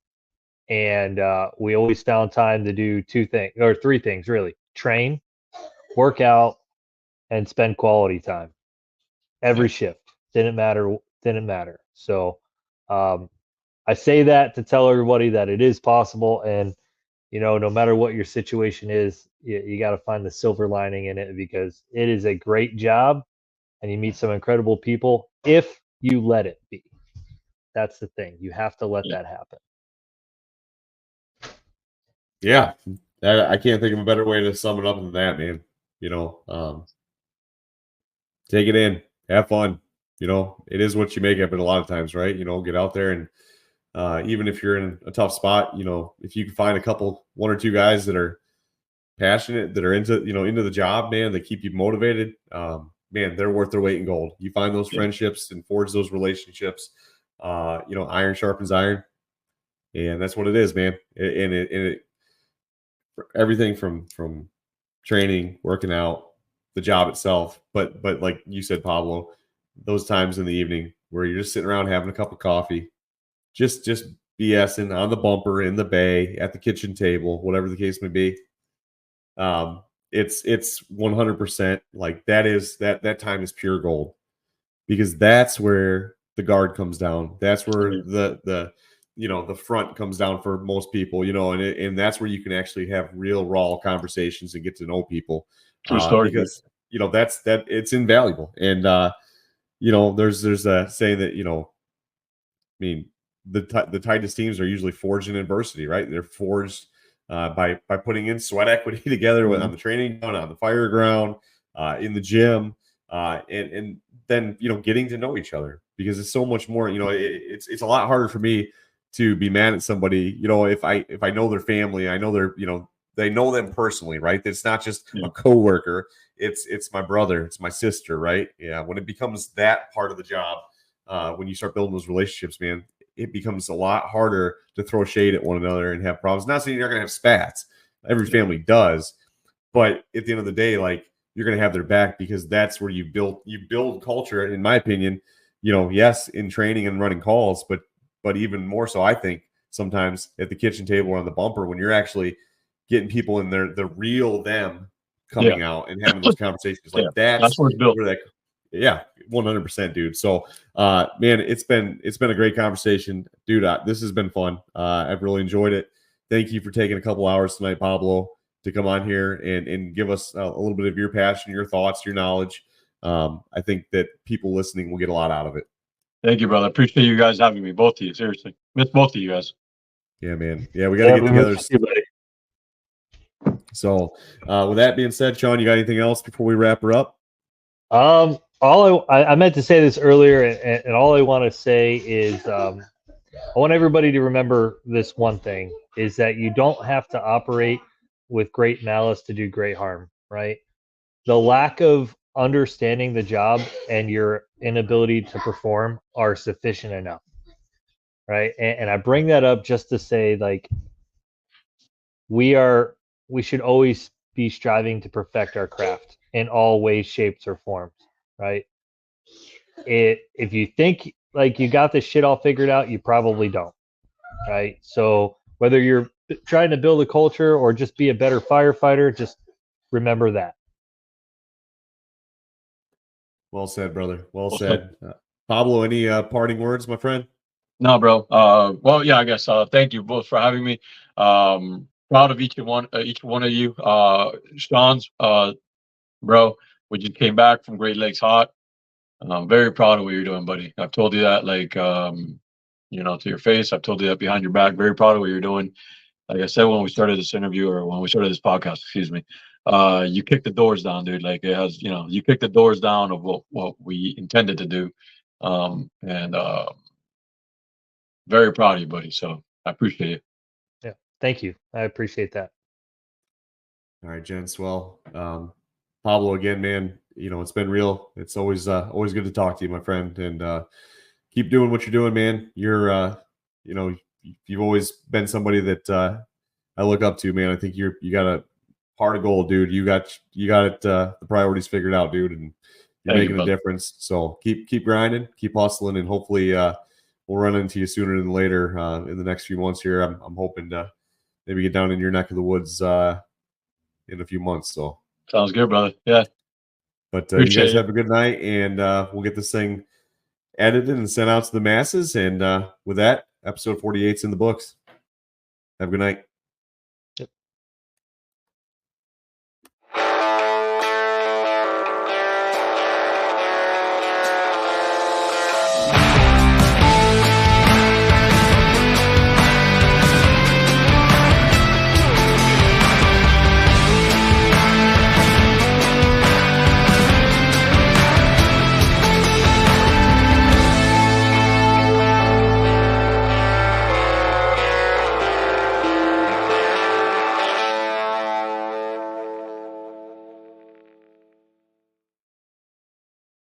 [SPEAKER 3] and we always found time to do two things or three things really: train, work out, and spend quality time. Every shift didn't matter. So I say that to tell everybody that it is possible, and no matter what your situation is, you got to find the silver lining in it because it is a great job, and you meet some incredible people if you let it be. That's the thing. You have to let that happen.
[SPEAKER 1] Yeah, I can't think of a better way to sum it up than that, man. Take it in, have fun. It is what you make of it a lot of times, right? Get out there and even if you're in a tough spot, if you can find one or two guys that are passionate, that are into the job, man, that keep you motivated, man, they're worth their weight in gold. You find those friendships and forge those relationships. Iron sharpens iron, and that's what it is, man. And everything from training, working out, the job itself, but like you said, Pablo, those times in the evening where you're just sitting around having a cup of coffee, just BSing on the bumper, in the bay, at the kitchen table, whatever the case may be. It's 100% like that time is pure gold, because that's where the guard comes down. That's where the front comes down for most people, and that's where you can actually have real raw conversations and get to know people.
[SPEAKER 2] True story,
[SPEAKER 1] because that it's invaluable. And there's a saying that I mean, the tightest teams are usually forged in adversity, right? They're forged by putting in sweat equity together on the training ground, on the fire ground, in the gym, and then getting to know each other, because it's so much more. It's a lot harder for me to be mad at somebody. If I know their family, I know they know them personally, right? It's not just a coworker. It's my brother, it's my sister, right? Yeah. When it becomes that part of the job, when you start building those relationships, man, it becomes a lot harder to throw shade at one another and have problems. Not saying you're not going to have spats. Every family does. But at the end of the day, like, you're going to have their back, because that's where you build culture, in my opinion, yes, in training and running calls, but even more so, I think, sometimes at the kitchen table or on the bumper, when you're actually getting people in the real them coming out and having those conversations. Like that's
[SPEAKER 2] where it's built.
[SPEAKER 1] 100%, dude. So, man, it's been a great conversation, dude. This has been fun. I've really enjoyed it. Thank you for taking a couple hours tonight, Pablo, to come on here and give us a little bit of your passion, your thoughts, your knowledge. I think that people listening will get a lot out of it.
[SPEAKER 2] Thank you, brother. Appreciate you guys having me. Both of you, seriously. Miss both of you guys.
[SPEAKER 1] Yeah, man. Yeah, we got to get together. So, with that being said, Sean, you got anything else before we wrap her up?
[SPEAKER 3] I meant to say this earlier, and all I want to say is I want everybody to remember this one thing, is that you don't have to operate with great malice to do great harm, right? The lack of understanding the job and your inability to perform are sufficient enough, right? And I bring that up just to say, like, we should always be striving to perfect our craft in all ways, shapes, or forms, right? If you think like you got this shit all figured out, you probably don't, right? So whether you're trying to build a culture or just be a better firefighter, just remember that.
[SPEAKER 1] Well said, brother. Well
[SPEAKER 2] Well
[SPEAKER 1] said. Pablo, any parting words, my friend?
[SPEAKER 2] No, bro. Well, yeah, I guess. Thank you both for having me. Proud of each one of you. Sean's, bro, we just came back from Great Lakes hot. I'm very proud of what you're doing, buddy. I've told you that, like, to your face. I've told you that behind your back. Very proud of what you're doing. Like I said when we started this interview, or when we started this podcast, excuse me, you kicked the doors down, dude. Like, it has, you kicked the doors down of what we intended to do, and very proud of you, buddy. So I appreciate it.
[SPEAKER 3] Yeah, thank you. I appreciate that.
[SPEAKER 1] All right, gents. Well, Pablo, again, man, it's been real. It's always good to talk to you, my friend, and keep doing what you're doing, man. You're, you've always been somebody that I look up to, man. I think you got a heart of gold, dude. You got it, the priorities figured out, dude, and you're making a difference. So keep grinding, keep hustling, and hopefully we'll run into you sooner than later in the next few months here. I'm hoping to maybe get down in your neck of the woods in a few months. So
[SPEAKER 2] sounds good, brother. Yeah.
[SPEAKER 1] But you guys have a good night, and we'll get this thing edited and sent out to the masses. And with that, episode 48's in the books. Have a good night.